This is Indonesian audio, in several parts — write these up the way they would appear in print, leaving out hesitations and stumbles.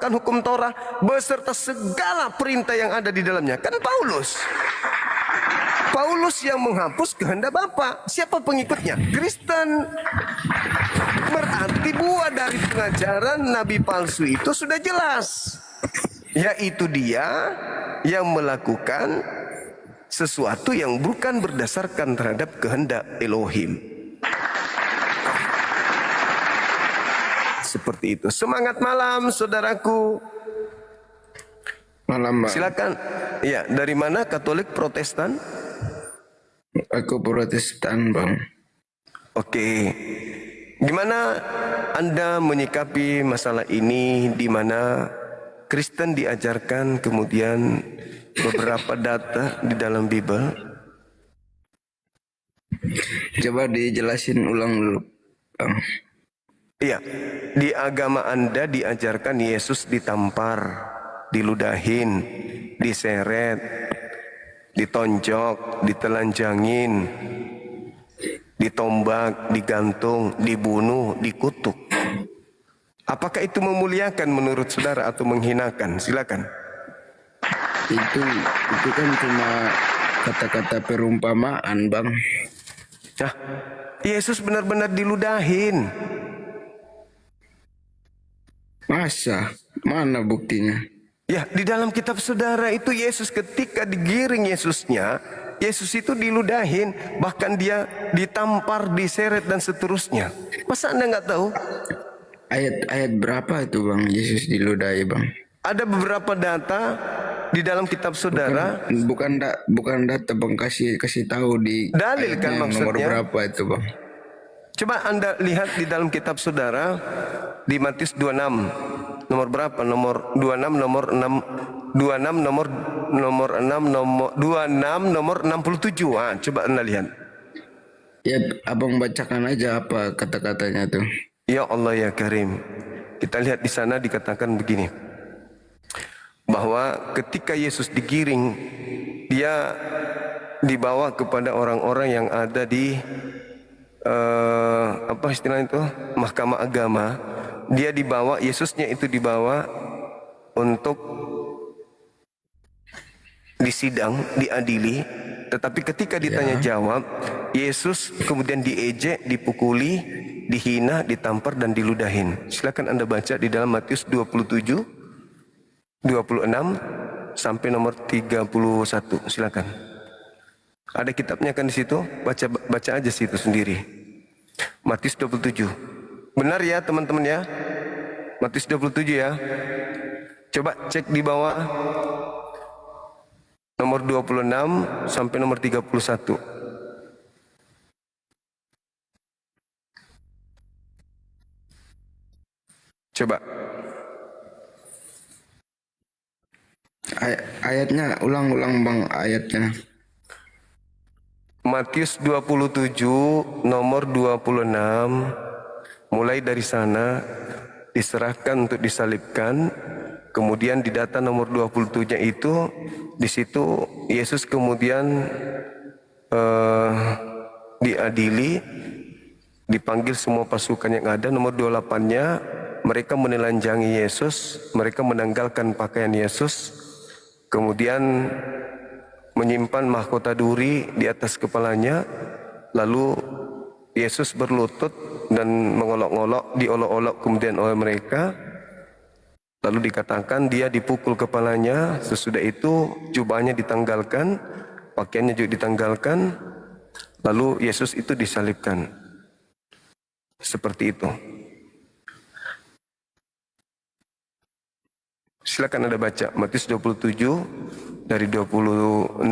mengamalkan hukum Torah beserta segala perintah yang ada di dalamnya. Kan Paulus. Paulus yang menghapus kehendak Bapa. Siapa pengikutnya? Kristen. Berarti buah dari pengajaran nabi palsu itu sudah jelas. Yaitu dia yang melakukan sesuatu yang bukan berdasarkan terhadap kehendak Elohim. Seperti itu. Semangat malam saudaraku. Malam, Bang. Silakan. Ya, dari mana? Katolik, Protestan? Aku Protestan, Bang. Oke. Gimana Anda menyikapi masalah ini di mana Kristen diajarkan kemudian beberapa data di dalam Bible? Coba dijelasin ulang dulu, Bang. Iya, di agama Anda diajarkan Yesus ditampar, diludahin, diseret, ditonjok, ditelanjangin, ditombak, digantung, dibunuh, dikutuk. Apakah itu memuliakan menurut saudara atau menghinakan? Silakan. Itu kan cuma kata-kata perumpamaan, Bang. Nah, Yesus benar-benar diludahin. Masa? Mana buktinya? Ya, di dalam kitab saudara itu Yesus ketika digiring Yesusnya, Yesus itu diludahin, bahkan dia ditampar, diseret dan seterusnya. Masa Anda nggak tahu? Ayat berapa itu, Bang, Yesus diludahi, Bang? Ada beberapa data di dalam kitab saudara. Bukan data, Bang, kasih tahu di Dalil kan ayatnya, nomor maksudnya. berapa itu, Bang? Coba Anda lihat di dalam kitab saudara di Matius 26. Nomor berapa? Nomor 26, nomor 6, 26, nomor 6, nomor 26, nomor 67. Ah, coba Anda lihat. Ya, Abang bacakan aja apa kata-katanya tuh. Ya Allah ya Karim. Kita lihat di sana dikatakan begini. Bahwa ketika Yesus digiring, dia dibawa kepada orang-orang yang ada di apa istilahnya itu? Mahkamah agama. Dia dibawa, Yesusnya itu dibawa untuk disidang, diadili. Tetapi ketika ditanya jawab, Yesus kemudian diejek, dipukuli, dihina, ditampar dan diludahin. Silakan Anda baca di dalam Matius 27, 26 sampai nomor 31. Silakan. Ada kitabnya kan di situ? Baca aja situ sendiri. Matius 27. Benar ya teman-teman ya? Matius 27 ya. Coba cek di bawah. Nomor 26 sampai nomor 31. Coba. Ayatnya ulang-ulang, Bang, ayatnya. Matius 27 nomor 26. Mulai dari sana diserahkan untuk disalibkan. Kemudian di data nomor 27-nya itu, di situ Yesus kemudian diadili, dipanggil semua pasukan yang ada. Nomor 28-nya, mereka menelanjangi Yesus, mereka menanggalkan pakaian Yesus, kemudian menyimpan mahkota duri di atas kepalanya, lalu Yesus berlutut dan mengolok-olok, diolok-olok kemudian oleh mereka. Lalu dikatakan dia dipukul kepalanya, sesudah itu jubahnya ditanggalkan, pakaiannya juga ditanggalkan, lalu Yesus itu disalibkan. Seperti itu. Silakan Anda baca Matius 27 dari 26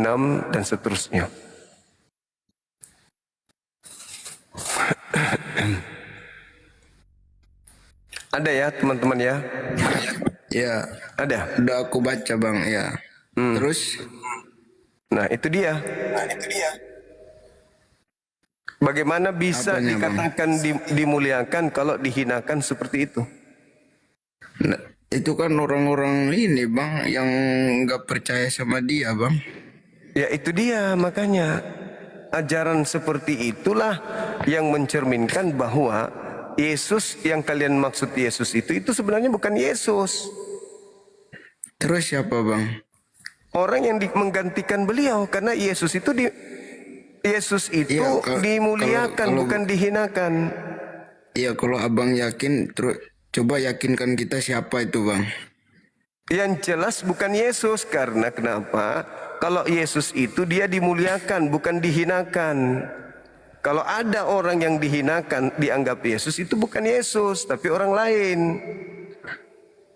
dan seterusnya. Ada ya teman-teman ya? Ya, Ada. udah aku baca, Bang, ya. Terus? Nah itu dia. Bagaimana bisa Apanya, dikatakan dimuliakan kalau dihinakan seperti itu? Nah, itu kan orang-orang ini, Bang, yang nggak percaya sama dia, Bang. Ya itu dia, makanya ajaran seperti itulah yang mencerminkan bahwa Yesus yang kalian maksud Yesus itu sebenarnya bukan Yesus. Terus siapa bang? Orang yang menggantikan beliau, karena Yesus itu Iya, dimuliakan, kalau bukan dihinakan. iya kalau abang yakin, terus coba yakinkan kita siapa itu bang? Yang jelas bukan Yesus, karena kenapa? Kalau Yesus itu dia dimuliakan, bukan dihinakan. Kalau ada orang yang dihinakan, dianggap Yesus, itu bukan Yesus, tapi orang lain.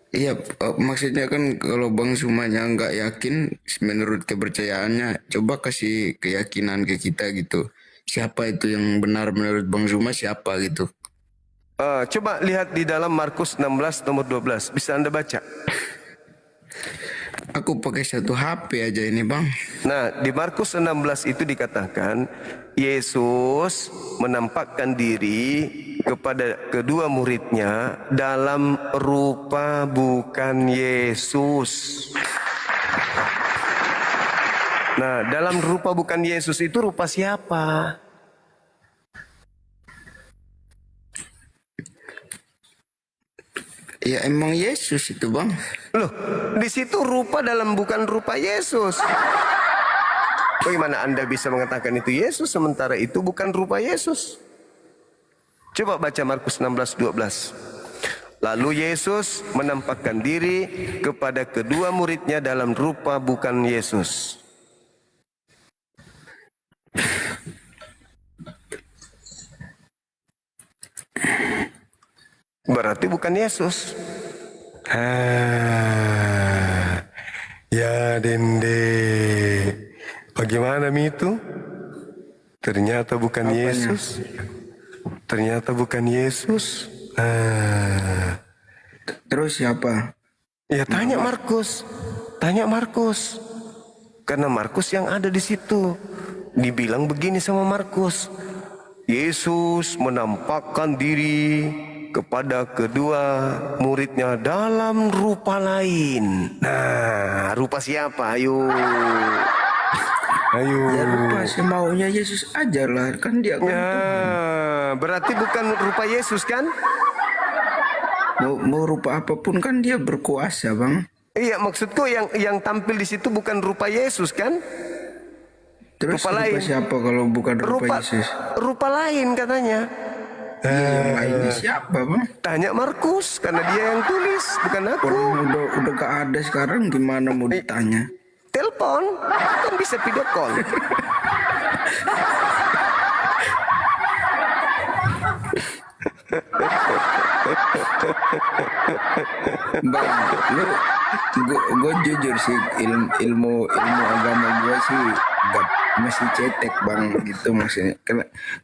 Iya, maksudnya kan kalau Bang Sumanya nggak yakin menurut kepercayaannya, coba kasih keyakinan ke kita gitu. Siapa itu yang benar menurut Bang Suma siapa gitu? Coba lihat di dalam Markus 16 nomor 12, bisa Anda baca. Aku pakai satu HP aja ini Bang. Nah, di Markus 16 itu dikatakan Yesus menampakkan diri kepada kedua muridnya dalam rupa bukan Yesus. Nah, dalam rupa bukan Yesus itu rupa siapa? Ya emang Yesus itu Bang. Loh, di situ rupa dalam bukan rupa Yesus. Bagaimana Anda bisa mengatakan itu Yesus sementara itu bukan rupa Yesus? Coba baca Markus 16:12. Lalu Yesus menampakkan diri kepada kedua muridnya dalam rupa bukan Yesus. Berarti bukan Yesus. Ya Dende, bagaimana itu? Ternyata bukan Apanya? Yesus. Ternyata bukan Yesus. Terus siapa? Ya tanya Markus. Tanya Markus. Karena Markus yang ada di situ. Dibilang begini sama Markus. Yesus menampakkan diri kepada kedua muridnya dalam rupa lain. Nah, rupa siapa? Ayo. Ayo. Ya rupa semaunya Yesus aja lah, kan dia kan Ya, berarti bukan rupa Yesus kan? mau rupa apapun kan dia berkuasa Bang. Iya, maksudku yang tampil di situ bukan rupa Yesus kan? Terus Rupa rupa lain. siapa kalau bukan rupa Yesus? Rupa lain katanya. Yang lainnya siapa Bang? Tanya Markus karena dia yang tulis, bukan aku. Orang udah gak ada sekarang, gimana mau ditanya? Telepon, kan bisa video call. Bang, gue jujur sih ilmu agama gue sih masih cetek Bang gitu maksudnya.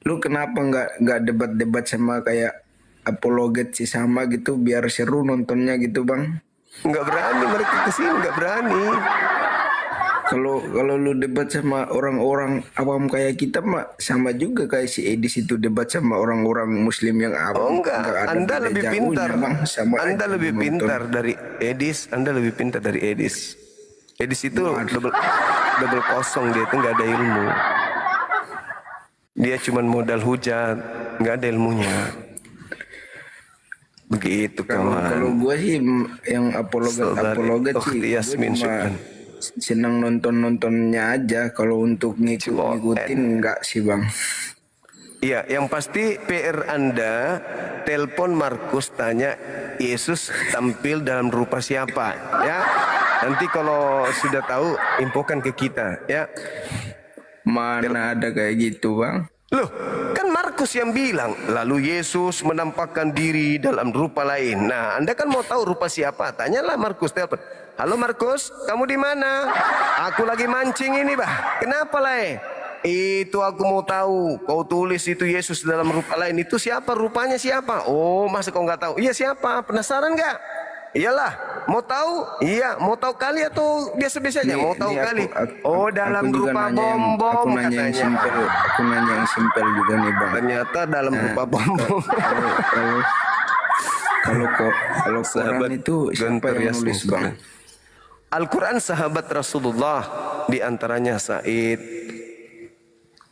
Lu kenapa nggak debat-debat sama kayak apologet sih sama gitu biar seru nontonnya gitu Bang? Nggak berani mereka kesini, nggak berani. Kalau lu debat sama orang-orang awam kayak kita mah sama juga kayak si Edis itu debat sama orang-orang Muslim yang Oh awam. enggak, Nggak ada Anda beda lebih jauhnya, pintar. Bang. Sama Anda aja lebih nonton. pintar dari Edis. Anda lebih pintar dari Edis. Edis itu double kosong, dia itu nggak ada ilmu. Dia cuma modal hujat, nggak ada ilmunya. Begitu Kalau kawan. gue sih yang apologet sih gue Yasmin cuma Syukran. senang nontonnya aja. Kalau untuk ngikutin enggak sih Bang. Iya, yang pasti PR Anda telepon Markus tanya Yesus tampil dalam rupa siapa, ya. Nanti kalau sudah tahu infokan ke kita, ya. Mana ada kayak gitu Bang? Loh, kan Markus yang bilang, lalu Yesus menampakkan diri dalam rupa lain. Nah, Anda kan mau tahu rupa siapa? Tanyalah Markus, telepon. Halo Markus, kamu di mana? Aku lagi mancing ini, bah. Kenapa lah? Itu aku mau tahu. Kau tulis itu Yesus dalam rupa lain. Itu siapa? Rupanya siapa? Oh, masa kau nggak tahu? Iya siapa? Penasaran nggak? Iyalah, mau tahu? Iya, mau tahu kali atau biasa-biasa aja? Mau tahu kali? Oh, dalam juga rupa nanya bom-bom aku nanya yang katanya. simpel. Aku nanya yang simpel juga nih Bang. Ternyata dalam rupa bom-bom. Kalau Quran Sahabat itu siapa Guntur yang nulis Yasmin. Bang? Al-Quran sahabat Rasulullah, diantaranya Said,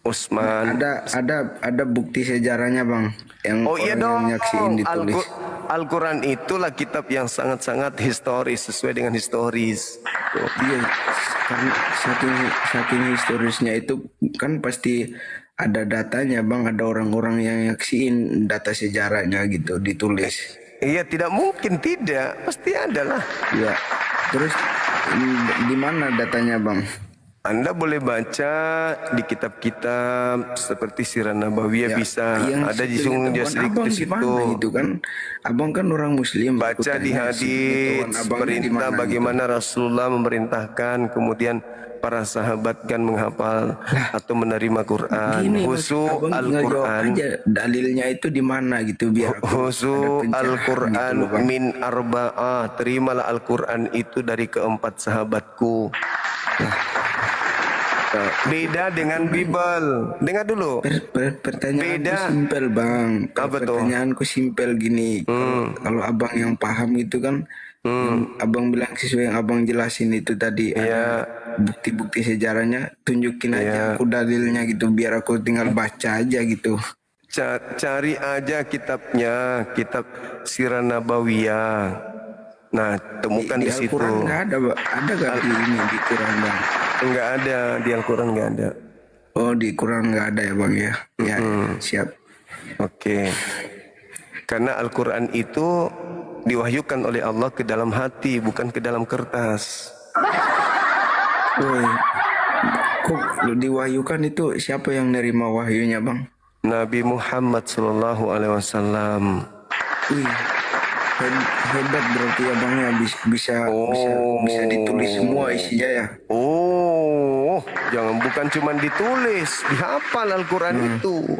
Utsman. Ada bukti sejarahnya Bang yang Oh iya orang dong, yang nyaksiin ditulis. Al-Quran itulah kitab yang sangat-sangat historis, sesuai dengan historis. Iya, karena saking historisnya itu kan pasti ada datanya bang, ada orang-orang yang nyaksiin data sejarahnya gitu ditulis. Iya, tidak mungkin tidak, pasti ada lah. Ya, terus di mana datanya bang? Anda boleh baca di kitab-kitab seperti Sirah Nabawiyah bisa, yang ada di sepengetahuan abang di di mana situ. itu kan? Abang kan orang Muslim. aku Baca di tanya, sepengetahuan hadis abangnya di perintah mana bagaimana Rasulullah memerintahkan, kemudian para sahabat kan menghafal atau menerima Quran. Gini, Husu abang nggak jawab Al-Quran, aja dalilnya itu di mana gitu biar aku ada Husu pencerahan Al-Quran gitu loh, Bang. min arba'ah. Terimalah Al-Quran itu dari keempat sahabatku. Nah, beda dengan Bible. Dengar dulu. Pertanyaanku Beda. simpel bang. Apa tuh? Pertanyaanku simpel gini. Kalau abang yang paham itu kan, yang abang bilang sesuai yang abang jelasin itu tadi ada bukti-bukti sejarahnya, tunjukin aja aku dalilnya gitu, biar aku tinggal baca aja gitu. Cari aja kitabnya, kitab Sirah Nabawiyah. Nah, temukan di situ. Al-Quran nggak ada, Pak. Ada nggak di ini di Quran bang? Enggak ada, di Al-Quran enggak ada. Oh di Quran nggak ada ya bang ya? Ya siap. Oke. Karena Al-Quran itu diwahyukan oleh Allah ke dalam hati, bukan ke dalam kertas. Woi, kok diwahyukan itu siapa yang nerima wahyunya bang? Nabi Muhammad sallallahu alaihi wasallam. Wih, hebat berarti ya bang ya, bisa ditulis semua isinya ya. Oh, bukan cuma ditulis, dihafal Al-Quran itu.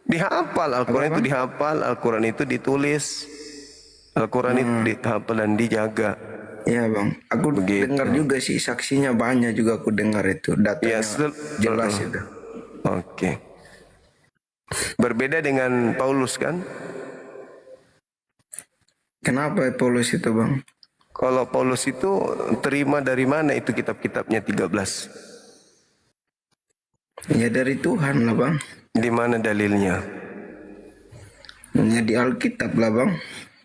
Dihafal Al-Quran itu dihafal, Al-Quran itu ditulis. Al-Quran itu dihafal dan dijaga. Iya bang, aku dengar juga sih saksinya banyak juga aku dengar itu datanya jelas itu. Oke. Berbeda dengan Paulus kan? Kenapa Paulus itu bang? Kalau Paulus itu terima dari mana itu kitab-kitabnya 13? Ya dari Tuhan lah bang. Di mana dalilnya? Ya di Alkitab lah bang.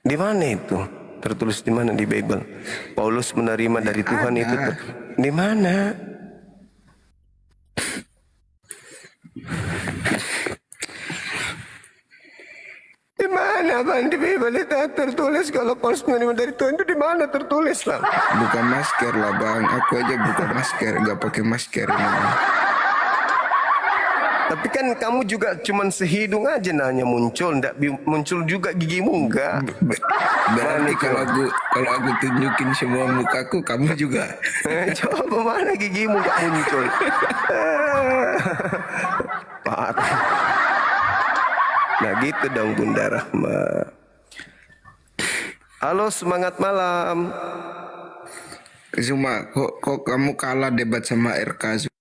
Di mana itu? Tertulis di mana di Bible? Paulus menerima dari Tuhan itu di mana? Di mana bang di Bible itu tertulis kalau Paulus menerima dari Tuhan itu di mana tertulis lah? Buka masker lah bang. Aku aja buka masker, gak pakai masker ini bang. Tapi kan kamu juga cuman sehidung aja nanya muncul, ndak muncul juga gigimu enggak? Berarti kalau aku tunjukin semua mukaku, kamu juga. Coba mana gigimu enggak muncul? Parah. Nah gitu dong Bunda Rahma. Halo, semangat malam. Cuma kok kamu kalah debat sama RK?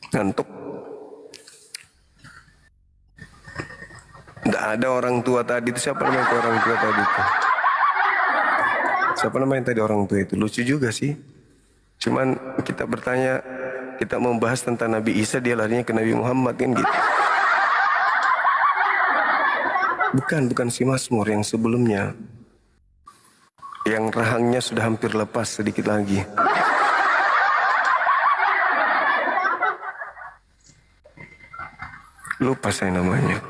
Ngantuk. Nggak ada orang tua tadi itu. Siapa namanya itu orang tua tadi itu? Siapa namanya tadi orang tua itu? Lucu juga sih. Cuman kita bertanya, kita membahas tentang Nabi Isa, dia larinya ke Nabi Muhammad kan gitu. Bukan si Mazmur yang sebelumnya. Yang rahangnya sudah hampir lepas sedikit lagi. Lupa saya namanya.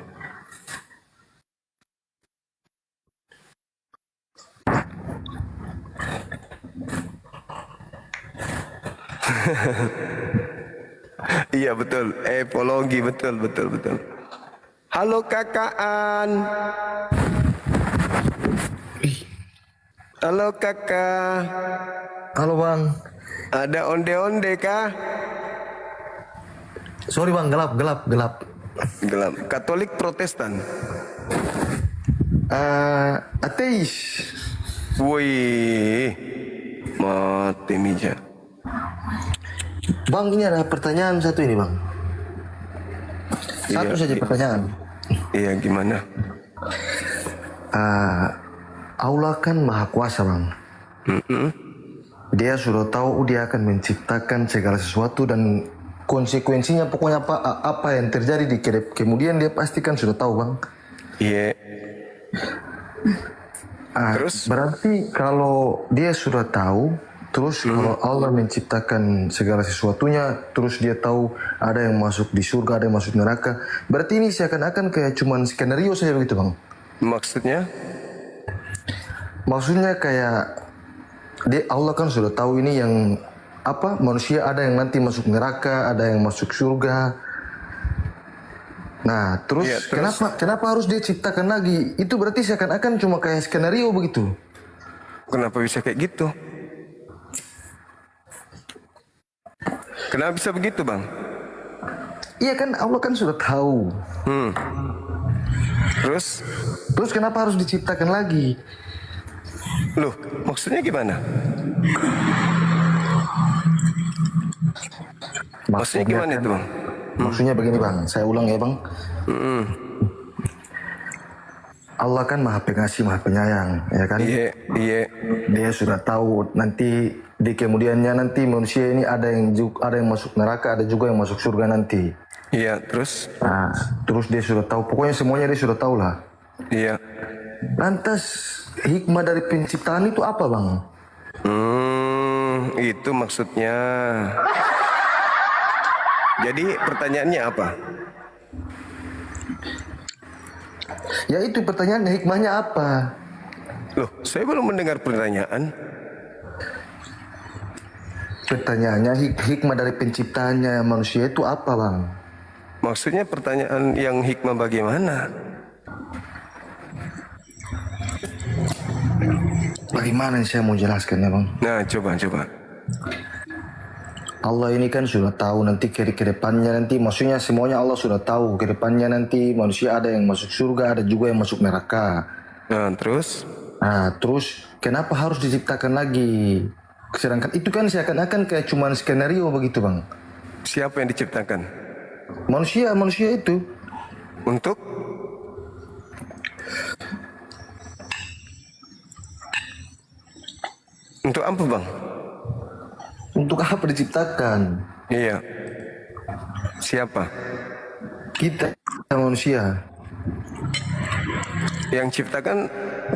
Iya betul, epologi betul. Halo kakaan. Halo kakak. Halo bang. Ada onde-onde kah? Sorry bang, gelap. Gelap. Katolik Protestan. Ateis. Wih, mati mija. Bang, ini ada pertanyaan satu ini bang. Satu saja pertanyaan. Iya gimana? Allah kan maha kuasa bang. dia sudah tahu dia akan menciptakan segala sesuatu dan konsekuensinya pokoknya apa yang terjadi di kemudian dia pastikan sudah tahu bang. Iya. Terus? Berarti kalau dia sudah tahu, terus kalau Allah menciptakan segala sesuatunya, terus dia tahu ada yang masuk di surga, ada yang masuk neraka, berarti ini seakan-akan kayak cuman skenario saja begitu bang. Maksudnya? Maksudnya kayak Allah kan sudah tahu ini yang apa, manusia ada yang nanti masuk neraka, ada yang masuk surga. Nah, terus, Iya, terus? kenapa harus dia ciptakan lagi? Itu berarti seakan-akan cuma kayak skenario begitu. Kenapa bisa kayak gitu? Kenapa bisa begitu, Bang? Iya kan, Allah kan sudah tahu. Terus? Terus kenapa harus diciptakan lagi? Loh, maksudnya gimana? Maksudnya gimana kan- itu, Bang? Maksudnya begini bang, saya ulang ya bang. Allah kan maha pengasih, maha penyayang, ya kan? Iya, iya. Dia sudah tahu nanti di kemudiannya nanti manusia ini ada yang masuk neraka, ada juga yang masuk surga nanti. Iya, terus? Nah, terus dia sudah tahu, pokoknya semuanya dia sudah tahu lah. Iya. Lantas hikmah dari penciptaan itu apa bang? Itu maksudnya. Jadi pertanyaannya apa? Ya itu pertanyaannya, hikmahnya apa? Loh, saya belum mendengar pertanyaan. Pertanyaannya hikmah dari penciptaannya manusia itu apa bang? Maksudnya pertanyaan yang hikmah bagaimana? Bagaimana saya mau jelaskan ya bang? Nah, coba. Allah ini kan sudah tahu nanti ke depannya nanti, maksudnya semuanya Allah sudah tahu ke depannya nanti manusia ada yang masuk surga, ada juga yang masuk neraka. Nah, terus? Nah, terus kenapa harus diciptakan lagi? Sedangkan itu kan seakan-akan kayak cuman skenario begitu bang. Siapa yang diciptakan? Manusia itu. Untuk? Untuk apa, Bang? Untuk apa diciptakan? Iya. Siapa? Kita manusia. Yang ciptakan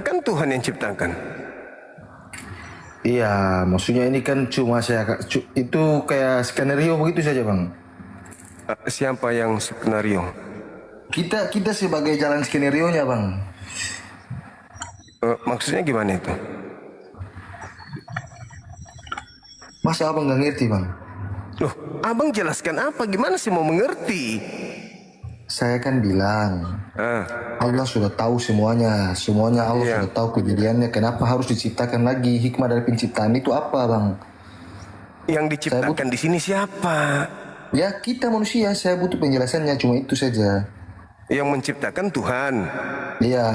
kan Tuhan yang ciptakan. Iya, maksudnya ini kan cuma itu kayak skenario begitu saja bang. Siapa yang skenario? Kita sebagai jalan skenario nya bang. Maksudnya gimana itu? Masa abang nggak ngerti bang? Loh, abang jelaskan apa? Gimana sih mau mengerti? Saya kan bilang Ah, Allah sudah tahu semuanya Allah Iya. sudah tahu kejadiannya. Kenapa harus diciptakan lagi? Hikmah dari penciptaan itu apa bang? yang diciptakan di sini siapa? Ya kita manusia, saya butuh penjelasannya, cuma itu saja. Yang menciptakan Tuhan. Iya,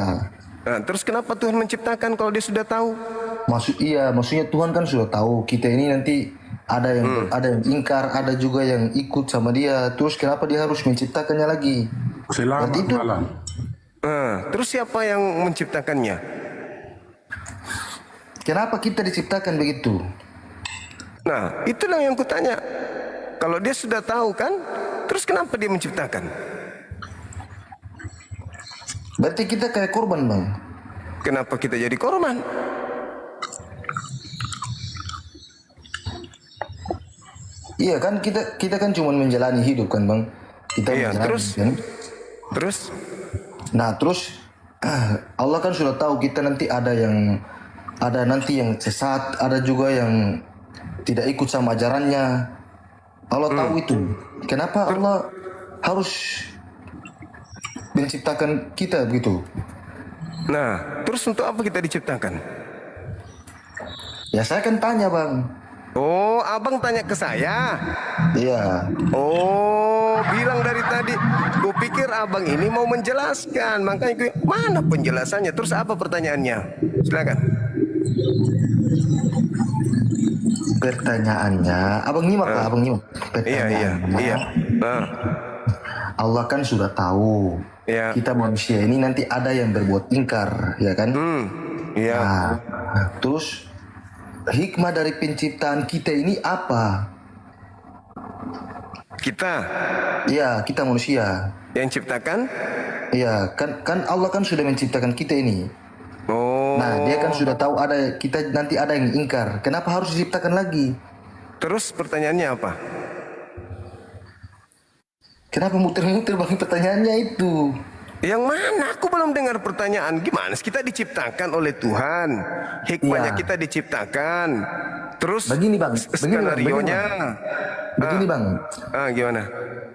Nah, terus kenapa Tuhan menciptakan kalau dia sudah tahu? maksudnya Tuhan kan sudah tahu kita ini nanti ada yang ingkar, ada juga yang ikut sama dia. Terus kenapa dia harus menciptakannya lagi? Selamat Berarti itu- malam. Terus siapa yang menciptakannya? Kenapa kita diciptakan begitu? Nah, itulah yang kutanya. Kalau dia sudah tahu kan, terus kenapa dia menciptakan? Berarti kita kayak korban bang. Kenapa kita jadi korban? Iya kan kita kan cuma menjalani hidup kan bang. Kita Iya, menjalani, terus? kan? Terus? Nah terus Allah kan sudah tahu kita nanti ada nanti yang sesat, ada juga yang tidak ikut sama ajarannya. Allah tahu itu. Kenapa Allah harus menciptakan kita begitu? Nah, terus untuk apa kita diciptakan? Ya saya kan tanya bang. Oh, abang tanya ke saya. Iya. Oh, bilang dari tadi. Gue pikir abang ini mau menjelaskan. Makanya gue, mana penjelasannya? Terus apa pertanyaannya? Silakan. Pertanyaannya, abang nyimak lah, abang nyimak. Iya. Nah, Allah kan sudah tahu. Iya. Kita manusia ini nanti ada yang berbuat ingkar, ya kan? iya. Nah, terus hikmah dari penciptaan kita ini apa? Kita Ya, kita manusia. yang ciptakan. Ya, kan Allah kan sudah menciptakan kita ini. Oh. Nah, dia kan sudah tahu ada kita nanti ada yang ingkar. Kenapa harus diciptakan lagi? Terus pertanyaannya apa? Kenapa muter-muter bagi pertanyaannya itu? Yang mana? Aku belum dengar pertanyaan. Gimana? Kita diciptakan oleh Tuhan. Hikmahnya Iya. kita diciptakan. Terus Begini, Bang. skenario-nya. Begini, Bang. Gimana?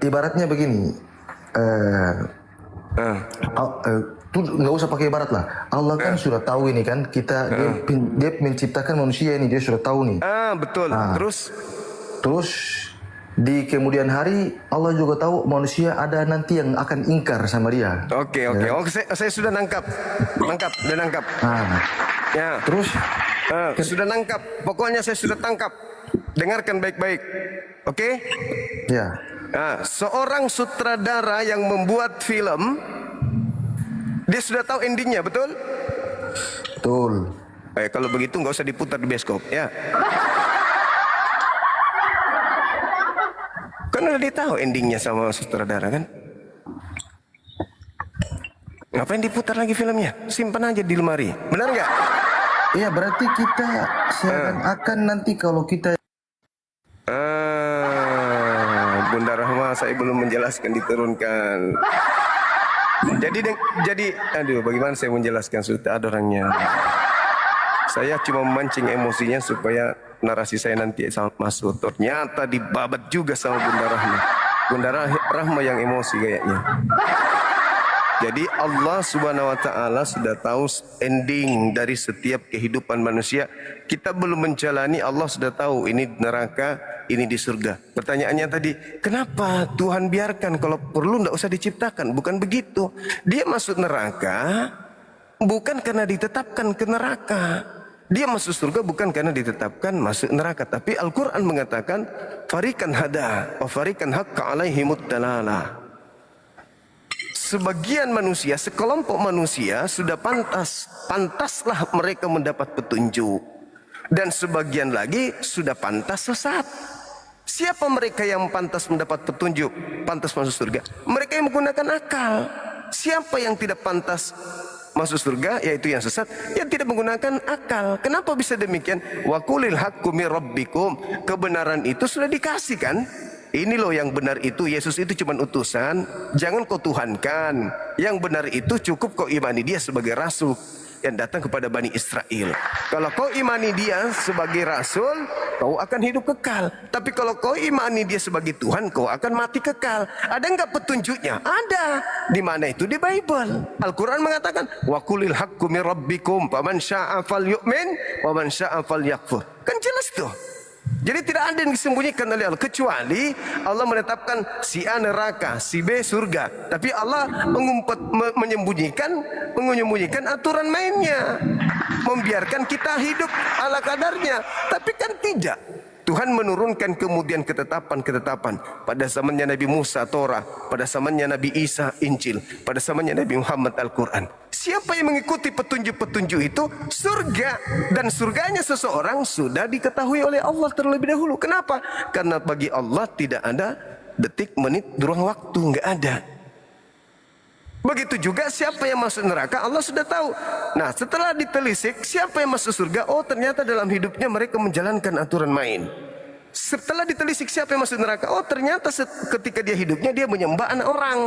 Ibaratnya begini. Tuh nggak usah pakai ibarat lah. Allah kan sudah tahu ini kan kita dia menciptakan manusia ini, dia sudah tahu nih. Betul. Terus di kemudian hari Allah juga tahu manusia ada nanti yang akan ingkar sama dia. Oke. Oh, saya sudah nangkap. Udah nangkap. Ya. Terus Sudah nangkap. Pokoknya saya sudah tangkap. Dengarkan baik-baik. Oke? ya, Seorang sutradara yang membuat film, dia sudah tahu endingnya, betul? betul. Kalau begitu nggak usah diputar di bioskop, ya. Kan udah dia tahu endingnya sama sutradara kan? Ngapain diputar lagi filmnya? Simpan aja di lemari. Benar nggak? Iya, berarti kita seakan-akan nanti kalau kita Bunda Rahma, saya belum menjelaskan diturunkan. Jadi, aduh, bagaimana saya menjelaskan? Sudah ada orangnya. Saya cuma memancing emosinya supaya narasi saya nanti masuk. Ternyata dibabat juga sama Bunda Rahma. Bunda Rahma yang emosi kayaknya. Jadi Allah Subhanahu wa taala sudah tahu ending dari setiap kehidupan manusia. Kita belum menjalani, Allah sudah tahu ini neraka, ini di surga. Pertanyaannya tadi, kenapa Tuhan biarkan, kalau perlu tidak usah diciptakan? Bukan begitu. Dia masuk neraka bukan karena ditetapkan ke neraka. Dia masuk surga bukan karena ditetapkan masuk neraka. Tapi Al-Quran mengatakan, farikan hada wa farikan haqqa alaihimud dalalah. Sebagian manusia, sekelompok manusia sudah pantaslah mereka mendapat petunjuk. Dan sebagian lagi sudah pantas sesat. Siapa mereka yang pantas mendapat petunjuk, pantas masuk surga? Mereka yang menggunakan akal. Siapa yang tidak pantas masuk surga, yaitu yang sesat, yang tidak menggunakan akal. Kenapa bisa demikian? Wa qulil haqqu mir rabbikum. Kebenaran itu sudah dikasih kan? Ini loh yang benar itu, Yesus itu cuma utusan, jangan kau tuhankan. Yang benar itu cukup kau imani dia sebagai rasul yang datang kepada Bani Israel. Kalau kau imani dia sebagai rasul, kau akan hidup kekal. Tapi kalau kau imani dia sebagai Tuhan, kau akan mati kekal. Ada enggak petunjuknya? Ada. Di mana itu? Di Bible. Al-Quran mengatakan, wa qulil haqqu mir rabbikum faman syaa'a falyu'min wa man syaa'a falyakfur. Kan jelas tuh. Jadi tidak ada yang disembunyikan oleh Allah, kecuali Allah menetapkan si A neraka, si B surga. Tapi Allah menyembunyikan aturan mainnya, membiarkan kita hidup ala kadarnya. Tapi kan tidak. Tuhan menurunkan kemudian ketetapan-ketetapan. Pada zamannya Nabi Musa Torah, pada zamannya Nabi Isa Injil, pada zamannya Nabi Muhammad Al-Quran. Siapa yang mengikuti petunjuk-petunjuk itu, surga. Dan surganya seseorang sudah diketahui oleh Allah terlebih dahulu. Kenapa? Karena bagi Allah tidak ada detik, menit, ruang waktu, nggak ada. Begitu juga siapa yang masuk neraka, Allah sudah tahu. Nah, setelah ditelisik siapa yang masuk surga, oh ternyata dalam hidupnya mereka menjalankan aturan main. Setelah ditelisik siapa yang masuk neraka, oh ternyata ketika dia hidupnya dia menyembah anak orang.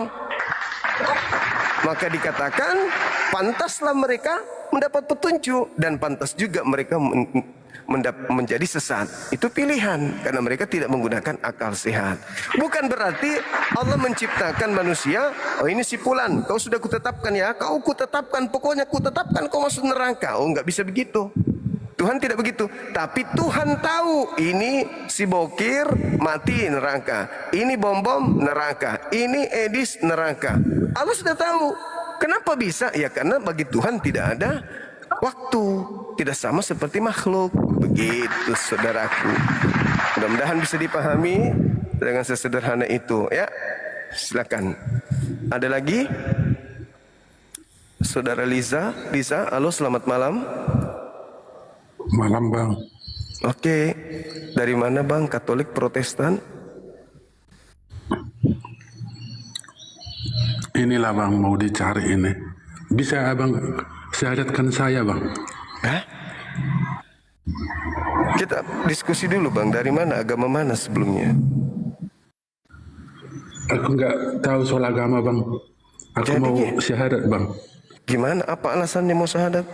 Maka dikatakan pantaslah mereka mendapat petunjuk, dan pantas juga mereka menjadi sesat. Itu pilihan, karena mereka tidak menggunakan akal sehat. Bukan berarti Allah menciptakan manusia, oh ini si fulan, kau sudah kutetapkan ya, kau kutetapkan, pokoknya kutetapkan kau masuk neraka. Oh enggak bisa begitu. Tuhan tidak begitu. Tapi Tuhan tahu ini si Bokir mati neraka, ini Bom-Bom neraka, ini Edis neraka. Allah sudah tahu. Kenapa bisa? Ya karena bagi Tuhan tidak ada waktu, tidak sama seperti makhluk. Begitu saudaraku. Mudah-mudahan bisa dipahami dengan sesederhana itu ya. Silakan. Ada lagi? Saudara Liza, halo selamat malam. Malam Bang. Oke, dari mana bang? Katolik, Protestan? Inilah bang mau dicari ini. Bisa abang syahadatkan saya bang? Hah? Kita diskusi dulu bang, dari mana, agama mana sebelumnya? Aku nggak tahu soal agama bang. Aku Jadi, mau syahadat bang. Gimana? Apa alasannya mau syahadat?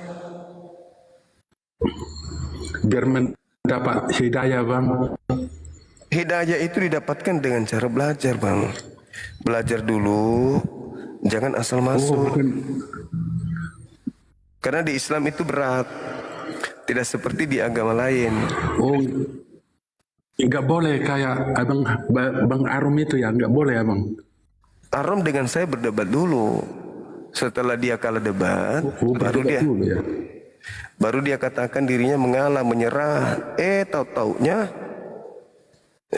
Biar mendapat hidayah bang. Hidayah itu didapatkan dengan cara belajar bang. Belajar dulu, jangan asal Oh masuk. bukan. Karena di Islam itu berat, tidak seperti di agama lain. Oh nggak boleh kayak abang bang Arum itu ya, nggak boleh abang. Arom dengan saya berdebat dulu. Setelah dia kalah debat, Oh baru berdebat dia dulu ya. baru dia katakan dirinya mengalah, menyerah. Tahu-taunya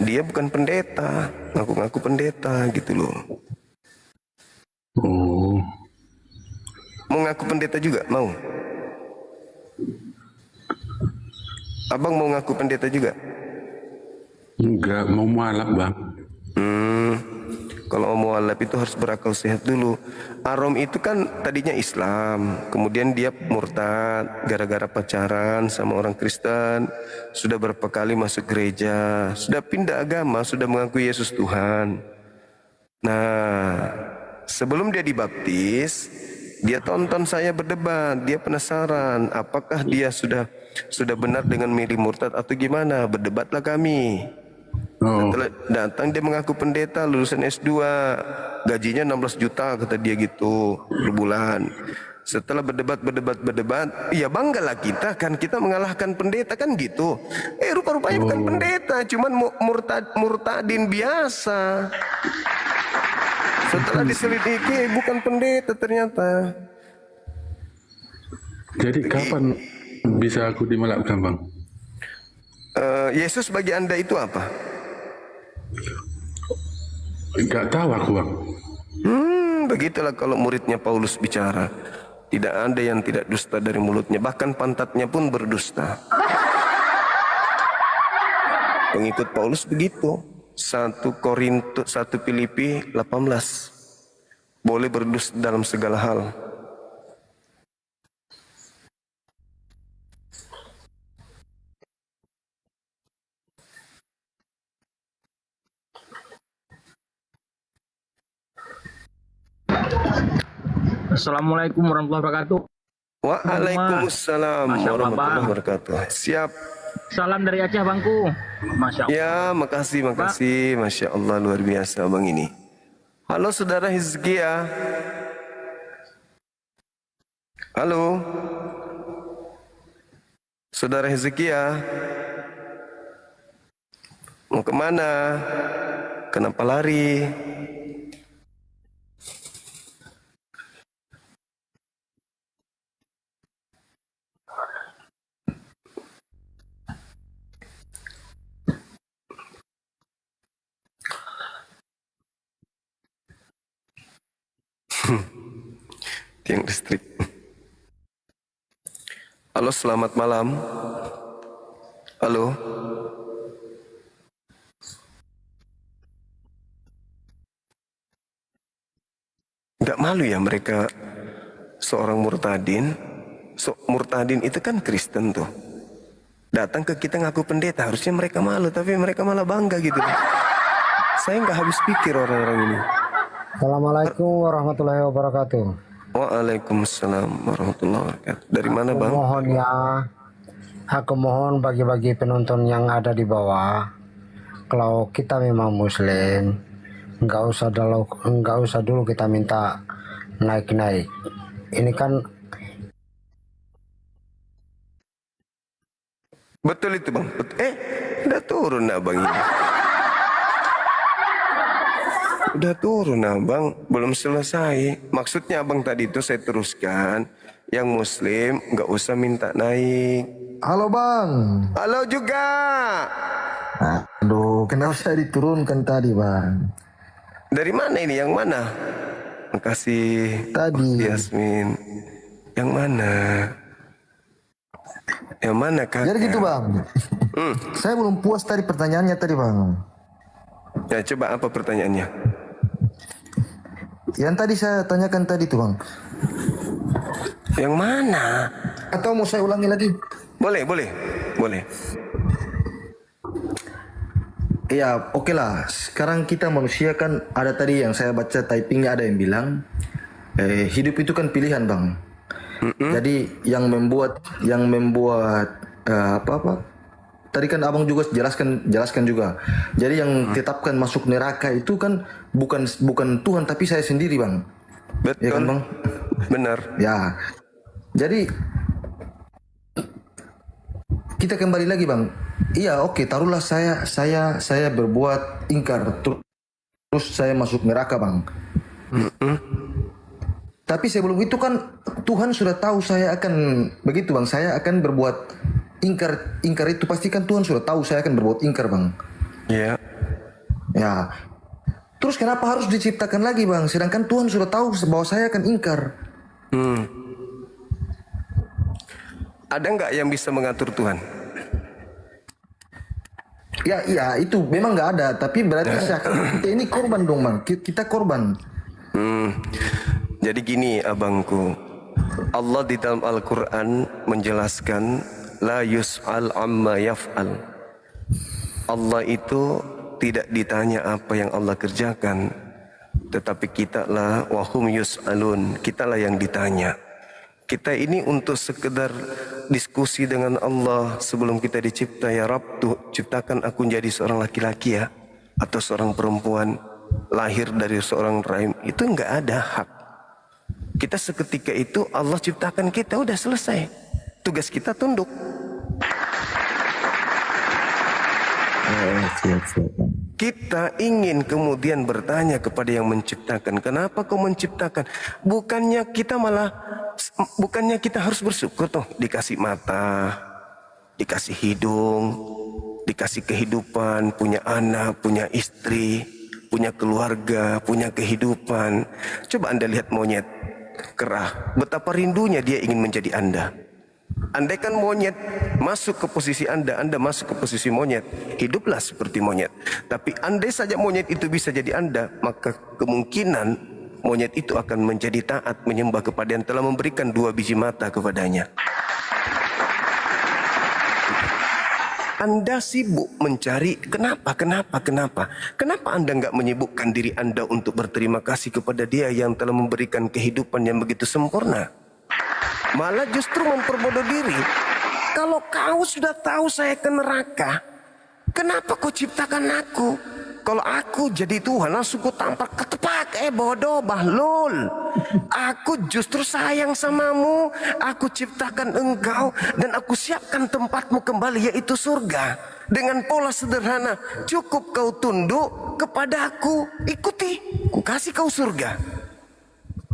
dia bukan pendeta, ngaku-ngaku pendeta gitu loh. Oh Mau ngaku pendeta juga? Mau? Abang mau ngaku pendeta juga? nggak mau mualaf bang. Kalau mau mualaf itu harus berakal sehat dulu. Arom itu kan tadinya Islam, kemudian dia murtad gara-gara pacaran sama orang Kristen, sudah berapa kali masuk gereja, sudah pindah agama, sudah mengaku Yesus Tuhan. Nah, sebelum dia dibaptis, dia tonton saya berdebat, dia penasaran apakah dia sudah benar dengan milih murtad atau gimana. Berdebatlah kami. Oh Setelah datang dia mengaku pendeta lulusan S2, gajinya 16 juta kata dia gitu per bulan. Setelah berdebat, ya banggalah kita kan, kita mengalahkan pendeta kan gitu. Rupa-rupanya bukan pendeta, cuman murtadin biasa. Setelah diselidiki bukan pendeta ternyata. jadi kapan bisa aku dimalapkan bang? Yesus bagi Anda itu apa? Nggak tahu aku bang. Begitulah kalau muridnya Paulus bicara. Tidak ada yang tidak dusta dari mulutnya, bahkan pantatnya pun berdusta. Pengikut Paulus begitu. 1 Korintus 1 Filipi 18. Boleh berdusta dalam segala hal. Assalamualaikum warahmatullahi wabarakatuh. Waalaikumsalam Masya Allah, warahmatullahi Bang. wabarakatuh. Siap. Salam dari Aceh, Bangku. Masya Allah. Ya, makasih. Masya Allah, luar biasa bang ini. Halo saudara Hizkia. Halo. Saudara Hizkia. Mau kemana? Kenapa lari? Tiang listrik. Halo, selamat malam. Halo. Gak malu ya mereka seorang murtadin. Murtadin itu kan Kristen tuh. Datang ke kita ngaku pendeta, harusnya mereka malu, tapi mereka malah bangga gitu. Saya nggak habis pikir orang-orang ini. Assalamualaikum warahmatullahi wabarakatuh. Waalaikumsalam warahmatullahi wabarakatuh. Dari mana bang? Mohon ya, aku mohon bagi-bagi penonton yang ada di bawah, kalau kita memang Muslim, nggak usah dulu kita minta naik-naik. Ini kan Betul itu bang. Udah turun abang ini. Udah turun abang, belum selesai. Maksudnya abang tadi itu saya teruskan, yang Muslim nggak usah minta naik. Halo bang. Halo juga. Aduh, kenapa saya diturunkan tadi bang? Dari mana ini? Yang mana? Makasih. Tadi. Yasmin. Yang mana? Yang mana kak? Jadi gitu bang. Saya belum puas tadi pertanyaannya tadi Bang. Ya, coba apa pertanyaannya? Yang tadi saya tanyakan tadi tuh Bang. Yang mana? Atau mau saya ulangi lagi? Boleh, boleh, boleh. Ya oke lah. Sekarang kita manusia kan ada tadi yang saya baca typingnya ada yang bilang hidup itu kan pilihan Bang. Jadi yang membuat apa? Tadi kan abang juga jelaskan juga. Jadi yang tetapkan masuk neraka itu kan bukan Tuhan tapi saya sendiri Bang. Betul. Ya kan Bang? Benar. Ya. Jadi kita kembali lagi Bang. Iya oke, taruhlah saya berbuat ingkar terus saya masuk neraka Bang. Tapi sebelum itu kan Tuhan sudah tahu saya akan begitu Bang. Saya akan berbuat ingkar itu pasti kan Tuhan sudah tahu saya akan berbuat ingkar Bang. Iya. Ya. Terus kenapa harus diciptakan lagi Bang? Sedangkan Tuhan sudah tahu bahwa saya akan ingkar. Ada nggak yang bisa mengatur Tuhan? Ya itu memang nggak ada. Tapi berarti kita ini korban dong Bang. Kita korban. Jadi gini abangku, Allah di dalam Al-Quran menjelaskan la yus'al amma yaf'al. Allah itu tidak ditanya apa yang Allah kerjakan, tetapi kita lah wahum yus'alun, kita lah yang ditanya. Kita ini untuk sekedar diskusi dengan Allah sebelum kita dicipta. Ya Rabb, ciptakan aku menjadi seorang laki-laki ya, atau seorang perempuan lahir dari seorang rahim. Itu enggak ada hak. Kita seketika itu Allah ciptakan kita, udah selesai. Tugas kita tunduk. Kita ingin kemudian bertanya kepada yang menciptakan, kenapa kau menciptakan? Bukannya kita harus bersyukur tuh, dikasih mata, dikasih hidung, dikasih kehidupan, punya anak, punya istri, punya keluarga, punya kehidupan. Coba Anda lihat monyet kerah, betapa rindunya dia ingin menjadi Anda. Andaikan monyet masuk ke posisi Anda masuk ke posisi monyet, hiduplah seperti monyet. Tapi andai saja monyet itu bisa jadi Anda, maka kemungkinan monyet itu akan menjadi taat menyembah kepada yang telah memberikan 2 biji mata kepadanya. Anda sibuk mencari kenapa Anda enggak menyibukkan diri Anda untuk berterima kasih kepada Dia yang telah memberikan kehidupan yang begitu sempurna? Malah justru memperbodoh diri. Kalau kau sudah tahu saya ke neraka, kenapa kau ciptakan aku? Kalau aku jadi Tuhan langsung ku tampar ketepak. Bodoh bahlul. Aku justru sayang samamu. Aku ciptakan engkau dan aku siapkan tempatmu kembali, yaitu surga. Dengan pola sederhana, cukup kau tunduk kepada aku, ikuti, ku kasih kau surga.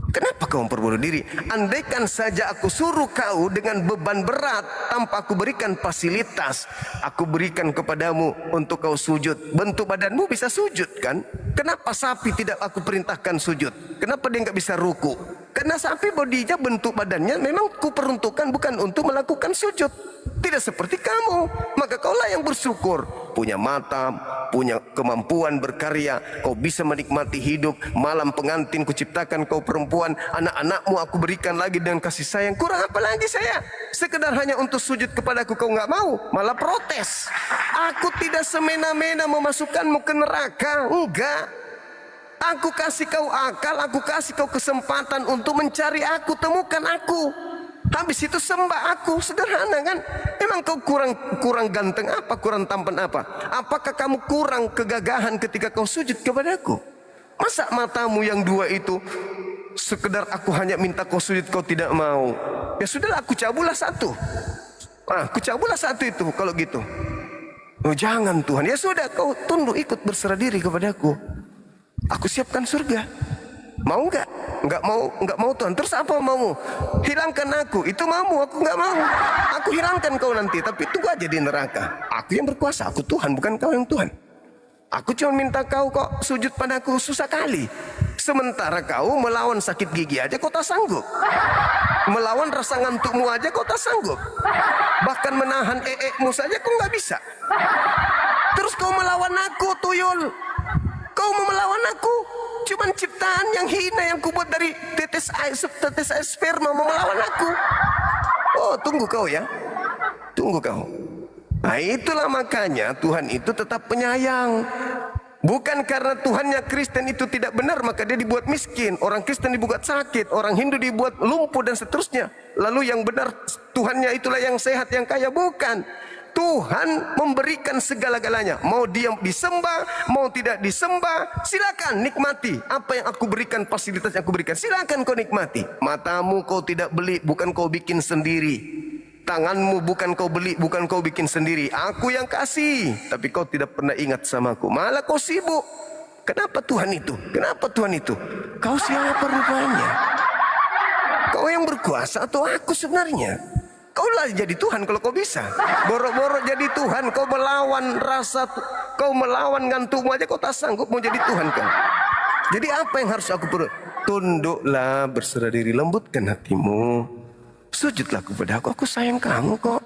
Kenapa kau memperbodoh diri? Andaikan saja aku suruh kau dengan beban berat tanpa aku berikan fasilitas, aku berikan kepadamu untuk kau sujud, bentuk badanmu bisa sujud kan? Kenapa sapi tidak aku perintahkan sujud? Kenapa dia nggak bisa ruku? Karena sapi bodinya, bentuk badannya memang kuperuntukkan bukan untuk melakukan sujud. Tidak seperti kamu. Maka kaulah yang bersyukur. Punya mata, punya kemampuan berkarya. Kau bisa menikmati hidup. Malam pengantin kuciptakan kau perempuan. Anak-anakmu aku berikan lagi dengan kasih sayang. Kurang apa lagi saya? Sekedar hanya untuk sujud kepadaku kau nggak mau. Malah protes. Aku tidak semena-mena memasukkanmu ke neraka. Enggak. Aku kasih kau akal, aku kasih kau kesempatan untuk mencari aku, temukan aku. Habis itu sembah aku, sederhana kan? Memang kau kurang ganteng apa, kurang tampan apa? Apakah kamu kurang kegagahan ketika kau sujud kepadaku? Masa matamu yang 2 itu sekedar aku hanya minta kau sujud kau tidak mau? Ya sudahlah, aku cabutlah 1. Aku cabutlah 1 itu kalau gitu. Oh jangan Tuhan, ya sudah kau tunduk ikut berserah diri kepadaku. Aku siapkan surga. Mau enggak? Enggak mau Tuhan. Terus apa mau? Hilangkan aku. Itu mau, aku enggak mau. Aku hilangkan kau nanti, tapi tunggu aja di neraka. Aku yang berkuasa, aku Tuhan, bukan kau yang Tuhan. Aku cuma minta kau kok sujud padaku susah kali. Sementara kau melawan sakit gigi aja kau tak sanggup. Melawan rasa ngantukmu aja kau tak sanggup. Bahkan menahan mu saja kau nggak bisa. Terus kau melawan aku, tuyul. Kau mau melawan aku. Cuman ciptaan yang hina yang kubuat dari tetes air sperma mau melawan aku. Oh, tunggu kau ya. Tunggu kau. Nah, itulah makanya Tuhan itu tetap penyayang. Bukan karena Tuhannya Kristen itu tidak benar maka dia dibuat miskin. Orang Kristen dibuat sakit, orang Hindu dibuat lumpuh dan seterusnya. Lalu yang benar Tuhannya itulah yang sehat, yang kaya. Bukan. Tuhan memberikan segala-galanya. Mau dia disembah, mau tidak disembah, silakan nikmati. Apa yang aku berikan, fasilitas yang aku berikan, silakan kau nikmati. Matamu kau tidak beli, bukan kau bikin sendiri. Tanganmu bukan kau beli, bukan kau bikin sendiri. Aku yang kasih, tapi kau tidak pernah ingat sama aku. Malah kau sibuk. Kenapa Tuhan itu? Kenapa Tuhan itu? Kau siapa rupanya? Kau yang berkuasa atau aku sebenarnya? Kau lah jadi Tuhan kalau kau bisa. Borok-borok jadi Tuhan, kau melawan rasa, kau melawan ngantukmu aja kau tak sanggup mau jadi Tuhan kau. Jadi apa yang harus aku perlu? Tunduklah, berserah diri, lembutkan hatimu. Sujudlah kepada aku sayang kamu kok.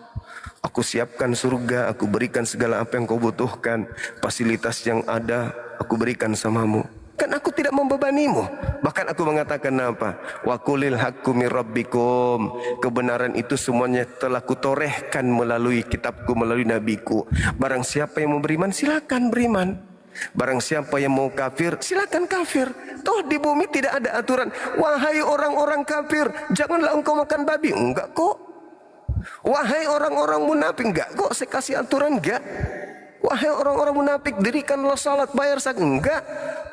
Aku siapkan surga, aku berikan segala apa yang kau butuhkan. Fasilitas yang ada, aku berikan samamu. Kan aku tidak membebanimu. Bahkan aku mengatakan apa? Wa qulil haqqu mir rabbikum. Kebenaran itu semuanya telah kutorehkan melalui kitabku, melalui nabiku. Barang siapa yang mau beriman, silakan beriman. Barang siapa yang mau kafir, silakan kafir. Toh di bumi tidak ada aturan. Wahai orang-orang kafir, janganlah engkau makan babi. Enggak kok. Wahai orang-orang munafik, enggak kok. Saya kasih aturan, enggak. Wahai orang-orang munafik, dirikanlah salat, bayar zakat. Enggak.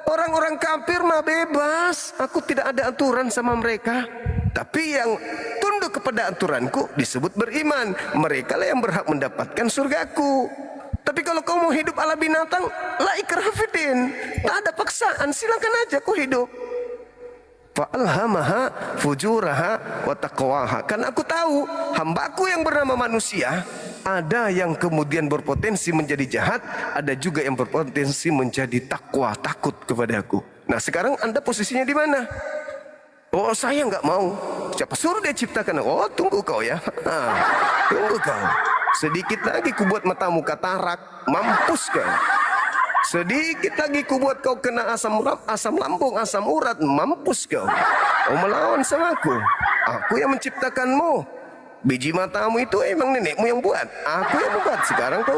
Orang-orang kafir mah bebas. Aku tidak ada aturan sama mereka. Tapi yang tunduk kepada aturanku disebut beriman. Mereka lah yang berhak mendapatkan surgaku. Tapi kalau kau mau hidup ala binatang, la ikraha fiddin. Tak ada paksaan, silakan aja kau hidup. Fa'alhamaha fujuraha wa taqwaha. Karena aku tahu hambaku yang bernama manusia, ada yang kemudian berpotensi menjadi jahat, ada juga yang berpotensi menjadi takwa, takut kepadaku. Nah, sekarang Anda posisinya di mana? Oh, saya nggak mau. Siapa suruh dia ciptakan? Oh, tunggu kau ya. Tunggu kau. Sedikit lagi kubuat matamu katarak, mampus kau. Sedikit lagi kubuat kau kena asam lambung, asam urat, mampus kau. Kau melawan sama aku. Aku yang menciptakanmu. Biji matamu itu emang nenekmu yang buat. Aku yang membuat. Sekarang kau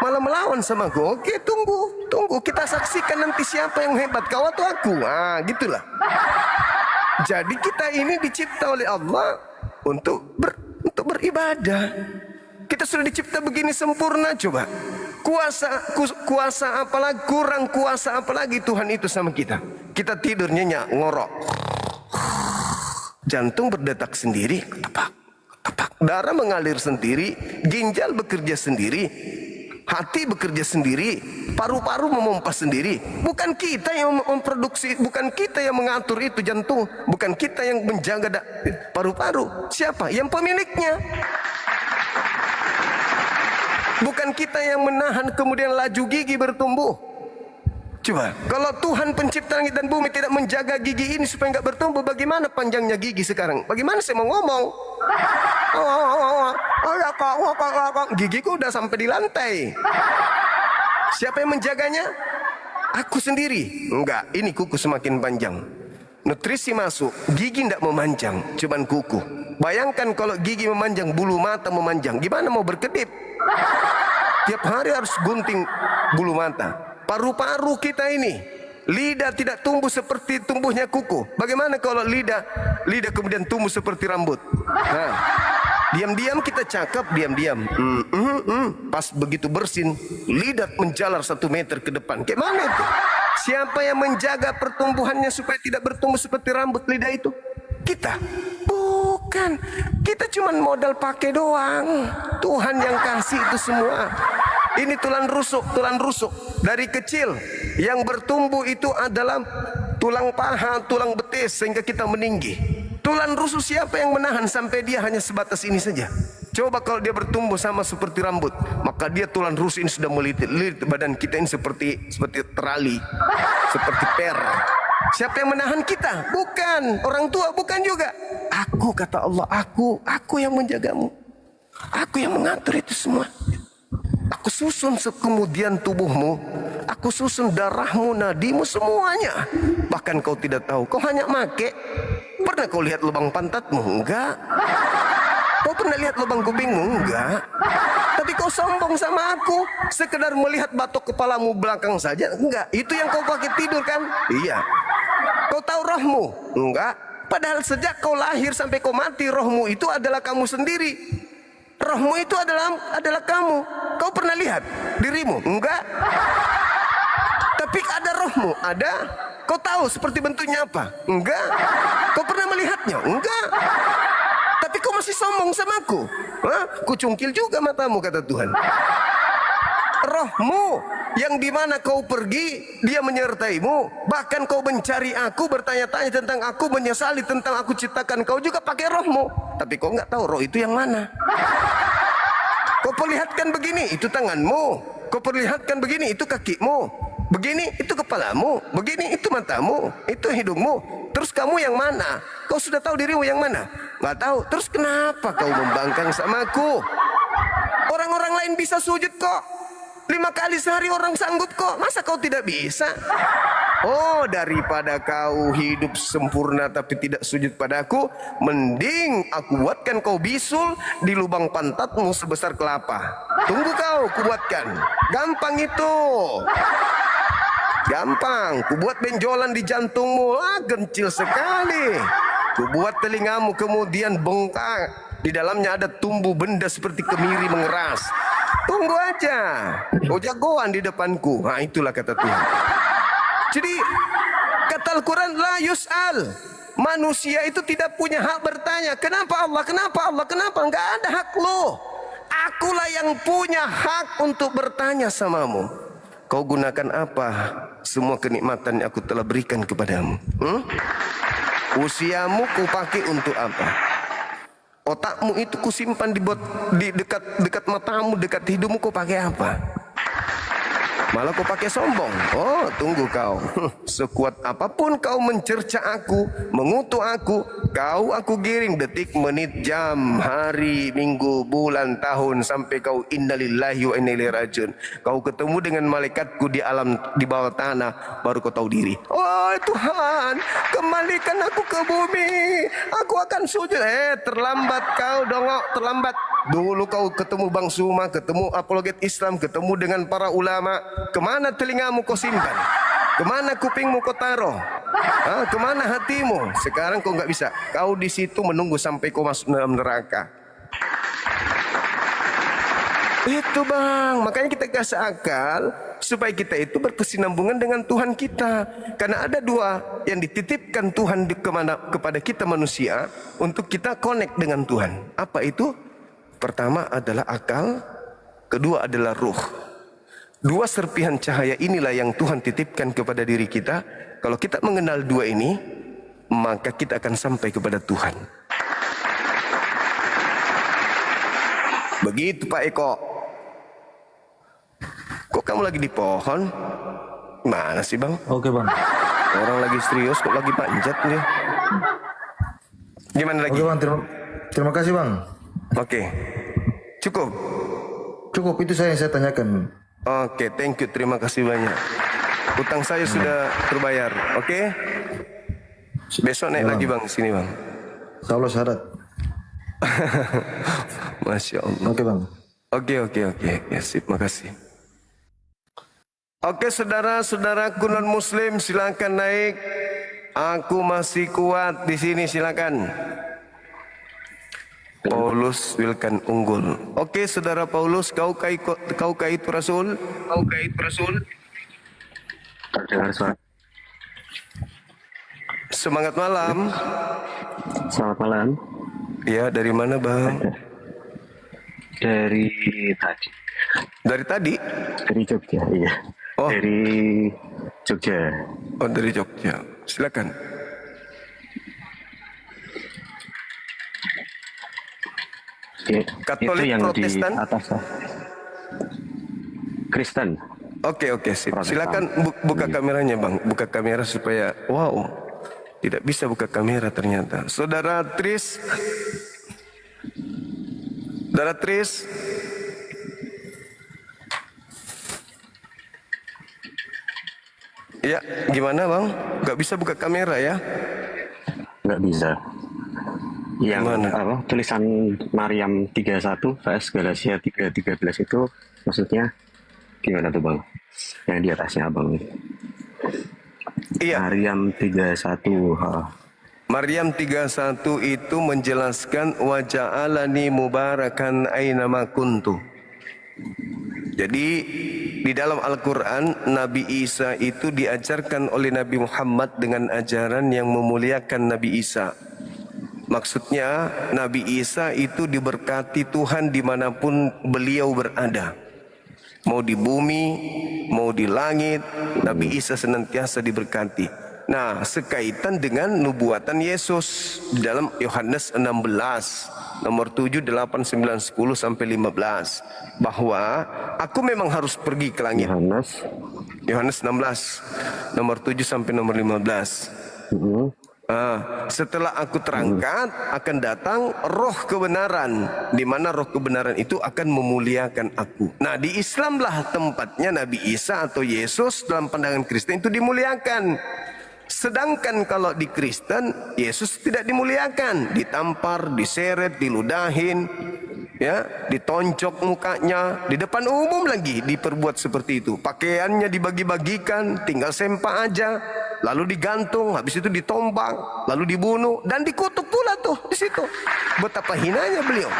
malah melawan sama aku. Oke, tunggu. Kita saksikan nanti siapa yang hebat, kau atau aku. Gitulah. Jadi kita ini dicipta oleh Allah untuk beribadah. Kita sudah dicipta begini sempurna, coba. Kuasa apalagi, kurang kuasa apalagi Tuhan itu sama kita. Kita tidur nyenyak, ngorok. Jantung berdetak sendiri, tepak. Darah mengalir sendiri, ginjal bekerja sendiri, hati bekerja sendiri, paru-paru memompa sendiri. Bukan kita yang memproduksi, bukan kita yang mengatur itu jantung, bukan kita yang menjaga paru-paru. Siapa? Yang pemiliknya. Bukan kita yang menahan kemudian laju gigi bertumbuh. Coba, kalau Tuhan pencipta langit dan bumi tidak menjaga gigi ini supaya nggak bertumbuh, bagaimana panjangnya gigi sekarang? Bagaimana saya mau ngomong? Gigiku udah sampai di lantai. Siapa yang menjaganya? Aku sendiri. Enggak, ini kuku semakin panjang. Nutrisi masuk, gigi tidak memanjang, cuman kuku. Bayangkan kalau gigi memanjang, bulu mata memanjang, gimana mau berkedip? Tiap hari harus gunting bulu mata. Paru-paru kita ini, lidah tidak tumbuh seperti tumbuhnya kuku. Bagaimana kalau lidah kemudian tumbuh seperti rambut? Diam-diam kita cakap, diam-diam. Pas begitu bersin, lidah menjalar 1 meter ke depan. Kayak mana itu? Siapa yang menjaga pertumbuhannya supaya tidak bertumbuh seperti rambut lidah itu? Kita. Bukan. Kita cuma modal pakai doang. Tuhan yang kasih itu semua. Ini tulang rusuk. Dari kecil yang bertumbuh itu adalah tulang paha, tulang betis sehingga kita meninggi. Tulang rusuk siapa yang menahan sampai dia hanya sebatas ini saja? Coba kalau dia bertumbuh sama seperti rambut, maka dia tulang rusuk ini sudah melilit badan kita ini seperti terali, seperti per. Siapa yang menahan kita? Bukan. Orang tua bukan juga. Aku, kata Allah, aku yang menjagamu. Aku yang mengatur itu semua. Aku susun kemudian tubuhmu. Aku susun darahmu, nadimu, semuanya. Bahkan kau tidak tahu. Kau hanya make. Pernah kau lihat lubang pantatmu? Enggak. Kau pernah lihat lubang kupingmu? Enggak. Tapi kau sombong sama aku. Sekedar melihat batok kepalamu belakang saja? Enggak. Itu yang kau pakai tidur kan? Iya. Kau tahu rohmu? Enggak. Padahal sejak kau lahir sampai kau mati, rohmu itu adalah kamu sendiri. Rohmu itu adalah kamu. Kau pernah lihat dirimu? Enggak. Tapi ada rohmu? Ada. Kau tahu seperti bentuknya apa? Enggak. Kau pernah melihatnya? Enggak. Tapi kau masih sombong sama aku. Hah? Kucungkil juga matamu, kata Tuhan. Rohmu yang dimana kau pergi, dia menyertaimu. Bahkan kau mencari aku, bertanya-tanya tentang aku, menyesali tentang aku ciptakan kau juga pakai rohmu. Tapi kau nggak tahu roh itu yang mana. Kau perlihatkan begini, itu tanganmu. Kau perlihatkan begini, itu kakimu. Begini, itu kepalamu. Begini, itu matamu. Itu hidungmu. Terus kamu yang mana? Kau sudah tahu dirimu yang mana? Nggak tahu. Terus kenapa kau membangkang sama aku? Orang-orang lain bisa sujud kok. 5 kali sehari orang sanggup kok. Masa kau tidak bisa? Oh, daripada kau hidup sempurna tapi tidak sujud padaku, mending aku buatkan kau bisul di lubang pantatmu sebesar kelapa. Tunggu kau, kubuatkan. Gampang itu. Gampang. Kubuat benjolan di jantungmu. Kencil sekali. Kubuat telingamu kemudian bengkak. Di dalamnya ada tumbuh benda seperti kemiri mengeras. Tunggu aja. Kau jagoan di depanku. Nah, itulah kata Tuhan. Jadi kata Al-Quran, la yus'al. Manusia itu tidak punya hak bertanya, kenapa Allah, kenapa Allah, kenapa? Enggak ada hak lo. Akulah yang punya hak untuk bertanya samamu. Kau gunakan apa semua kenikmatan yang aku telah berikan kepadamu? Usiamu kau pakai untuk apa? Otakmu itu kusimpan di dekat matamu, dekat hidungmu, kau pakai apa? Malah kau pakai sombong. Oh, tunggu kau. Sekuat apapun kau mencerca aku, mengutuk aku giring detik, menit, jam, hari, minggu, bulan, tahun, sampai kau innalillahi wa inna ilaihi rajiun. Kau ketemu dengan malaikatku di alam, di bawah tanah, baru kau tahu diri. Oh Tuhan, kembalikan aku ke bumi. Aku akan sujud. Terlambat kau, dongok, terlambat. Dulu kau ketemu Bang Suma, ketemu apologet Islam, ketemu dengan para ulama. Kemana telingamu kau simpan? Kemana kupingmu kau taruh? Kemana hatimu? Sekarang kau nggak bisa. Kau di situ menunggu sampai kau masuk dalam neraka. Itu bang, makanya kita kasih akal supaya kita itu berkesinambungan dengan Tuhan kita. Karena ada dua yang dititipkan Tuhan kepada kita manusia untuk kita connect dengan Tuhan. Apa itu? Pertama adalah akal, kedua adalah ruh. Dua serpihan cahaya inilah yang Tuhan titipkan kepada diri kita. Kalau kita mengenal dua ini, maka kita akan sampai kepada Tuhan. Begitu Pak Eko. Kok kamu lagi di pohon? Mana sih bang? Oke bang. Orang lagi serius kok lagi panjat nih. Gimana lagi? Oke bang, terima kasih bang. Oke. Cukup. Cukup, itu yang saya tanyakan. Oke, thank you, terima kasih banyak. Utang saya sudah terbayar. Oke. Besok naik lagi bang, sini bang. Insya syarat. Masya Allah. Oke bang. Oke. Ya, sip, makasih. Oke, saudara-saudaraku non muslim, silakan naik. Aku masih kuat di sini, silakan. Paulus Wilkan unggul. Oke, saudara Paulus, kaukah itu Rasul? Kaukah itu Rasul? Terdengar suara. Semangat malam. Selamat malam. Ya, dari mana bang? Dari tadi. Dari tadi? Dari Jogja, iya. Oh. Dari Jogja. Oh, dari Jogja. Silakan. Ya, Katolik, itu yang Protestan? di atas. Kristen. Oke, sip. Protestan. Silakan buka kameranya, Bang. Buka kamera supaya wow. Tidak bisa buka kamera ternyata. Saudara Tris. Saudara Tris. Ya, gimana, Bang? Gak bisa buka kamera ya? Nggak bisa. Yang Gimana? apa tulisan Maryam 31 vs Galatia 3:13 itu maksudnya gimana tuh, Bang? Yang di atasnya Abang nih. Iya. Maryam 31. Maryam 31 itu menjelaskan wa ja'alani mubarakan ainama kuntu. Jadi di dalam Al-Quran Nabi Isa itu diajarkan oleh Nabi Muhammad dengan ajaran yang memuliakan Nabi Isa. Maksudnya Nabi Isa itu diberkati Tuhan dimanapun beliau berada. Mau di bumi, mau di langit, Nabi Isa senantiasa diberkati. Nah, sekaitan dengan nubuatan Yesus di dalam Yohanes 16 nomor 7, 8, 9, 10 sampai 15 bahwa aku memang harus pergi ke langit. Yohanes 16 nomor 7 sampai nomor 15. Setelah aku terangkat akan datang roh kebenaran, di mana roh kebenaran itu akan memuliakan aku. Nah, di Islamlah tempatnya Nabi Isa atau Yesus dalam pandangan Kristen itu dimuliakan. Sedangkan kalau di Kristen Yesus tidak dimuliakan, ditampar, diseret, diludahin, ya, ditoncok mukanya, di depan umum lagi diperbuat seperti itu. Pakaiannya dibagi-bagikan, tinggal sempak aja, lalu digantung, habis itu ditombak, lalu dibunuh dan dikutuk pula tuh di situ. Betapa hinanya beliau.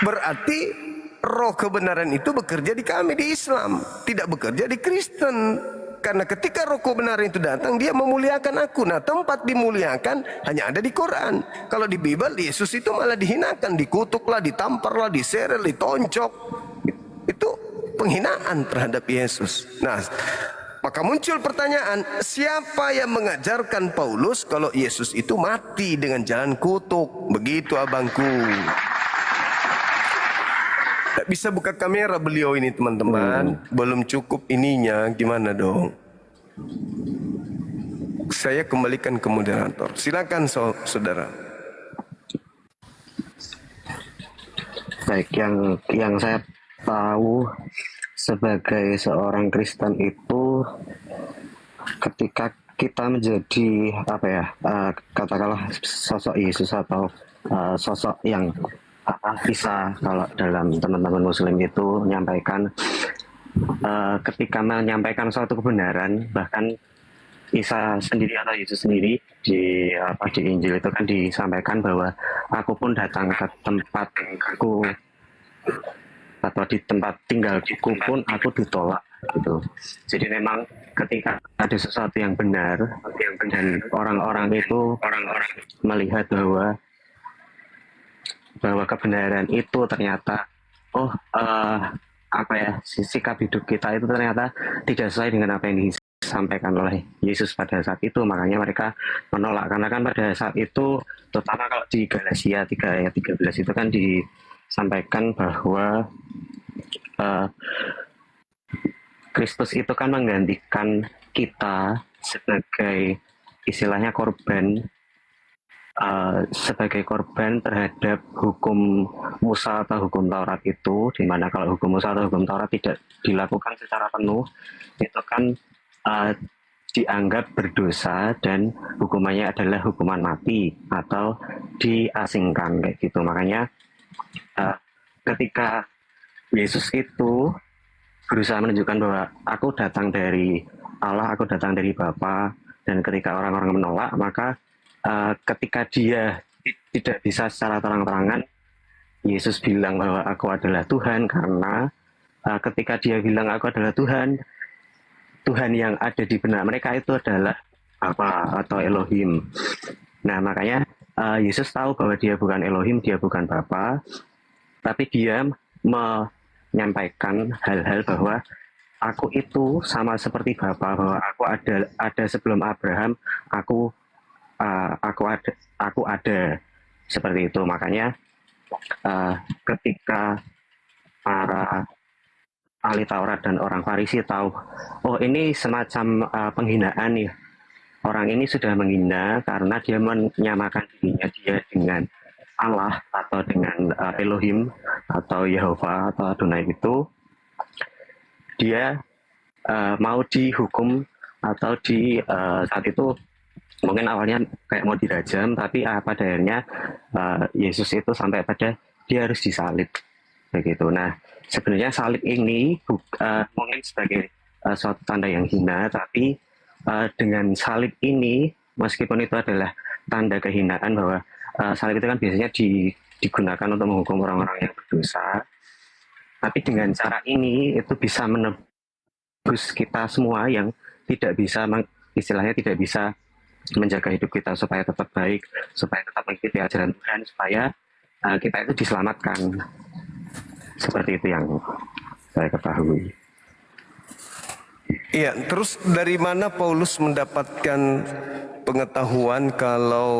Berarti roh kebenaran itu bekerja di kami di Islam, tidak bekerja di Kristen. Karena ketika roh kebenaran itu datang, dia memuliakan aku. Nah, tempat dimuliakan hanya ada di Quran. Kalau di Bible, Yesus itu malah dihinakan, dikutuklah, ditamparlah, diseret, ditoncok. Itu penghinaan terhadap Yesus. Nah, maka muncul pertanyaan, siapa yang mengajarkan Paulus kalau Yesus itu mati dengan jalan kutuk? Begitu abangku. Tak bisa buka kamera beliau ini teman-teman. Belum cukup ininya, gimana dong? Saya kembalikan ke moderator. Silakan saudara. Baik, yang saya tahu sebagai seorang Kristen itu ketika kita menjadi apa ya, katakanlah sosok Yesus atau sosok yang bisa, kalau dalam teman-teman Muslim itu menyampaikan ketika menyampaikan suatu kebenaran, bahkan Isa sendiri atau Yesus sendiri di Injil itu kan disampaikan bahwa aku pun datang ke tempatku atau di tempat tinggalku pun aku ditolak gitu. Jadi memang ketika ada sesuatu yang benar dan orang-orang itu melihat bahwa kebenaran itu ternyata sikap hidup kita itu ternyata tidak sesuai dengan apa yang disampaikan oleh Yesus pada saat itu, makanya mereka menolak. Karena kan pada saat itu, terutama kalau di Galatia 3 ayat 13 itu kan disampaikan bahwa Kristus itu kan menggantikan kita sebagai istilahnya korban, sebagai korban terhadap hukum Musa atau hukum Taurat itu, di mana kalau hukum Musa atau hukum Taurat tidak dilakukan secara penuh, itu kan dianggap berdosa dan hukumannya adalah hukuman mati atau diasingkan kayak gitu. Makanya ketika Yesus itu berusaha menunjukkan bahwa aku datang dari Allah, aku datang dari Bapa, dan ketika orang-orang menolak, maka ketika dia tidak bisa secara terang-terangan, Yesus bilang bahwa aku adalah Tuhan, karena ketika dia bilang aku adalah Tuhan, Tuhan yang ada di benak mereka itu adalah Bapa atau Elohim. Nah, makanya Yesus tahu bahwa dia bukan Elohim, dia bukan Bapa, tapi dia menyampaikan hal-hal bahwa aku itu sama seperti Bapa, bahwa aku ada sebelum Abraham, aku ada seperti itu. Makanya ketika para ahli Taurat dan orang Farisi tahu, oh ini semacam penghinaan ya. Orang ini sudah menghina karena dia menyamakan dirinya dia dengan Allah atau dengan Elohim atau Yehova atau Adonai itu. Dia mau dihukum atau saat itu mungkin awalnya kayak mau dirajam, tapi pada akhirnya Yesus itu sampai pada dia harus disalib begitu. Nah, sebenarnya salib ini mungkin sebagai suatu tanda yang hina, tapi dengan salib ini, meskipun itu adalah tanda kehinaan bahwa salib itu kan biasanya digunakan untuk menghukum orang-orang yang berdosa, tapi dengan cara ini itu bisa menebus kita semua yang tidak bisa, istilahnya tidak bisa menjaga hidup kita supaya tetap baik, supaya tetap mengikuti ajaran Tuhan, supaya kita itu diselamatkan. Seperti itu yang saya ketahui. Iya, terus dari mana Paulus mendapatkan pengetahuan kalau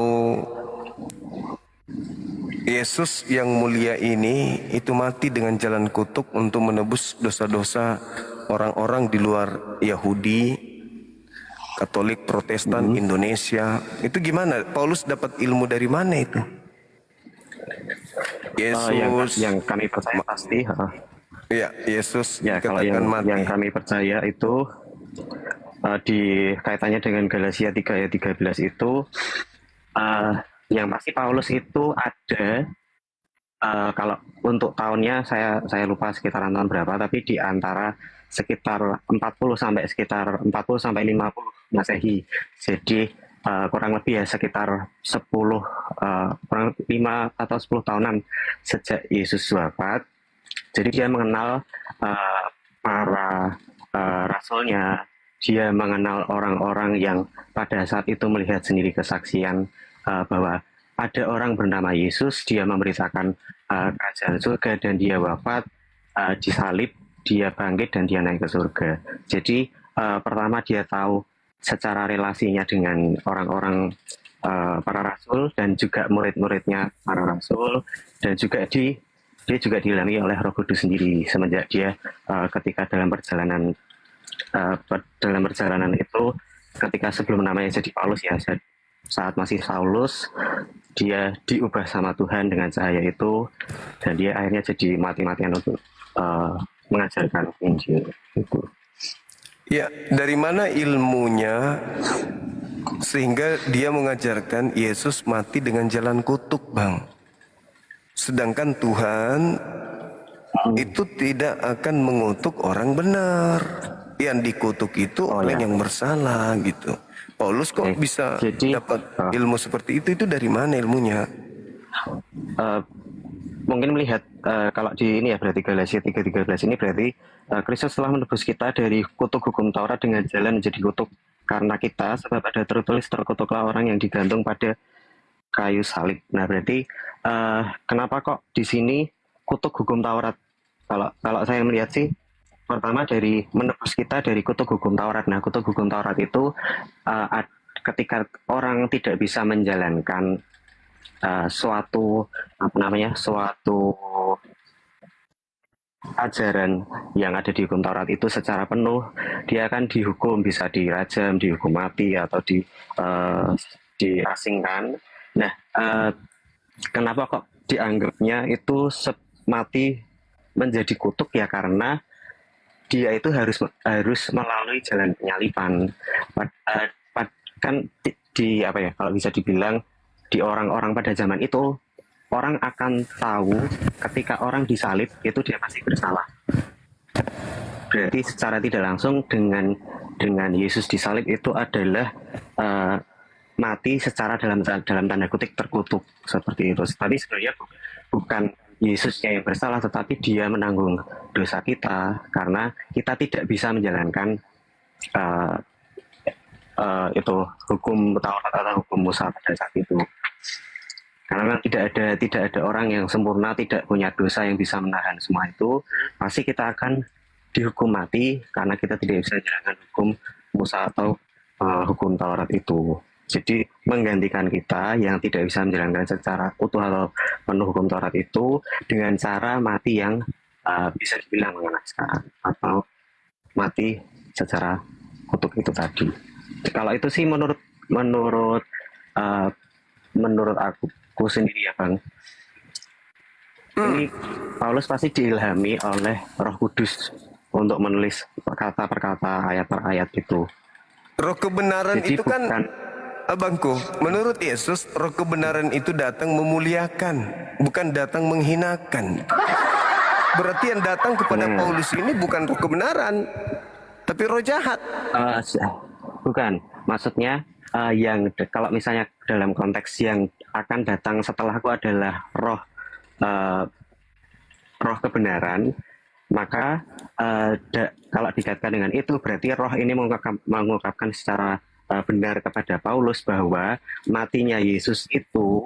Yesus yang mulia ini itu mati dengan jalan kutuk untuk menebus dosa-dosa orang-orang di luar Yahudi, Katolik, Protestan, Indonesia? Itu gimana? Paulus dapat ilmu dari mana itu? Yesus yang kami percaya pasti. Ya, Yesus Ya, kalau dikatakan mati. yang kami percaya itu di kaitannya dengan Galatia 3 ayat 13 itu yang pasti Paulus itu ada kalau untuk tahunnya saya lupa sekitaran tahun berapa, tapi di antara sekitar 40 sampai 50 Masehi. Jadi kurang lebih ya sekitar 10 kurang 5 atau 10 tahunan sejak Yesus wafat. Jadi dia mengenal para rasulnya, dia mengenal orang-orang yang pada saat itu melihat sendiri kesaksian bahwa ada orang bernama Yesus, dia memberitakan kerajaan surga dan dia wafat, disalib, dia bangkit dan dia naik ke surga. Jadi pertama dia tahu secara relasinya dengan orang-orang para rasul dan juga murid-muridnya para rasul, dan juga dia juga diilhami oleh Roh Kudus sendiri semenjak dia ketika dalam perjalanan itu, ketika sebelum namanya jadi Paulus ya, saat masih Saulus, dia diubah sama Tuhan dengan cahaya itu, dan dia akhirnya jadi mati-matian untuk mengajarkan Injil itu. Ya, dari mana ilmunya sehingga dia mengajarkan Yesus mati dengan jalan kutuk, Bang? Sedangkan Tuhan itu tidak akan mengutuk orang benar. Yang dikutuk itu orang yang bersalah gitu. Paulus kok bisa dapat ilmu seperti itu dari mana ilmunya? Mungkin melihat kalau di ini ya, berarti Galatia 3:13 ini berarti Kristus telah menebus kita dari kutuk hukum Taurat dengan jalan menjadi kutuk karena kita, sebab ada tertulis terkutuklah orang yang digantung pada kayu salib. Nah, berarti kenapa kok di sini kutuk hukum Taurat? Kalau saya melihat sih, pertama dari menebus kita dari kutuk hukum Taurat. Nah, kutuk hukum Taurat itu ketika orang tidak bisa menjalankan suatu ajaran yang ada di hukum Taurat itu secara penuh, dia akan dihukum, bisa dirajam, dihukum mati atau diasingkan. Nah, kenapa kok dianggapnya itu mati menjadi kutuk ya? Karena dia itu harus melalui jalan penyaliban. Kan kalau bisa dibilang di orang-orang pada zaman itu, orang akan tahu ketika orang disalib itu dia pasti bersalah. Berarti secara tidak langsung dengan Yesus disalib itu adalah mati secara dalam tanda kutip terkutuk seperti itu. Tapi sebenarnya bukan Yesusnya yang bersalah, tetapi dia menanggung dosa kita karena kita tidak bisa menjalankan itu hukum Taurat atau hukum Musa pada saat itu. Karena tidak ada orang yang sempurna, tidak punya dosa yang bisa menahan semua itu. Pasti kita akan dihukum mati karena kita tidak bisa menjalankan hukum Musa atau hukum Taurat itu. Jadi menggantikan kita yang tidak bisa menjalankan secara utuh atau penuh hukum Taurat itu dengan cara mati yang bisa dibilang mengenaskan atau mati secara kutuk itu tadi. Kalau itu sih menurut aku sendiri ya Bang. Ini Paulus pasti diilhami oleh Roh Kudus untuk menulis perkata-perkata ayat per ayat itu. Roh kebenaran Jadi itu kan, abangku, menurut Yesus, roh kebenaran itu datang memuliakan, bukan datang menghinakan. Berarti yang datang kepada Paulus ini bukan roh kebenaran, tapi roh jahat. Bukan, maksudnya kalau misalnya dalam konteks yang akan datang setelahku adalah roh kebenaran, maka kalau dikaitkan dengan itu berarti roh ini mengungkapkan secara benar kepada Paulus bahwa matinya Yesus itu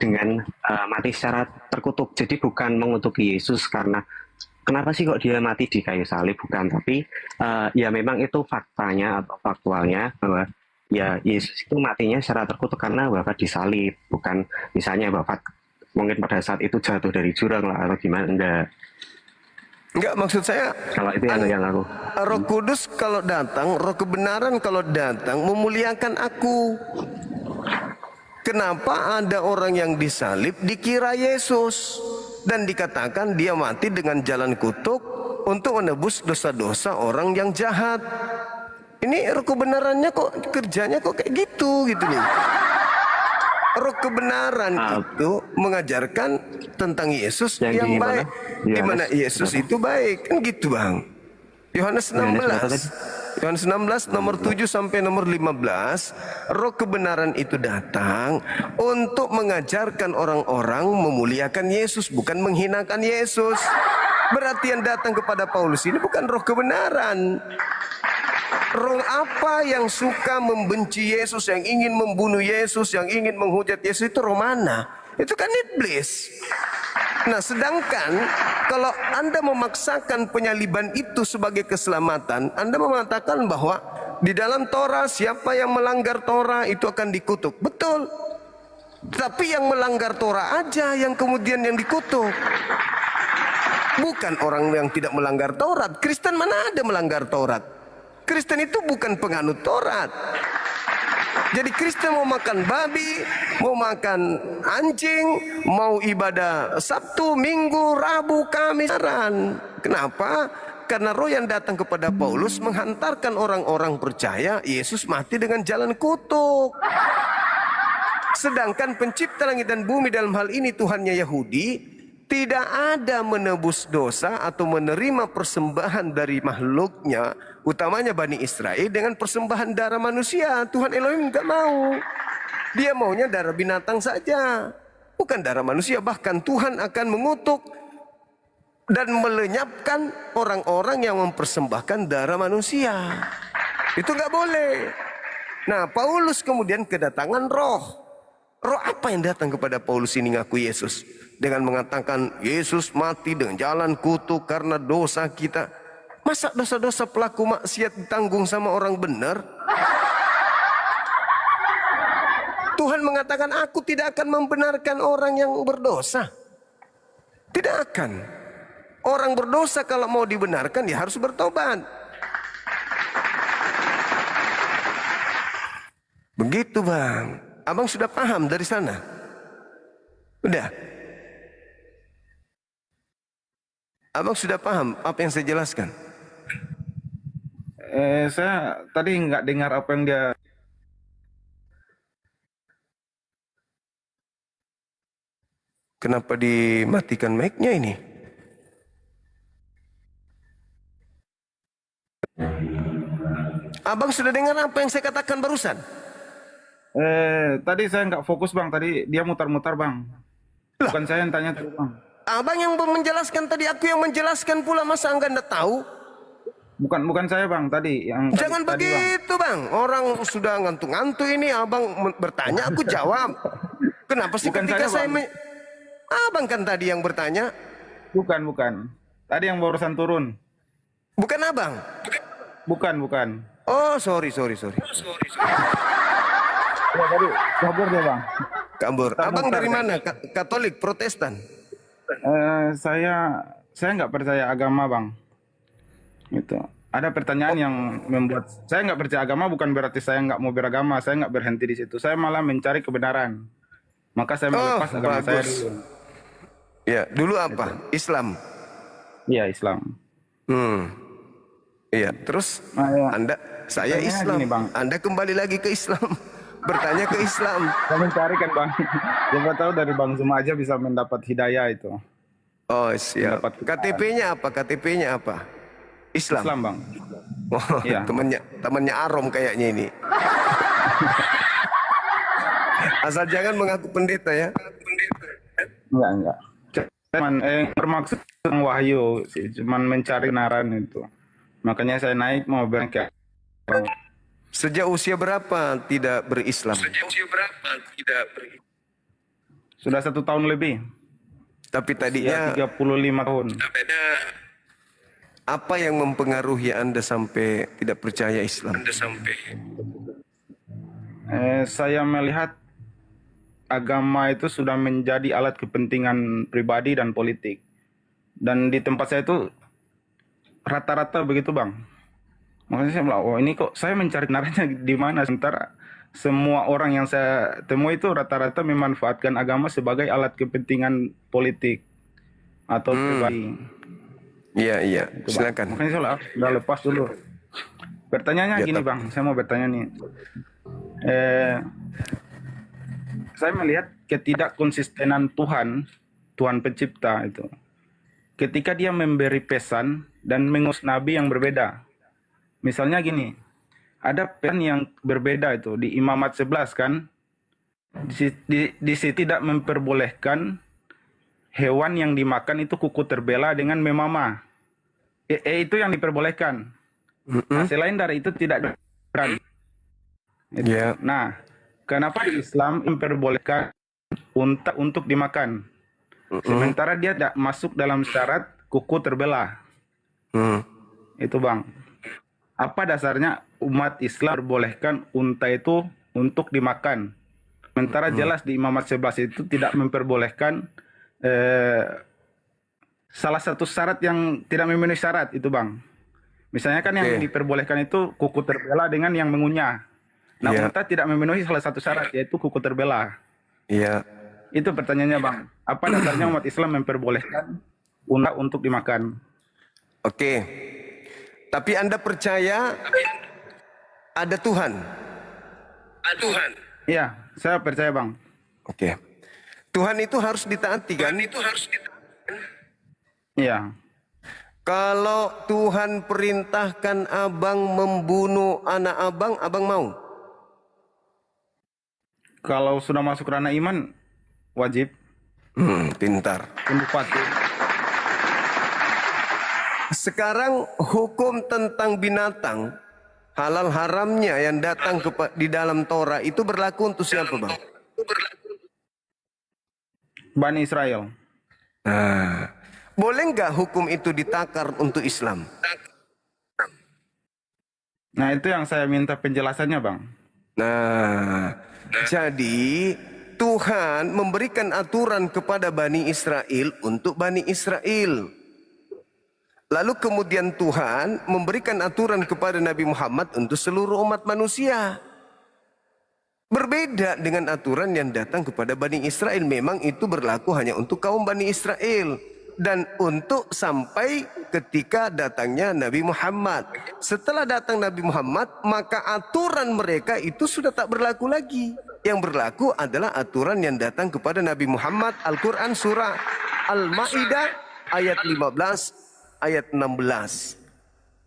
dengan mati secara terkutuk. Jadi bukan mengutuki Yesus karena kenapa sih kok dia mati di kayu salib, bukan, tapi ya memang itu faktanya atau faktualnya bahwa ya Yesus itu matinya secara terkutuk karena wafat di salib, bukan misalnya wafat mungkin pada saat itu jatuh dari jurang lah atau gimana, Enggak, maksud saya kalau itu yang aku Roh Kudus kalau datang, roh kebenaran kalau datang memuliakan aku. Kenapa ada orang yang disalib dikira Yesus dan dikatakan dia mati dengan jalan kutuk untuk menebus dosa-dosa orang yang jahat. Ini roh kebenarannya kok kerjanya kok kayak gitu nih. Roh kebenaran itu mengajarkan tentang Yesus yang baik. Di mana Yesus itu baik. Kan gitu, Bang. Yohanes 16 nomor 7 sampai nomor 15, roh kebenaran itu datang untuk mengajarkan orang-orang memuliakan Yesus, bukan menghinakan Yesus. Berarti yang datang kepada Paulus ini bukan roh kebenaran. Roh apa yang suka membenci Yesus, yang ingin membunuh Yesus, yang ingin menghujat Yesus, itu roh mana? Itu kan iblis. Nah, sedangkan kalau Anda memaksakan penyaliban itu sebagai keselamatan, Anda mengatakan bahwa di dalam Torah siapa yang melanggar Torah itu akan dikutuk. Betul. Tapi yang melanggar Torah aja yang kemudian yang dikutuk. Bukan orang yang tidak melanggar Taurat. Kristen mana ada melanggar Taurat? Kristen itu bukan penganut Taurat. Jadi Kristen mau makan babi, mau makan anjing, mau ibadah Sabtu, Minggu, Rabu, Kamis. Kenapa? Karena roh yang datang kepada Paulus menghantarkan orang-orang percaya Yesus mati dengan jalan kutuk. Sedangkan pencipta langit dan bumi dalam hal ini Tuhannya Yahudi tidak ada menebus dosa atau menerima persembahan dari makhluknya, utamanya Bani Israel, dengan persembahan darah manusia. Tuhan Elohim enggak mau. Dia maunya darah binatang saja, bukan darah manusia. Bahkan Tuhan akan mengutuk dan melenyapkan orang-orang yang mempersembahkan darah manusia. Itu enggak boleh. Nah, Paulus kemudian kedatangan roh. Roh apa yang datang kepada Paulus ini ngaku Yesus? Dengan mengatakan Yesus mati dengan jalan kutuk karena dosa kita. Masa dosa-dosa pelaku maksiat ditanggung sama orang benar? Tuhan mengatakan aku tidak akan membenarkan orang yang berdosa. Tidak akan. Orang berdosa kalau mau dibenarkan ya harus bertobat. Begitu, Bang. Abang sudah paham dari sana? Udah? Abang sudah paham apa yang saya jelaskan? Saya tadi nggak dengar apa yang dia. Kenapa dimatikan mic-nya ini? Abang sudah dengar apa yang saya katakan barusan? Tadi saya nggak fokus bang. Tadi dia mutar-mutar bang. Bukan saya yang tanya tadi bang. Abang yang menjelaskan tadi, aku yang menjelaskan pula, masa Anda enggak tahu? Bukan saya bang. Tadi yang. Jangan tadi, begitu bang. Orang sudah ngantuk-ngantuk ini, abang bertanya, aku jawab. Kenapa sih Bukan ketika saya, Bang. Abang kan tadi yang bertanya? Bukan. Tadi yang barusan turun. Bukan abang? Bukan. Oh, sorry. Ya tadi kabur dia bang. Kabur. Abang dari mana? Katolik, Protestan? Saya nggak percaya agama, Bang. Itu. Ada pertanyaan yang membuat saya nggak percaya agama, bukan berarti saya nggak mau beragama. Saya nggak berhenti di situ. Saya malah mencari kebenaran. Maka saya melepas agama saya bagus. dulu. Ya, dulu apa? Islam. Iya, Islam. Iya, terus Nah, ya. saya Pertanyaannya Islam. gini, Bang. Anda kembali lagi ke Islam. Bertanya ke Islam. Saya mencari kan, Bang. Siapa tahu dari Bang Zuma aja bisa mendapat hidayah itu. Oh, siap. Mendapat KTP-nya apa? KTP-nya apa? Islam. Islam, Bang. Oh, Iya. temannya Arom kayaknya ini. Asal jangan mengaku pendeta ya. Enggak. Cuman bermaksud wahyu, cuman mencari kebenaran itu. Makanya saya naik mau berangkat. Sejak usia berapa tidak berislam? Sudah 1 tahun lebih. Tapi Ya, tadinya 35 tahun. apa yang mempengaruhi Anda sampai tidak percaya Islam? Saya melihat agama itu sudah menjadi alat kepentingan pribadi dan politik. Dan di tempat saya itu rata-rata begitu, Bang. Makanya saya bilang, oh ini kok saya mencari kebenarannya di mana? Sementara semua orang yang saya temui itu rata-rata memanfaatkan agama sebagai alat kepentingan politik atau pribadi. Iya, Itu, Bang. silakan. Makanya saya udah lepas dulu. Pertanyaannya Ya, gini, Bang. Saya mau bertanya nih. Saya melihat ketidakkonsistenan Tuhan pencipta itu. Ketika dia memberi pesan dan mengutus nabi yang berbeda. Misalnya gini, ada pesan yang berbeda itu di Imamat 11 kan. Di situ tidak memperbolehkan hewan yang dimakan itu kuku terbela dengan memama. Itu yang diperbolehkan. Nah, selain dari itu tidak diperbolehkan. Ya. Nah, kenapa di Islam memperbolehkan unta untuk dimakan? Sementara dia tidak masuk dalam syarat kuku terbelah. Itu, Bang. Apa dasarnya umat Islam memperbolehkan unta itu untuk dimakan? Sementara jelas di Imamat 11 itu tidak memperbolehkan salah satu syarat yang tidak memenuhi syarat itu, Bang. Misalnya kan yang diperbolehkan itu kuku terbelah dengan yang mengunyah. Nah, unta tidak memenuhi salah satu syarat, yaitu kuku terbelah. Iya. Itu pertanyaannya, Bang. Apa dasarnya umat Islam memperbolehkan unta untuk dimakan? Oke. Tapi Anda percaya ada Tuhan? Iya, saya percaya, Bang. Oke. Tuhan itu harus ditaati kan? Iya. Kalau Tuhan perintahkan abang membunuh anak abang, abang mau? Kalau sudah masuk ranah iman, wajib. Pintar. Tunduk patuh. Sekarang hukum tentang binatang, halal haramnya yang datang di dalam Torah itu berlaku untuk siapa, Bang? Bani Israel. Nah, boleh nggak hukum itu ditakar untuk Islam? Nah, itu yang saya minta penjelasannya, Bang. Nah, jadi Tuhan memberikan aturan kepada Bani Israel untuk Bani Israel. Lalu kemudian Tuhan memberikan aturan kepada Nabi Muhammad untuk seluruh umat manusia. Berbeda dengan aturan yang datang kepada Bani Israel. Memang itu berlaku hanya untuk kaum Bani Israel. Dan untuk sampai ketika datangnya Nabi Muhammad. Setelah datang Nabi Muhammad, maka aturan mereka itu sudah tak berlaku lagi. Yang berlaku adalah aturan yang datang kepada Nabi Muhammad. Al-Quran surah Al-Ma'idah ayat 15, ayat 16.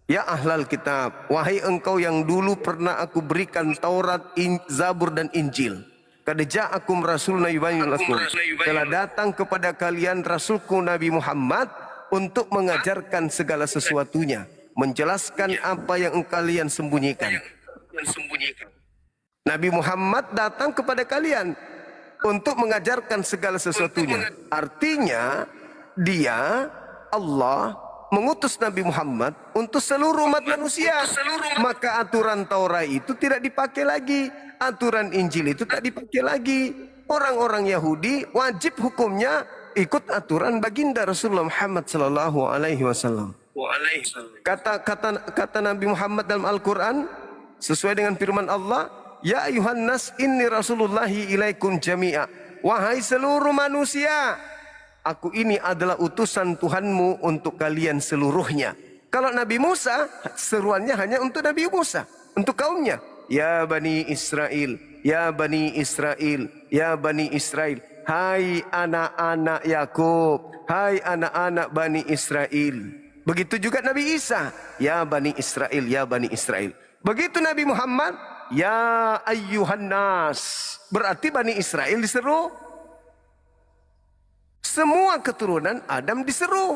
Ya ahlal kitab, wahai engkau yang dulu pernah aku berikan Taurat, Zabur dan Injil. Qad ja'akum rasuluna yubayyinu lakum. Telah datang kepada kalian rasulku Nabi Muhammad untuk mengajarkan segala sesuatunya, menjelaskan apa yang kalian sembunyikan. Nabi Muhammad datang kepada kalian untuk mengajarkan segala sesuatunya. Artinya dia, Allah, mengutus Nabi Muhammad untuk seluruh umat manusia. Maka aturan Taurat itu tidak dipakai lagi. Aturan Injil itu tak dipakai lagi. Orang-orang Yahudi wajib hukumnya ikut aturan baginda Rasulullah Muhammad sallallahu alaihi wasallam. Kata Nabi Muhammad dalam Al-Quran sesuai dengan firman Allah, ya ayuhan nas inni rasulullahi ilaikum jami'a. Wahai seluruh manusia, aku ini adalah utusan Tuhanmu untuk kalian seluruhnya. Kalau Nabi Musa, seruannya hanya untuk Nabi Musa, untuk kaumnya. Ya Bani Israel, ya Bani Israel, ya Bani Israel. Hai anak-anak Yakub, hai anak-anak Bani Israel. Begitu juga Nabi Isa, ya Bani Israel, ya Bani Israel. Begitu Nabi Muhammad, ya ayyuhan nas. Berarti Bani Israel diseru. Semua keturunan Adam diseru.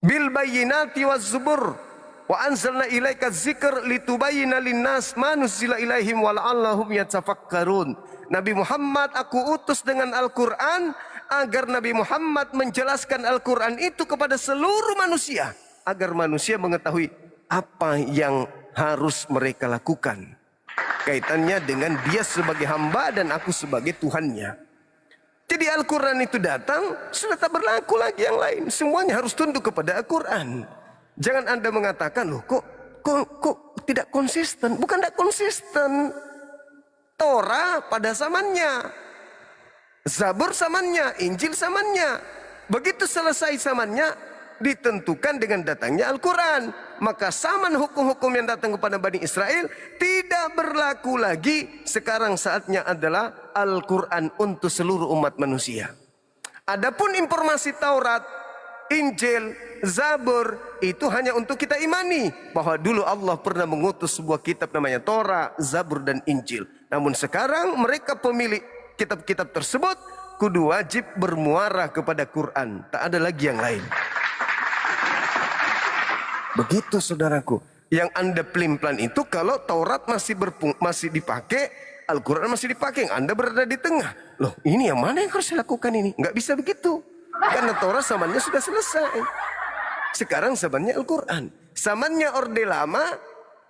Bil bayyinati waz zubur wa anzalna ilaika dzikr litubayyana linnas ma nuzila ilaihim wa la'allahum yatafakkarun. Nabi Muhammad aku utus dengan Al-Quran agar Nabi Muhammad menjelaskan Al-Quran itu kepada seluruh manusia, agar manusia mengetahui apa yang harus mereka lakukan. Kaitannya dengan dia sebagai hamba dan aku sebagai Tuhannya. Jadi Al-Quran itu datang, sudah tak berlaku lagi yang lain. Semuanya harus tunduk kepada Al-Quran. Jangan Anda mengatakan, loh kok tidak konsisten. Bukan tidak konsisten. Torah pada zamannya, Zabur zamannya, Injil zamannya. Begitu selesai zamannya, ditentukan dengan datangnya Al-Quran. Maka zaman hukum-hukum yang datang kepada Bani Israel tidak berlaku lagi. Sekarang saatnya adalah Al-Quran untuk seluruh umat manusia. Adapun informasi Taurat, Injil, Zabur itu hanya untuk kita imani bahwa dulu Allah pernah mengutus sebuah kitab namanya Torah, Zabur dan Injil. Namun sekarang mereka pemilik kitab-kitab tersebut kudu wajib bermuara kepada Quran. Tak ada lagi yang lain. Begitu saudaraku. Yang Anda pelin-pelan itu kalau Taurat masih dipakai, Al-Quran masih dipakai, Anda berada di tengah. Loh, ini yang mana yang harus dilakukan ini? Nggak bisa begitu. Karena Taurat zamannya sudah selesai. Sekarang zamannya Al-Quran. Zamannya Orde Lama,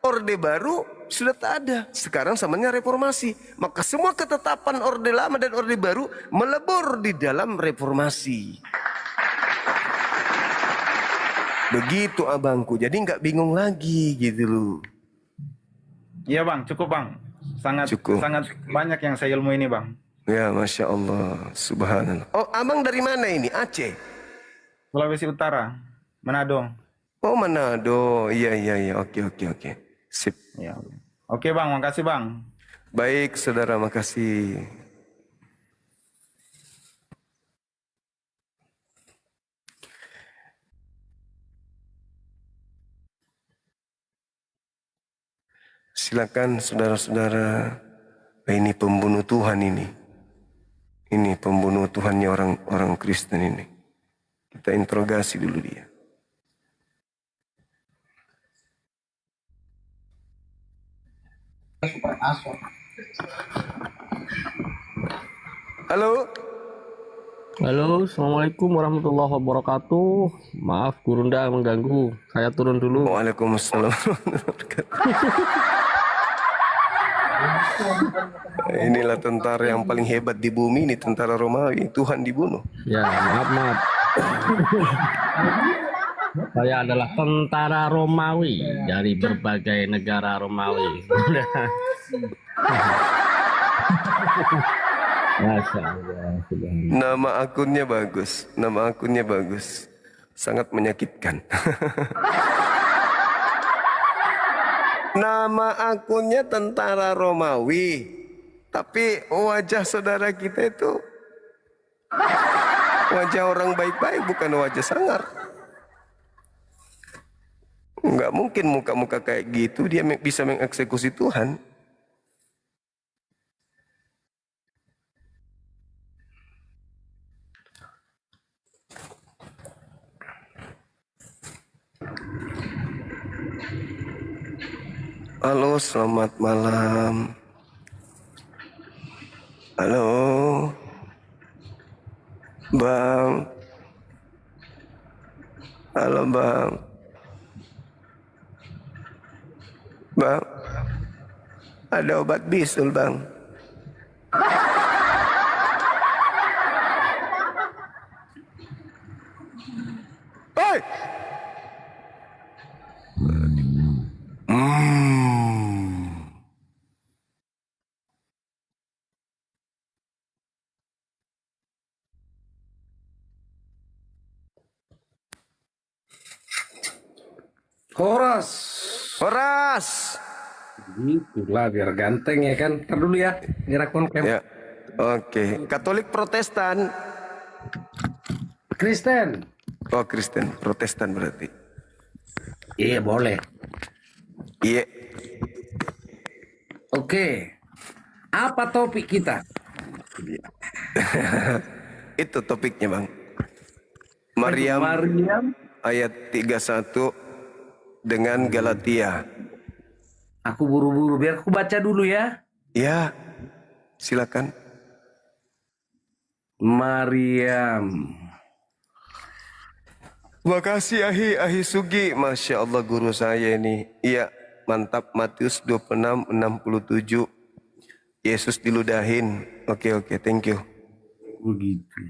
Orde Baru sudah tak ada. Sekarang zamannya reformasi. Maka semua ketetapan Orde Lama dan Orde Baru melebur di dalam reformasi. Begitu abangku. Jadi nggak bingung lagi gitu loh. Iya bang, cukup bang. Sangat banyak yang saya ilmu ini bang. Ya Masya Allah. Subhanallah. Oh abang dari mana ini? Aceh? Sulawesi Utara, Manado. Oh Manado. Iya. Oke. Sip. Ya. Oke bang, makasih bang. Baik saudara, makasih. Silakan saudara-saudara. Ini pembunuh Tuhan ini. Ini pembunuh Tuhannya orang Kristen ini. Kita interogasi dulu dia. Halo. Halo, assalamualaikum warahmatullahi wabarakatuh. Maaf Gurunda mengganggu. Saya turun dulu. Waalaikumsalam warahmatullahi wabarakatuh. Inilah tentara yang paling hebat di bumi ini, tentara Romawi. Tuhan dibunuh. Ya, maaf. Saya adalah tentara Romawi dari berbagai negara Romawi. Masya Allah. Nama akunnya bagus. Sangat menyakitkan. Nama akunnya tentara Romawi, tapi wajah saudara kita itu wajah orang baik-baik, bukan wajah sangar. Nggak mungkin muka-muka kayak gitu dia bisa mengeksekusi Tuhan. Halo, selamat malam. Halo, Bang. Halo, Bang. Bang, ada obat bisul, Bang. Horas. Horas. Itulah biar ganteng ya kan. Ntar dulu ya, biar aku on-cam. Ya. Oke. Katolik Protestan. Kristen. Oh, Kristen. Protestan berarti. Iya boleh. Iya. Oke. Apa topik kita? Itu topiknya, Bang. Maryam ayat 31 dengan Galatia. Aku buru-buru biar aku baca dulu ya. Ya. Silakan. Maryam. Makasih Ahi Sugi. Masya Allah guru saya ini. Iya, mantap. Matius 26:67. Yesus diludahin. Oke, thank you. Begitu.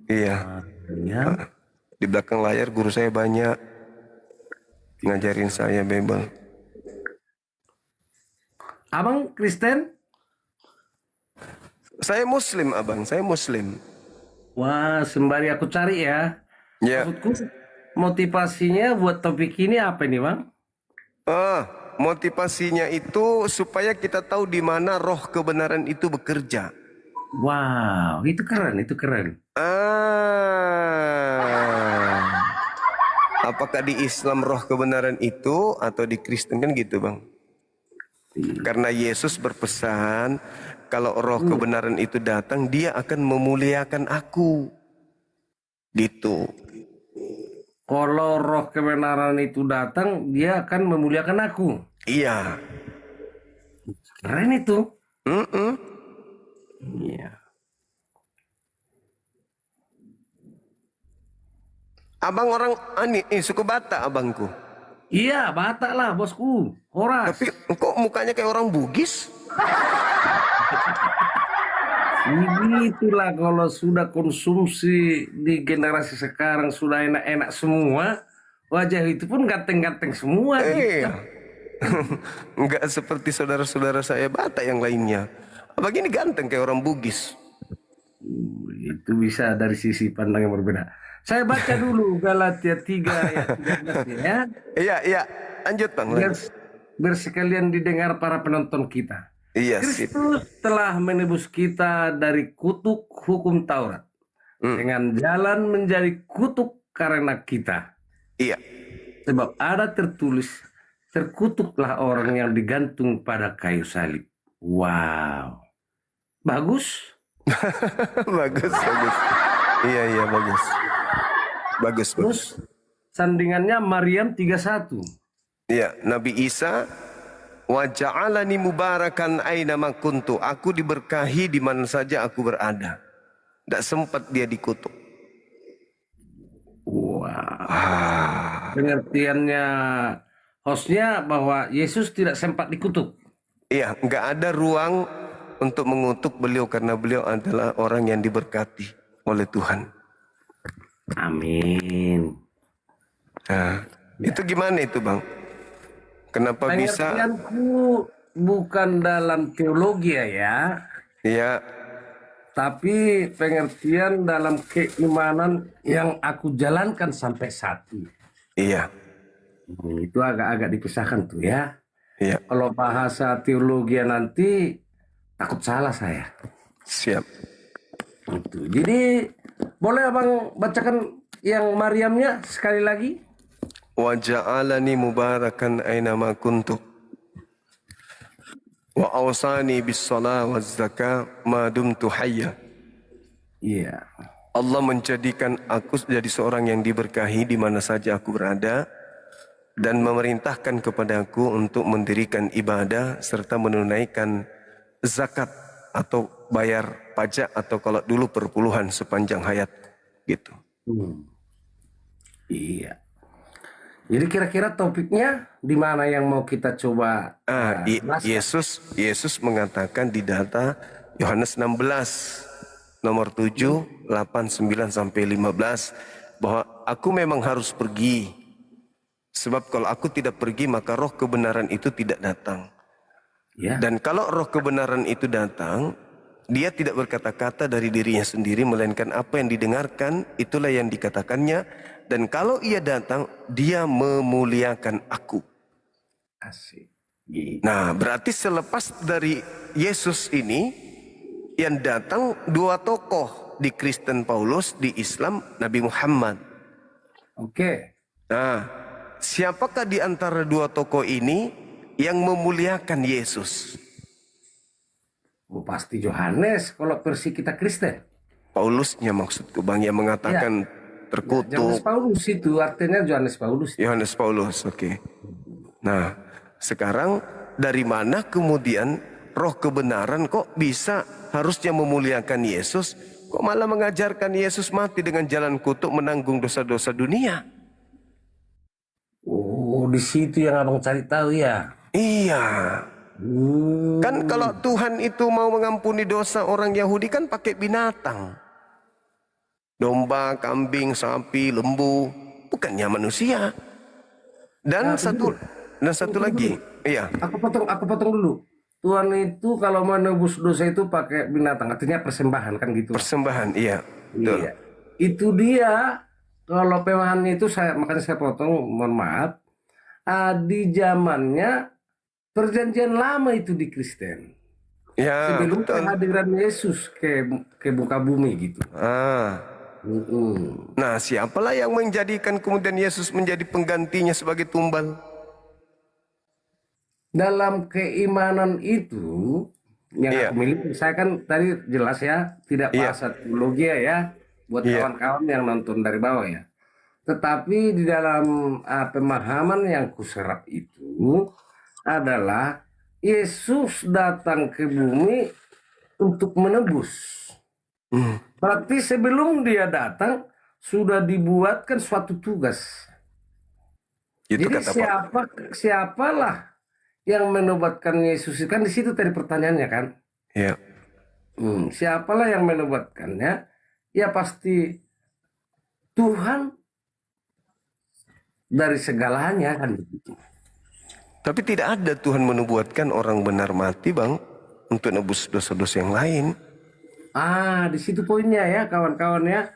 Iya. Maryam. Di belakang layar guru saya banyak. Ngajarin saya Bible. Abang Kristen? Saya Muslim, Abang. Saya Muslim. Wah, sembari aku cari ya. Ya. Maksudku, motivasinya buat topik ini apa nih, Bang? Motivasinya itu supaya kita tahu di mana roh kebenaran itu bekerja. Wow, itu keren, itu keren. Apakah di Islam roh kebenaran itu atau di Kristen kan gitu, Bang? Karena Yesus berpesan kalau roh kebenaran itu datang, dia akan memuliakan aku. Gitu. Kalau roh kebenaran itu datang, dia akan memuliakan aku. Iya. Keren itu. Iya. Abang orang suku Batak, abangku. Iya, Batak lah bosku. Horas. Tapi kok mukanya kayak orang Bugis? Itulah kalau sudah konsumsi di generasi sekarang sudah enak-enak semua, wajah itu pun ganteng-ganteng semua. Iya. Enggak seperti saudara-saudara saya Batak yang lainnya. Abang ini ganteng kayak orang Bugis. Itu bisa dari sisi pandang yang berbeda. Saya baca dulu Galatia 3 ayat 13 ya. Iya. Lanjut, Bang. Biar sekalian didengar para penonton kita. Iya, sip. Kristus telah menebus kita dari kutuk hukum Taurat dengan jalan menjadi kutuk karena kita. Iya. Sebab ada tertulis, terkutuklah orang yang digantung pada kayu salib. Wow. Bagus? bagus. Iya, bagus. Bagus. Terus sandingannya Maryam 31. Iya, Nabi Isa wa ja'alani mubarakan aina ma kuntu. Aku diberkahi di mana saja aku berada. Tidak sempat dia dikutuk. Wow. Pengertiannya hostnya bahwa Yesus tidak sempat dikutuk. Iya, nggak ada ruang untuk mengutuk beliau karena beliau adalah orang yang diberkati oleh Tuhan. Amin. Nah, itu gimana itu, Bang? Kenapa bisa? Pengertianku bukan dalam teologi ya. Iya. Tapi pengertian dalam keimanan yang aku jalankan sampai saat ini. Iya. Itu agak-agak dipisahkan tuh ya. Iya. Kalau bahasa teologi nanti takut salah saya. Siap. Itu. Jadi boleh abang bacakan yang Maryamnya sekali lagi? Wa ja'alani mubarakan aina ma kuntu. Wa awsani bis shalah waz zakah ma dumtu hayya. Iya. Allah menjadikan aku jadi seorang yang diberkahi di mana saja aku berada dan memerintahkan kepadaku untuk mendirikan ibadah serta menunaikan zakat atau bayar pajak atau kalau dulu perpuluhan sepanjang hayat gitu. Iya. Jadi kira-kira topiknya di mana yang mau kita coba? Yesus mengatakan di data Yohanes 16 nomor 7, 8, 9 sampai 15 bahwa aku memang harus pergi. Sebab kalau aku tidak pergi maka roh kebenaran itu tidak datang. Ya. Dan kalau roh kebenaran itu datang, dia tidak berkata-kata dari dirinya sendiri, melainkan apa yang didengarkan, itulah yang dikatakannya, Dan kalau ia datang, dia memuliakan aku. Asik. Nah, berarti selepas dari Yesus ini, yang datang dua tokoh di Kristen Paulus, di Islam Nabi Muhammad. Oke. Nah, siapakah di antara dua tokoh ini yang memuliakan Yesus? Oh, pasti Yohanes kalau versi kita Kristen. Paulusnya maksudku Bang, yang mengatakan Yohanes terkutuk. Paulus itu artinya Yohanes Paulus. Yohanes Paulus, oke. Nah, sekarang dari mana kemudian roh kebenaran kok bisa harusnya memuliakan Yesus, kok malah mengajarkan Yesus mati dengan jalan kutuk menanggung dosa-dosa dunia? Oh, di situ yang abang cari tahu ya. Iya. Kan kalau Tuhan itu mau mengampuni dosa orang Yahudi kan pakai binatang. Domba, kambing, sapi, lembu, bukannya manusia. Dan satu lagi. Iya. Aku potong dulu. Tuhan itu kalau menebus dosa itu pakai binatang, artinya persembahan kan gitu. Persembahan, iya. Betul. Iya. Itu dia. Kalau pemahaman itu makanya saya potong, mohon maaf. Di zamannya perjanjian lama itu di Kristen. Ya, Sebelum betul. kehadiran Yesus ke muka bumi gitu. Nah, siapalah yang menjadikan kemudian Yesus menjadi penggantinya sebagai tumbal? Dalam keimanan itu yang aku miliki, saya kan tadi jelas ya, tidak bahasa teologi ya, buat kawan-kawan yang nonton dari bawah ya. Tetapi di dalam pemahaman yang kuserap itu adalah Yesus datang ke bumi untuk menebus. Berarti sebelum dia datang sudah dibuatkan suatu tugas. Itu jadi siapalah yang menobatkan Yesus? Kan di situ tadi pertanyaannya kan. Iya. Siapalah yang menobatkannya? Ya pasti Tuhan dari segalanya kan begitu. Tapi tidak ada Tuhan menubuatkan orang benar mati, Bang, untuk nebus dosa-dosa yang lain. Di situ poinnya ya kawan-kawan ya.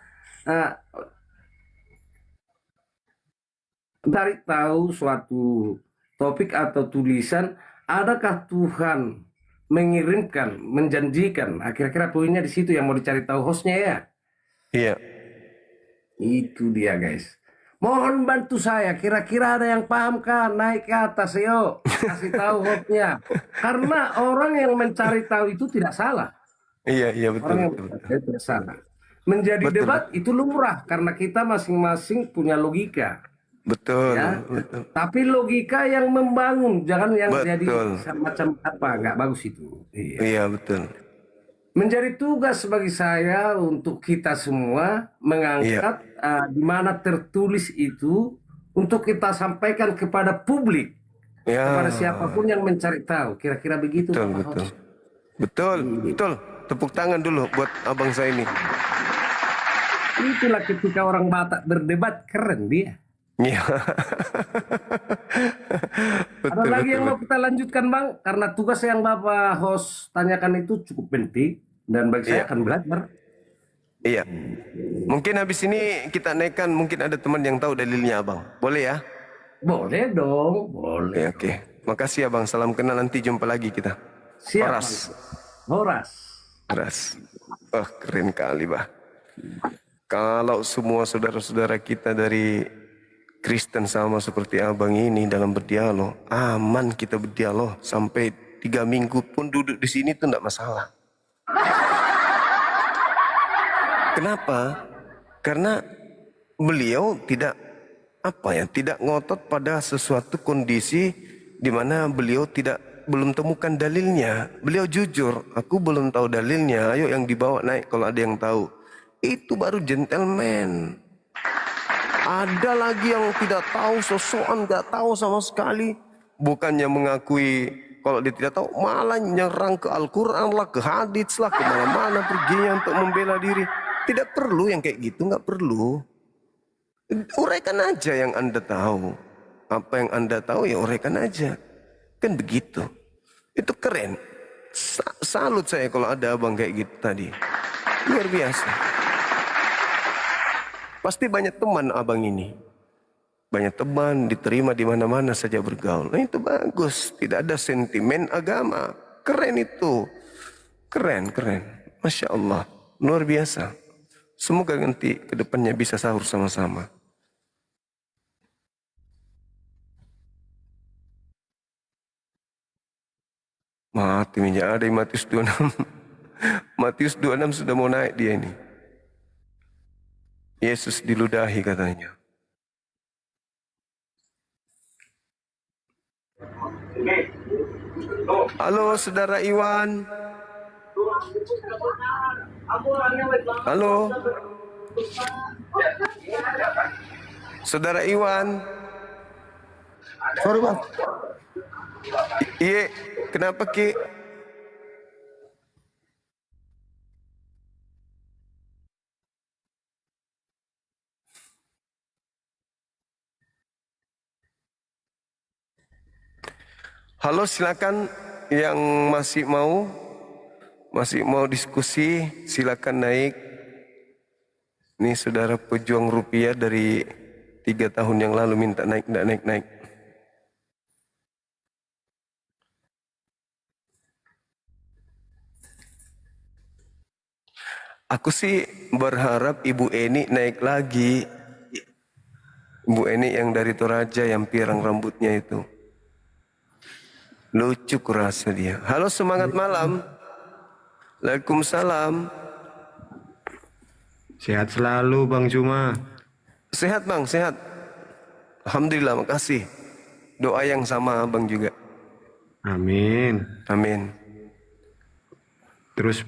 Dari tahu suatu topik atau tulisan, adakah Tuhan mengirimkan, menjanjikan? Kira-kira poinnya di situ yang mau dicari tahu hostnya ya. Iya. Itu dia guys. Mohon bantu saya, kira-kira ada yang paham kan? Naik ke atas yuk, kasih tahu hostnya. Karena orang yang mencari tahu itu tidak salah. Iya betul. Orang yang tidak salah. Menjadi debat itu lumrah karena kita masing-masing punya logika. Betul, Ya? betul. Tapi logika yang membangun, jangan yang jadi macam apa, nggak bagus itu. Iya betul. Menjadi tugas bagi saya untuk kita semua mengangkat di mana tertulis itu untuk kita sampaikan kepada publik, kepada siapapun yang mencari tahu. Kira-kira begitu. Betul. Tepuk tangan dulu buat abang saya ini. Itulah ketika orang Batak berdebat, keren dia. Iya. Ada lagi yang mau kita lanjutkan Bang? Karena tugas yang Bapak host tanyakan itu cukup penting dan bagi saya akan belajar. Iya. Mungkin habis ini kita naikkan, mungkin ada teman yang tahu dalilnya Abang. Boleh ya? Boleh dong, boleh. Oke. Makasih Abang, salam kenal, nanti jumpa lagi kita. Siap. Horas. Oh, keren kali, Bah. Kalau semua saudara-saudara kita dari Kristen sama seperti abang ini dalam berdialog, aman kita berdialog sampai 3 minggu pun duduk di sini tuh enggak masalah. Kenapa? Karena beliau tidak tidak ngotot pada sesuatu kondisi di mana beliau belum temukan dalilnya. Beliau jujur, aku belum tahu dalilnya, ayo yang dibawa naik kalau ada yang tahu. Itu baru gentleman. Ada lagi yang tidak tahu, sosokan nggak tahu sama sekali. Bukannya mengakui kalau dia tidak tahu, malah nyerang ke Al-Quran lah, ke hadits lah, kemana-mana perginya untuk membela diri. Tidak perlu yang kayak gitu, nggak perlu. Uraikan aja yang Anda tahu. Apa yang Anda tahu ya uraikan aja. Kan begitu. Itu keren. Salut saya kalau ada abang kayak gitu tadi. Luar biasa. Pasti banyak teman abang ini. Banyak teman, diterima di mana-mana saja bergaul. Nah itu bagus, tidak ada sentimen agama. Keren itu. Keren, keren. Masya Allah, luar biasa. Semoga nanti ke depannya bisa sahur sama-sama. Mati minyak ada di Matius 26. Matius 26 sudah mau naik dia ini. Yesus diludahi katanya. Halo saudara Iwan. Halo. Saudara Iwan. Sorry bang. Iya, kenapa Ki? Halo, silakan yang masih mau diskusi, silakan naik. Ini saudara pejuang rupiah dari 3 tahun yang lalu minta naik, enggak naik. Aku sih berharap Ibu Eni naik lagi. Ibu Eni yang dari Toraja yang pirang rambutnya itu. Lucu kurasa dia. Halo, semangat malam. Waalaikumsalam. Sehat selalu Bang Juma. Sehat Bang, sehat. Alhamdulillah, makasih. Doa yang sama Abang juga. Amin. Amin. Terus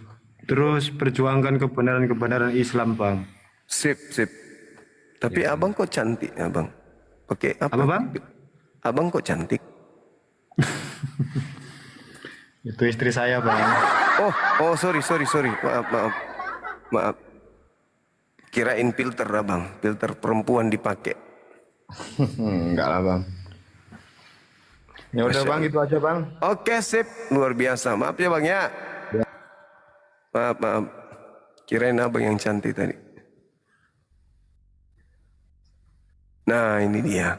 perjuangkan kebenaran Islam Bang. Sip. Tapi ya. Abang kok cantik Abang? Pakai apa? Bang? Abang kok cantik? Itu istri saya Bang. Oh, sorry. Maaf. Kirain filter Abang, filter perempuan dipakai. Enggak lah Bang. Ya udah Bang, itu aja Bang. Oke, sip. Luar biasa. Maaf ya Bang ya. Maaf. Kirain Abang yang cantik tadi. Nah, ini dia.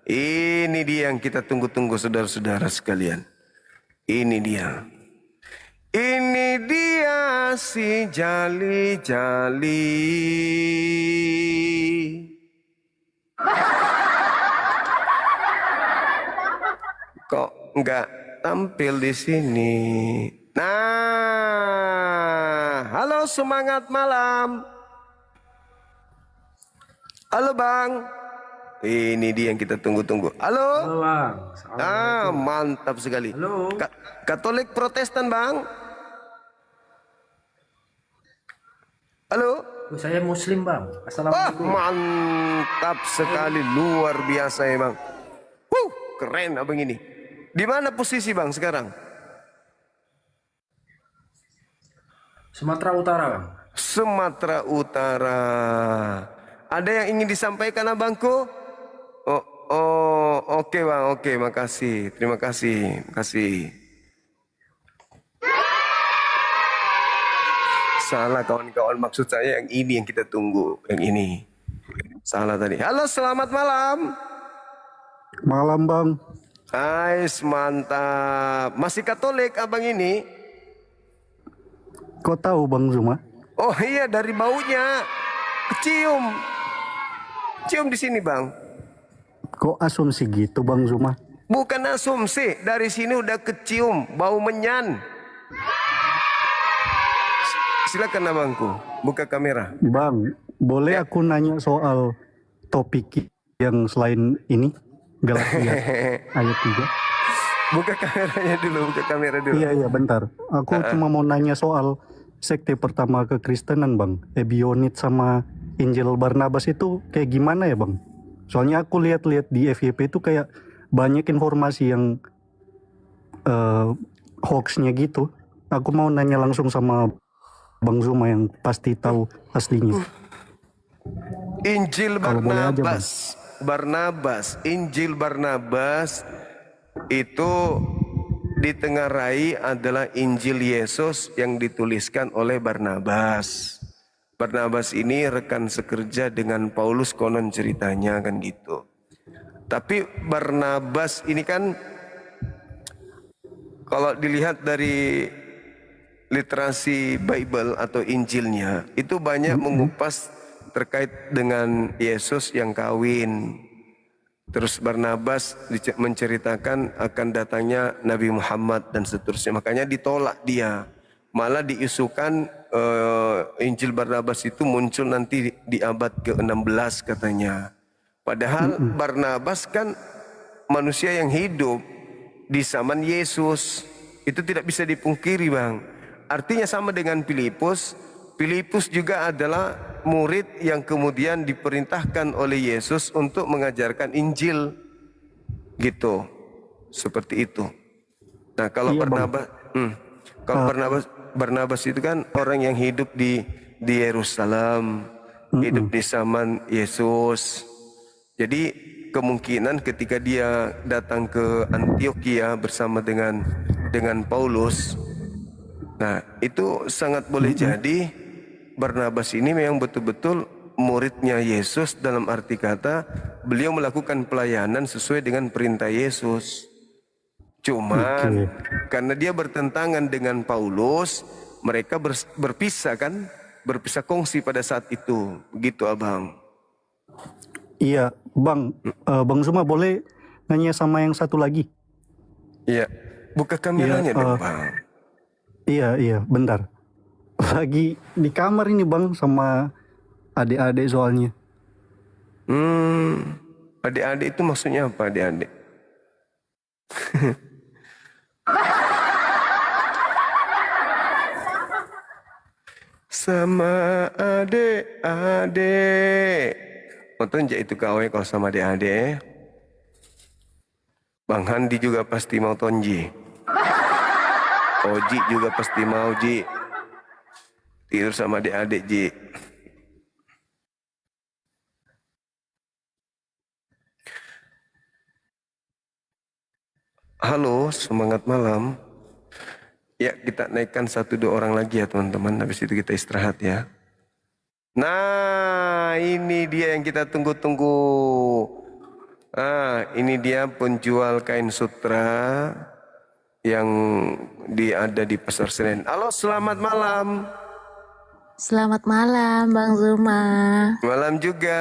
Ini dia yang kita tunggu-tunggu saudara-saudara sekalian. Ini dia. Ini dia si jali-jali. Kok nggak tampil di sini? Nah, halo semangat malam. Halo Bang. Ini dia yang kita tunggu-tunggu. Halo. Halo Bang. Mantap sekali. Halo. Katolik Protestan Bang. Halo. Saya Muslim Bang. Assalamualaikum. Mantap sekali, luar biasa ya Bang. Keren Abang ini. Di mana posisi Bang sekarang? Sumatera Utara Bang. Sumatera Utara. Ada yang ingin disampaikan Abangku? Oke Bang, oke, makasih. Terima kasih. Salah kawan-kawan, maksud saya yang ini yang kita tunggu, yang ini. Salah tadi. Halo, selamat malam. Malam Bang. Mantap. Masih Katolik Abang ini? Kok tahu Bang Zuma? Oh iya, dari baunya. Kecium di sini Bang. Kok asumsi gitu Bang Zuma? Bukan asumsi, dari sini udah kecium bau menyan. Silakan Abangku, buka kamera. Bang, boleh aku nanya soal topik yang selain ini? Galatia ayat 3. Buka kamera dulu. Iya, bentar. Aku cuma mau nanya soal sekte pertama kekristenan Bang. Ebionit sama Injil Barnabas itu kayak gimana ya Bang? Soalnya aku lihat-lihat di FYP itu kayak banyak informasi yang hoaxnya gitu. Aku mau nanya langsung sama Bang Zuma yang pasti tahu aslinya. Injil Injil Barnabas itu ditengarai adalah Injil Yesus yang dituliskan oleh Barnabas. Barnabas ini rekan sekerja dengan Paulus konon ceritanya kan gitu. Tapi Barnabas ini kan kalau dilihat dari literasi Bible atau Injilnya itu banyak mengupas terkait dengan Yesus yang kawin. Terus Barnabas menceritakan akan datangnya Nabi Muhammad dan seterusnya. Makanya ditolak dia. Malah diisukan Injil Barnabas itu muncul nanti di abad ke-16 katanya. Padahal Barnabas kan manusia yang hidup di zaman Yesus. Itu tidak bisa dipungkiri, Bang. Artinya sama dengan Filipus. Filipus juga adalah murid yang kemudian diperintahkan oleh Yesus untuk mengajarkan Injil. Gitu. Seperti itu. Nah, kalau Barnabas itu kan orang yang hidup di Yerusalem, hidup di zaman Yesus. Jadi kemungkinan ketika dia datang ke Antioquia bersama dengan Paulus, nah itu sangat boleh jadi Barnabas ini memang betul-betul muridnya Yesus, dalam arti kata beliau melakukan pelayanan sesuai dengan perintah Yesus. Cuman karena dia bertentangan dengan Paulus, mereka berpisah kan, berpisah kongsi pada saat itu. Begitu, Abang. Iya, Bang. Bang Zuma boleh nanya sama yang satu lagi? Iya, buka kameranya dong, Bang. Iya, bentar. Lagi di kamar ini, Bang, sama adik-adik soalnya. Adik-adik itu maksudnya apa, adik-adik? Sama adik-adik. Untung itu kau kalau sama adik-adik. Bang Handi juga pasti mau tonji. Oji juga pasti mau, Ji. Tidur sama adik-adik, Ji. Halo, semangat malam. Ya, kita naikkan 1-2 orang lagi ya teman-teman. Habis itu kita istirahat ya. Nah, ini dia yang kita tunggu-tunggu. Ini dia penjual kain sutra yang ada di Pasar Senen. Halo, selamat malam. Selamat malam, Bang Zuma. Malam juga.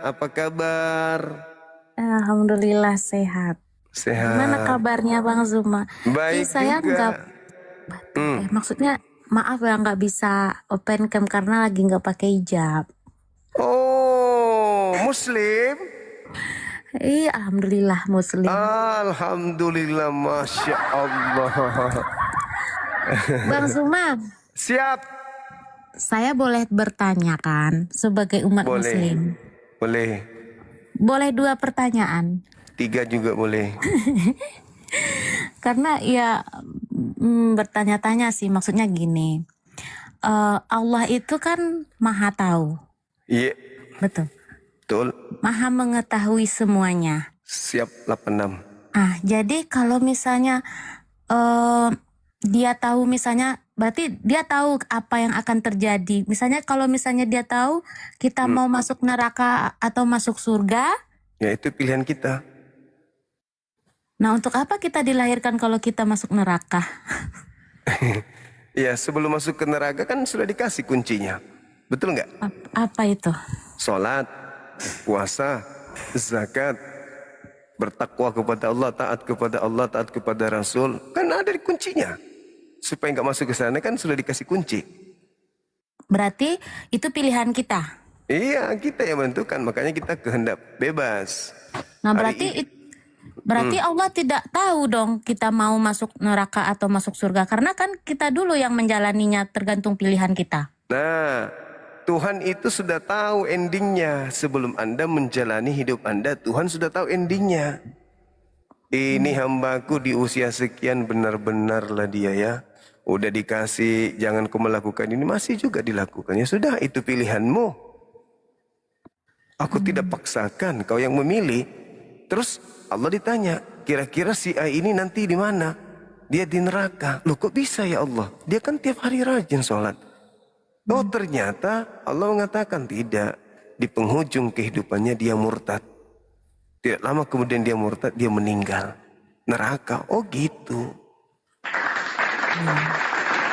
Apa kabar? Alhamdulillah sehat. Sehat. Gimana kabarnya, Bang Zuma? Baik Saya juga. maksudnya maaf ya nggak bisa open cam karena lagi nggak pakai hijab. Oh, Muslim? Iya, alhamdulillah Muslim. Alhamdulillah, masya Allah. Bang Zuma. Siap. Saya boleh bertanya kan sebagai umat Muslim? Boleh. Boleh 2 pertanyaan? 3 juga boleh. Karena ya bertanya-tanya sih, maksudnya gini. Allah itu kan maha tahu. Iya. Betul. Betul. Maha mengetahui semuanya. Siap 86. Jadi kalau misalnya dia tahu, misalnya berarti dia tahu apa yang akan terjadi. Misalnya kalau misalnya dia tahu kita mau masuk neraka atau masuk surga. Ya, itu pilihan kita. Nah, untuk apa kita dilahirkan kalau kita masuk neraka? Ya, sebelum masuk ke neraka kan sudah dikasih kuncinya. Betul nggak? Apa itu? Salat, puasa, zakat, bertakwa kepada Allah, taat kepada Rasul. Kan ada di kuncinya. Supaya nggak masuk ke sana kan sudah dikasih kunci. Berarti itu pilihan kita? Iya, kita yang menentukan. Makanya kita kehendak bebas. Nah, berarti Allah tidak tahu dong kita mau masuk neraka atau masuk surga. Karena kan kita dulu yang menjalaninya, tergantung pilihan kita. Nah, Tuhan itu sudah tahu endingnya. Sebelum Anda menjalani hidup Anda, Tuhan sudah tahu endingnya. Ini hambaku di usia sekian, benar-benarlah dia ya. Udah dikasih, jangan kau melakukan ini, masih juga dilakukan. Ya sudah, itu pilihanmu. Aku tidak paksakan, kau yang memilih. Terus Allah ditanya, kira-kira si A ini nanti di mana? Dia di neraka. Loh, kok bisa ya Allah? Dia kan tiap hari rajin sholat. Oh ternyata Allah mengatakan tidak. Di penghujung kehidupannya dia murtad. Tidak lama kemudian dia murtad, dia meninggal. Neraka. Oh gitu.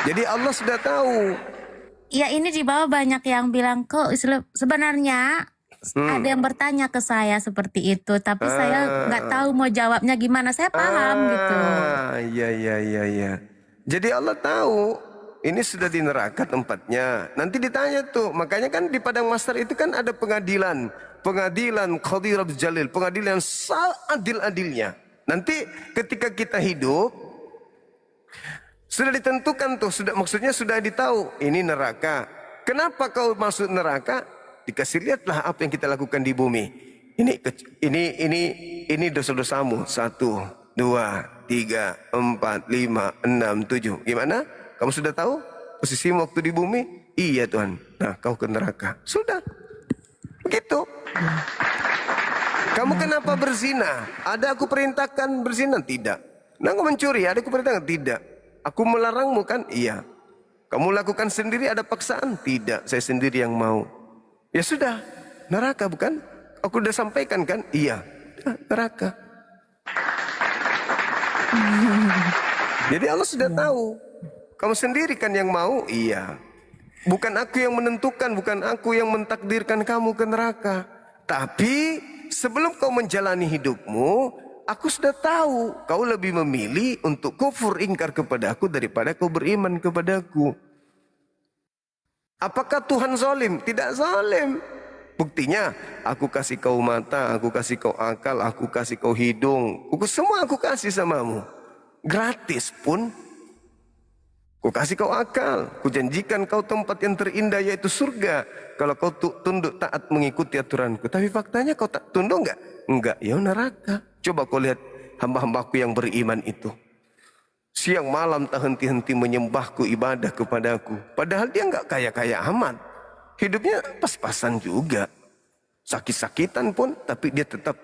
Jadi Allah sudah tahu. Ya ini di bawah banyak yang bilang kok sebenarnya ada yang bertanya ke saya seperti itu, tapi saya nggak tahu mau jawabnya gimana. Saya paham gitu. Iya. Jadi Allah tahu ini sudah di neraka tempatnya. Nanti ditanya tuh. Makanya kan di padang mahsyar itu kan ada pengadilan. Pengadilan Qadhi Rabb Jalil. Pengadilan seadil-adilnya. Nanti ketika kita hidup sudah ditentukan tuh, maksudnya sudah ditahu ini neraka. Kenapa kau masuk neraka? Dikasih lihatlah apa yang kita lakukan di bumi. Ini dosa-dosamu. 1, 2, 3, 4, 5, 6, 7. Gimana? Kamu sudah tahu posisimu waktu di bumi? Iya Tuhan. Nah, kau ke neraka. Sudah. Begitu. Kamu kenapa berzina? Ada aku perintahkan berzina? Tidak. Nah, kamu mencuri? Ada aku perintahkan? Tidak. Aku melarangmu kan? Iya. Kamu lakukan sendiri ada paksaan? Tidak. Saya sendiri yang mau. Ya sudah. Neraka bukan? Aku udah sampaikan kan? Iya. Neraka. Jadi Allah sudah tahu. Kamu sendiri kan yang mau? Iya. Bukan aku yang menentukan, bukan aku yang mentakdirkan kamu ke neraka. Tapi sebelum kau menjalani hidupmu, aku sudah tahu kau lebih memilih untuk kufur ingkar kepada aku daripada kau beriman kepada-Ku. Apakah Tuhan zalim? Tidak zalim. Buktinya, aku kasih kau mata, aku kasih kau akal, aku kasih kau hidung. Semua aku kasih samamu. Gratis pun. Ku kasih kau akal, ku janjikan kau tempat yang terindah yaitu surga. Kalau kau tunduk taat mengikuti aturanku. Tapi faktanya kau tak tunduk enggak? Enggak, ya neraka. Coba kau lihat hamba-hambaku yang beriman itu. Siang malam tak henti-henti menyembahku, ibadah kepadaku. Padahal dia enggak kaya-kaya amat. Hidupnya pas-pasan juga. Sakit-sakitan pun, tapi dia tetap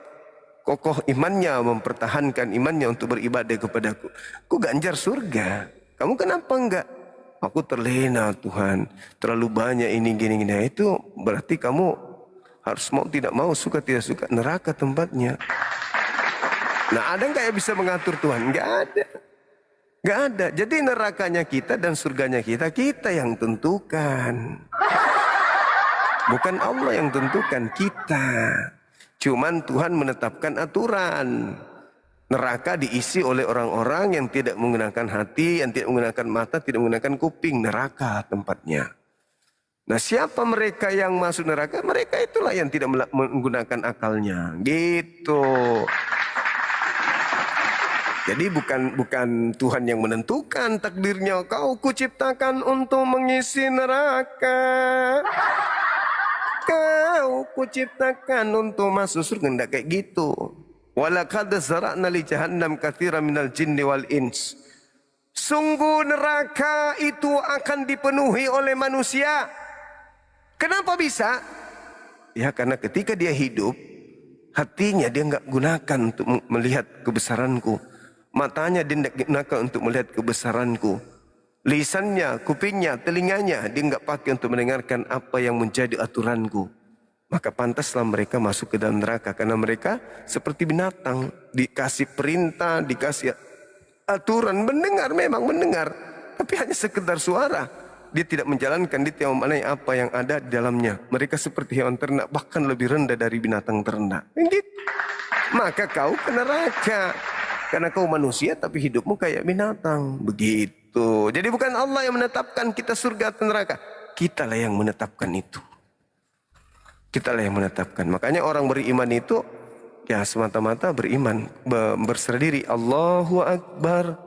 kokoh imannya, mempertahankan imannya untuk beribadah kepadaku. Ku ganjar surga. Kamu kenapa enggak? Aku terlena Tuhan. Terlalu banyak ini gini-gini. Itu berarti kamu harus mau tidak mau, suka tidak suka, neraka tempatnya. Nah ada enggak yang bisa mengatur Tuhan? Enggak ada. Enggak ada. Jadi nerakanya kita dan surganya kita yang tentukan. Bukan Allah yang tentukan, kita. Cuman Tuhan menetapkan aturan. Neraka diisi oleh orang-orang yang tidak menggunakan hati, yang tidak menggunakan mata, tidak menggunakan kuping. Neraka tempatnya. Nah siapa mereka yang masuk neraka? Mereka itulah yang tidak menggunakan akalnya. Gitu. Jadi bukan Tuhan yang menentukan takdirnya. Kau kuciptakan untuk mengisi neraka. Kau kuciptakan untuk masuk surga. Tidak kayak gitu. Walaqad zara'na li jahannam katsiran minal jinni wal ins. Sungguh neraka itu akan dipenuhi oleh manusia. Kenapa bisa? Ya karena ketika dia hidup, hatinya dia enggak gunakan untuk melihat kebesaranku. Matanya dia enggak gunakan untuk melihat kebesaranku. Lisannya, kupingnya, telinganya dia enggak pakai untuk mendengarkan apa yang menjadi aturanku. Maka pantaslah mereka masuk ke dalam neraka. Karena mereka seperti binatang. Dikasih perintah, dikasih aturan. Mendengar, memang mendengar. Tapi hanya sekedar suara. Dia tidak menjalankan, dia tidak memaknai apa yang ada di dalamnya. Mereka seperti hewan ternak, bahkan lebih rendah dari binatang ternak. Gitu. Maka kau ke neraka. Karena kau manusia tapi hidupmu kayak binatang. Begitu. Jadi bukan Allah yang menetapkan kita surga atau neraka. Kitalah yang menetapkan itu. Kitalah yang menetapkan. Makanya orang beriman itu ya semata-mata beriman, berserah diri. Allahu Akbar.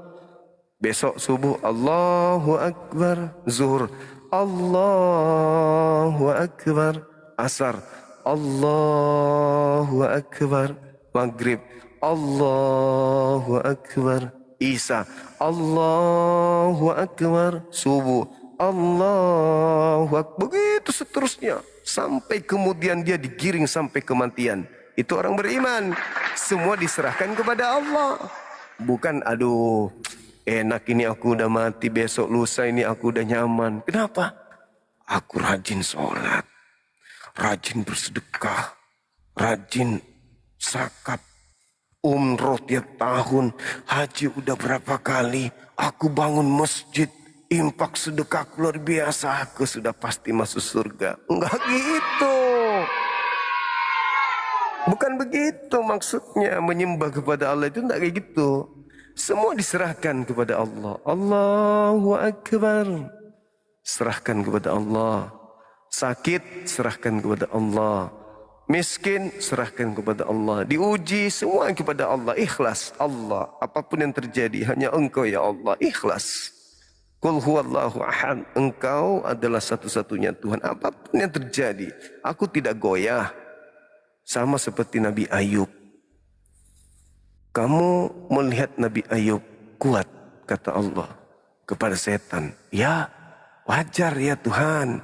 Besok subuh Allahu Akbar. Zuhur Allahu Akbar. Asar Allahu Akbar. Maghrib Allahu Akbar. Isya Allahu Akbar. Subuh Allahu Akbar. Begitu seterusnya. Sampai kemudian dia digiring sampai kematian. Itu orang beriman. Semua diserahkan kepada Allah. Bukan enak ini aku udah mati, besok lusa ini aku udah nyaman. Kenapa? Aku rajin sholat, rajin bersedekah, rajin zakat, umroh tiap tahun, haji udah berapa kali, aku bangun masjid, infak sedekah luar biasa, aku sudah pasti masuk surga. Enggak gitu. Bukan begitu maksudnya menyembah kepada Allah itu, enggak kayak gitu. Semua diserahkan kepada Allah. Allahu Akbar. Serahkan kepada Allah. Sakit, serahkan kepada Allah. Miskin, serahkan kepada Allah. Diuji, semua kepada Allah. Ikhlas. Allah, apapun yang terjadi, hanya Engkau ya Allah. Ikhlas. Qul huwallahu ahad. Engkau adalah satu-satunya Tuhan. Apapun yang terjadi, aku tidak goyah. Sama seperti Nabi Ayub. Kamu melihat Nabi Ayub kuat, kata Allah kepada setan. Ya, wajar ya Tuhan.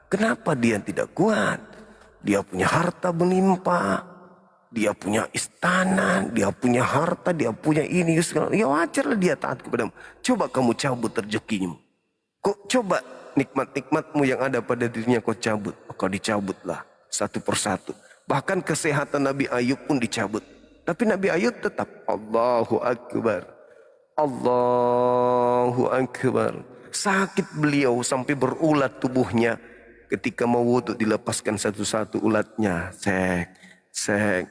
Kenapa dia tidak kuat? Dia punya harta melimpah. Dia punya istana, dia punya harta, dia punya ini. Ya wajarlah dia taat kepadamu. Coba kamu cabut rezekimu. Kok coba nikmat-nikmatmu yang ada pada dirinya kau cabut. Kau dicabutlah satu persatu. Bahkan kesehatan Nabi Ayub pun dicabut. Tapi Nabi Ayub tetap Allahu Akbar. Allahu Akbar. Sakit beliau sampai berulat tubuhnya. Ketika mau wudhu dilepaskan satu-satu ulatnya. Sek,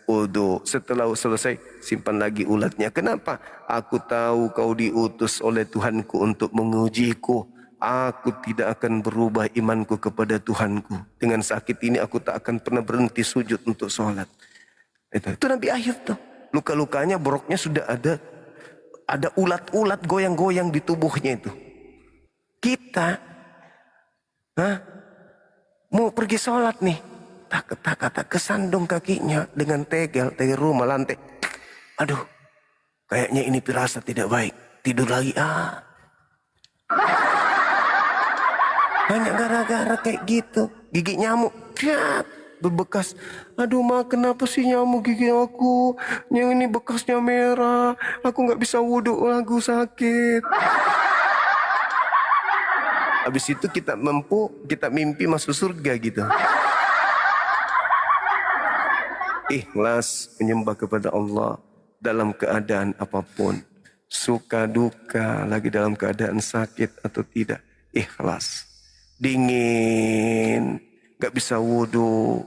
wudhu. Setelah selesai simpan lagi ulatnya. Kenapa? Aku tahu kau diutus oleh Tuhanku untuk mengujiku. Aku tidak akan berubah imanku kepada Tuhanku. Dengan sakit ini aku tak akan pernah berhenti sujud untuk sholat. Itu Nabi Ayub tuh. Luka-lukanya, boroknya sudah ada ulat-ulat goyang-goyang di tubuhnya itu. Kita mau pergi sholat nih. Tak kesandung kakinya dengan tegel rumah lantai. Aduh, kayaknya ini firasat tidak baik. Tidur lagi. Hanya gara-gara kayak gitu. Gigi nyamuk. Berbekas. Aduh ma, kenapa sih nyamuk gigi aku? Yang ini bekasnya merah. Aku gak bisa wudhu lagi, sakit. Habis itu kita mimpi masuk surga gitu. Ikhlas menyembah kepada Allah dalam keadaan apapun. Suka duka, lagi dalam keadaan sakit atau tidak. Ikhlas. Dingin, gak bisa wudhu.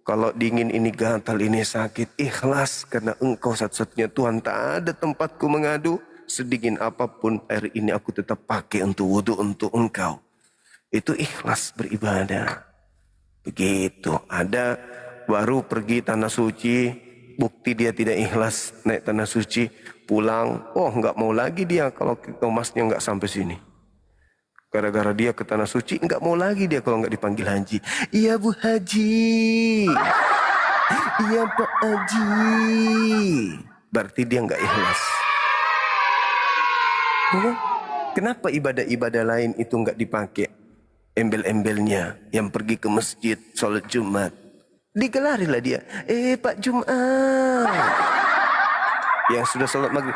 Kalau dingin ini gatal, ini sakit. Ikhlas karena Engkau satu-satunya Tuhan. Tak ada tempatku mengadu. Sedingin apapun air ini aku tetap pakai untuk wudhu untuk Engkau. Itu ikhlas beribadah. Begitu. Ada baru pergi tanah suci. Bukti dia tidak ikhlas naik tanah suci. Pulang. Oh gak mau lagi dia kalau emasnya gak sampai sini. Gara-gara dia ke tanah suci, enggak mau lagi dia kalau enggak dipanggil haji. Iya Bu Haji. Iya Pak Haji. Berarti dia enggak ikhlas. Kenapa ibadah-ibadah lain itu enggak dipakai? Embel-embelnya yang pergi ke masjid, sholat Jumat. Digelarilah dia. Pak Jumat. Yang sudah sholat maghrib.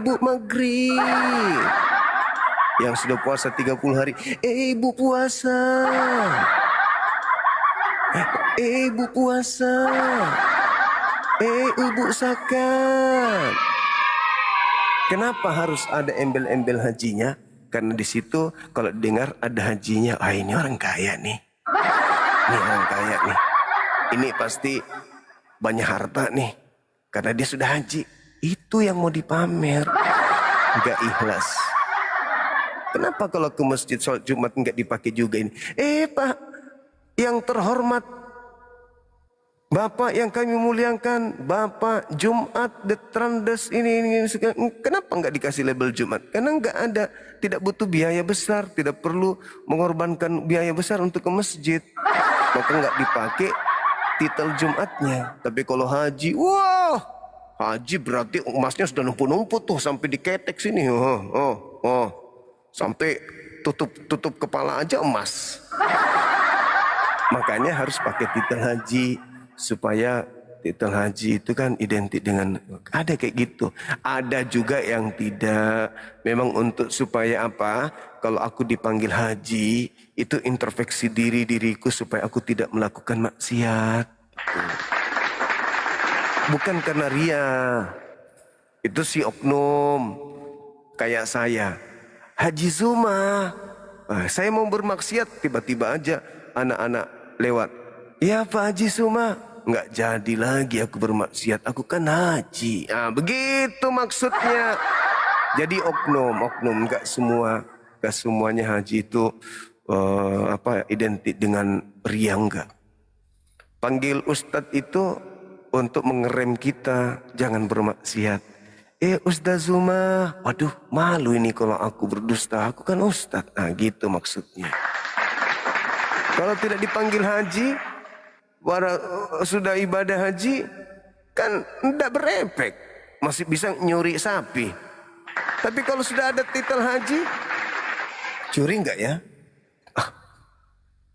Bu maghrib. Yang sudah puasa 30 hari. Ibu puasa. Ibu puasa. Ibu zakat. Kenapa harus ada embel-embel hajinya? Karena di situ kalau dengar ada hajinya, ini orang kaya nih. Ini orang kaya nih. Ini pasti banyak harta nih. Karena dia sudah haji. Itu yang mau dipamer. Enggak ikhlas. Kenapa kalau ke masjid sholat Jumat enggak dipakai juga ini? Pak, yang terhormat, Bapak yang kami muliakan, Bapak Jumat, Detrandes ini. Kenapa enggak dikasih label Jumat? Karena enggak ada, tidak butuh biaya besar, tidak perlu mengorbankan biaya besar untuk ke masjid. Maka enggak dipakai titel Jumatnya. Tapi kalau haji, wah, haji berarti emasnya sudah numpuk-numpuk tuh sampai diketek sini. Sampai tutup kepala aja emas. Makanya harus pakai titel haji supaya titel haji itu kan identik dengan, ada kayak gitu. Ada juga yang tidak. Memang untuk supaya apa? Kalau aku dipanggil haji, itu introspeksi diriku supaya aku tidak melakukan maksiat. Bukan karena ria. Itu si oknum kayak saya. Haji Zuma, saya mau bermaksiat, tiba-tiba aja anak-anak lewat. Ya Pak Haji Zuma, nggak jadi lagi aku bermaksiat, aku kan haji. Begitu maksudnya. Jadi oknum, nggak semuanya haji itu identik dengan ria, enggak. Panggil Ustadz itu untuk mengerem kita, jangan bermaksiat. Ustaz Zuma, waduh malu ini kalau aku berdusta, aku kan Ustadz. Gitu maksudnya. Kalau tidak dipanggil haji, sudah ibadah haji, kan tidak berefek. Masih bisa nyuri sapi. Tapi kalau sudah ada titel haji, curi enggak ya?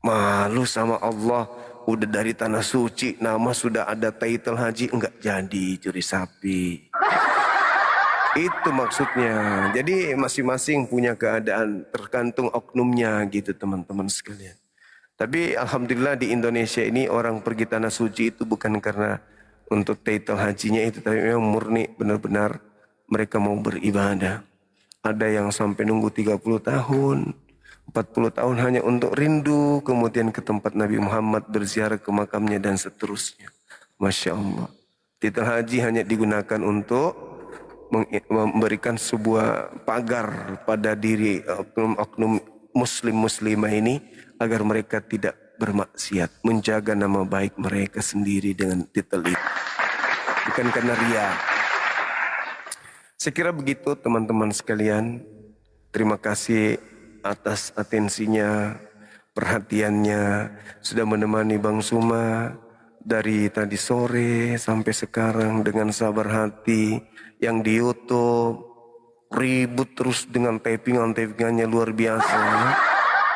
Malu sama Allah. Udah dari tanah suci, nama sudah ada titel haji, enggak jadi curi sapi. Itu maksudnya. Jadi masing-masing punya keadaan, tergantung oknumnya gitu teman-teman sekalian. Tapi alhamdulillah di Indonesia ini orang pergi tanah suci itu bukan karena untuk titel hajinya itu, tapi memang murni benar-benar mereka mau beribadah. Ada yang sampai nunggu 30 tahun, 40 tahun hanya untuk rindu, kemudian ke tempat Nabi Muhammad, berziarah ke makamnya dan seterusnya. Masya Allah. Titel haji hanya digunakan untuk memberikan sebuah pagar pada diri oknum muslimah ini agar mereka tidak bermaksiat, menjaga nama baik mereka sendiri dengan titel itu, bukan karena ria. Saya kira begitu teman-teman sekalian. Terima kasih atas atensinya, perhatiannya, sudah menemani Bang Suma dari tadi sore sampai sekarang dengan sabar hati. Yang di YouTube ribut terus dengan tapingannya luar biasa.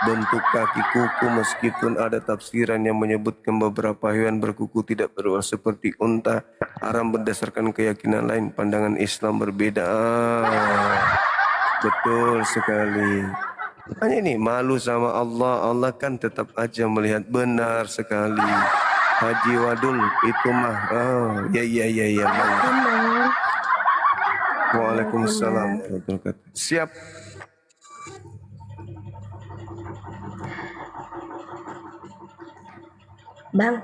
Bentuk kaki kuku meskipun ada tafsiran yang menyebutkan beberapa hewan berkuku tidak beruang seperti unta, haram berdasarkan keyakinan lain, pandangan Islam berbeda. Betul sekali. Hanya ini malu sama Allah. Allah kan tetap aja melihat, benar sekali. Haji Wadul itu mah. Ya. Waalaikumsalam. Siap. Bang,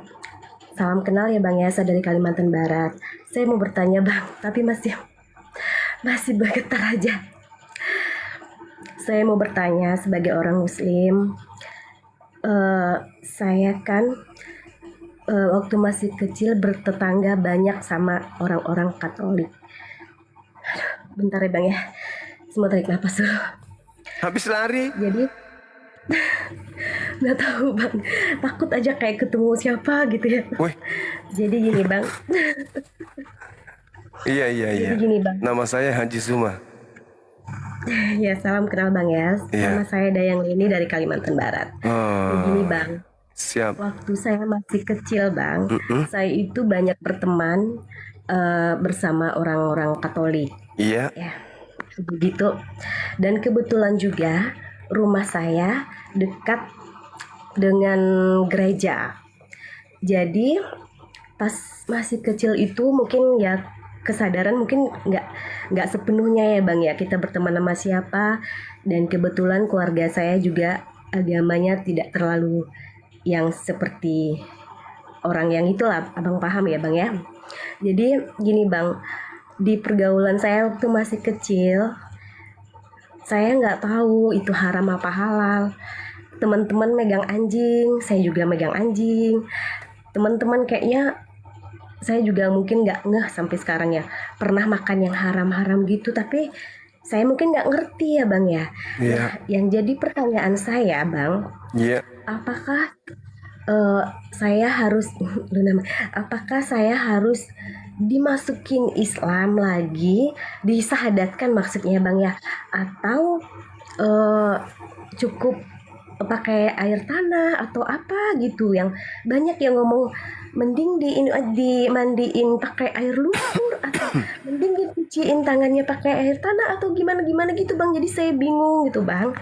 salam kenal ya Bang Yasa dari Kalimantan Barat. Saya mau bertanya Bang, tapi masih bergetar aja. Saya mau bertanya sebagai orang Muslim. Saya kan waktu masih kecil bertetangga banyak sama orang-orang Katolik. Bentar ya Bang ya, semua tarik nafas dulu. Habis lari? Jadi nggak tahu Bang, takut aja kayak ketemu siapa gitu ya. Jadi gini Bang. Iya. Jadi gini Bang. Nama saya Haji Zuma. Ya salam kenal Bang ya. Nama saya Dayang Lini dari Kalimantan Barat. Begini Bang. Siap. Waktu saya masih kecil Bang, saya itu banyak berteman bersama orang-orang Katolik. Iya. Ya, begitu. Dan kebetulan juga rumah saya dekat dengan gereja. Jadi pas masih kecil itu mungkin ya kesadaran mungkin nggak sepenuhnya ya Bang ya, kita berteman sama siapa. Dan kebetulan keluarga saya juga agamanya tidak terlalu yang seperti orang yang itulah, Abang paham ya Bang ya. Jadi gini Bang, di pergaulan saya waktu masih kecil, saya nggak tahu itu haram apa halal. Teman-teman megang anjing, saya juga megang anjing. Teman-teman kayaknya saya juga mungkin nggak ngeh sampai sekarang ya, pernah makan yang haram-haram gitu, tapi saya mungkin nggak ngerti ya Bang ya. Nah, yang jadi pertanyaan saya Bang, apakah saya harus dimasukin Islam lagi, disahadatkan maksudnya Bang ya, atau cukup pakai air tanah atau apa gitu, yang banyak yang ngomong mending dimandiin pakai air lumpur atau mending dicuciin tangannya pakai air tanah atau gimana gitu Bang. Jadi saya bingung gitu Bang.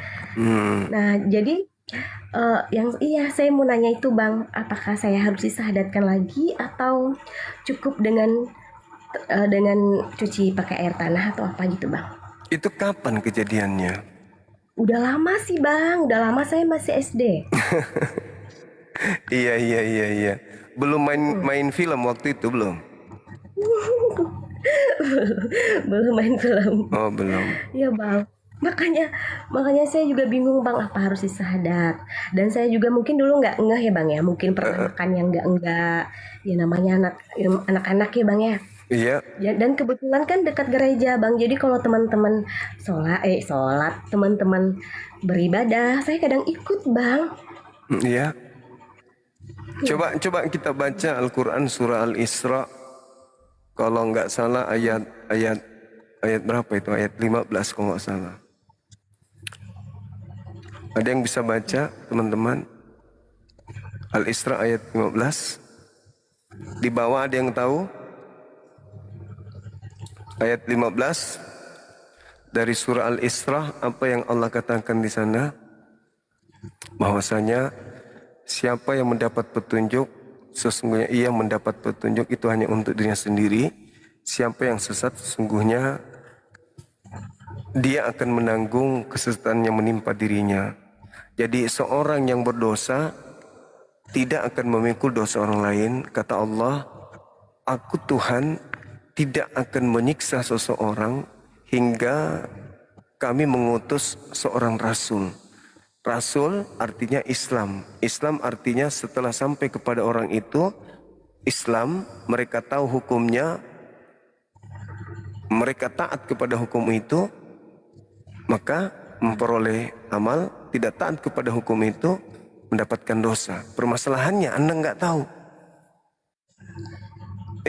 Nah jadi saya mau nanya itu Bang, apakah saya harus disahadatkan lagi atau cukup dengan cuci pakai air tanah atau apa gitu Bang? Itu kapan kejadiannya? Udah lama sih Bang, udah lama, saya masih SD. Iya. Belum main film waktu itu belum? Belum main film. Oh belum. Iya Bang. Makanya saya juga bingung Bang, apa harus disahadat. Dan saya juga mungkin dulu nggak ngeh ya Bang ya, mungkin pernah makan yang enggak. Ya namanya anak-anak ya Bang ya. Iya. Ya, dan kebetulan kan dekat gereja Bang. Jadi kalau teman-teman sholat, teman-teman beribadah, saya kadang ikut Bang. Iya. Coba kita baca Al-Quran surah Al-Isra. Kalau nggak salah ayat berapa itu? Ayat 15 kalau nggak salah. Ada yang bisa baca teman-teman? Al-Isra ayat 15. Di bawah ada yang tahu? Ayat 15 dari surah Al-Isra, apa yang Allah katakan di sana? Bahwasanya siapa yang mendapat petunjuk, sesungguhnya ia mendapat petunjuk itu hanya untuk dirinya sendiri. Siapa yang sesat, sesungguhnya dia akan menanggung kesesatan yang menimpa dirinya. Jadi seorang yang berdosa tidak akan memikul dosa orang lain. Kata Allah, aku Tuhan tidak akan menyiksa seseorang hingga kami mengutus seorang rasul. Rasul artinya Islam. Islam artinya setelah sampai kepada orang itu Islam, mereka tahu hukumnya, mereka taat kepada hukum itu, maka memperoleh amal. Tidak taat kepada hukum itu mendapatkan dosa. Permasalahannya Anda nggak tahu.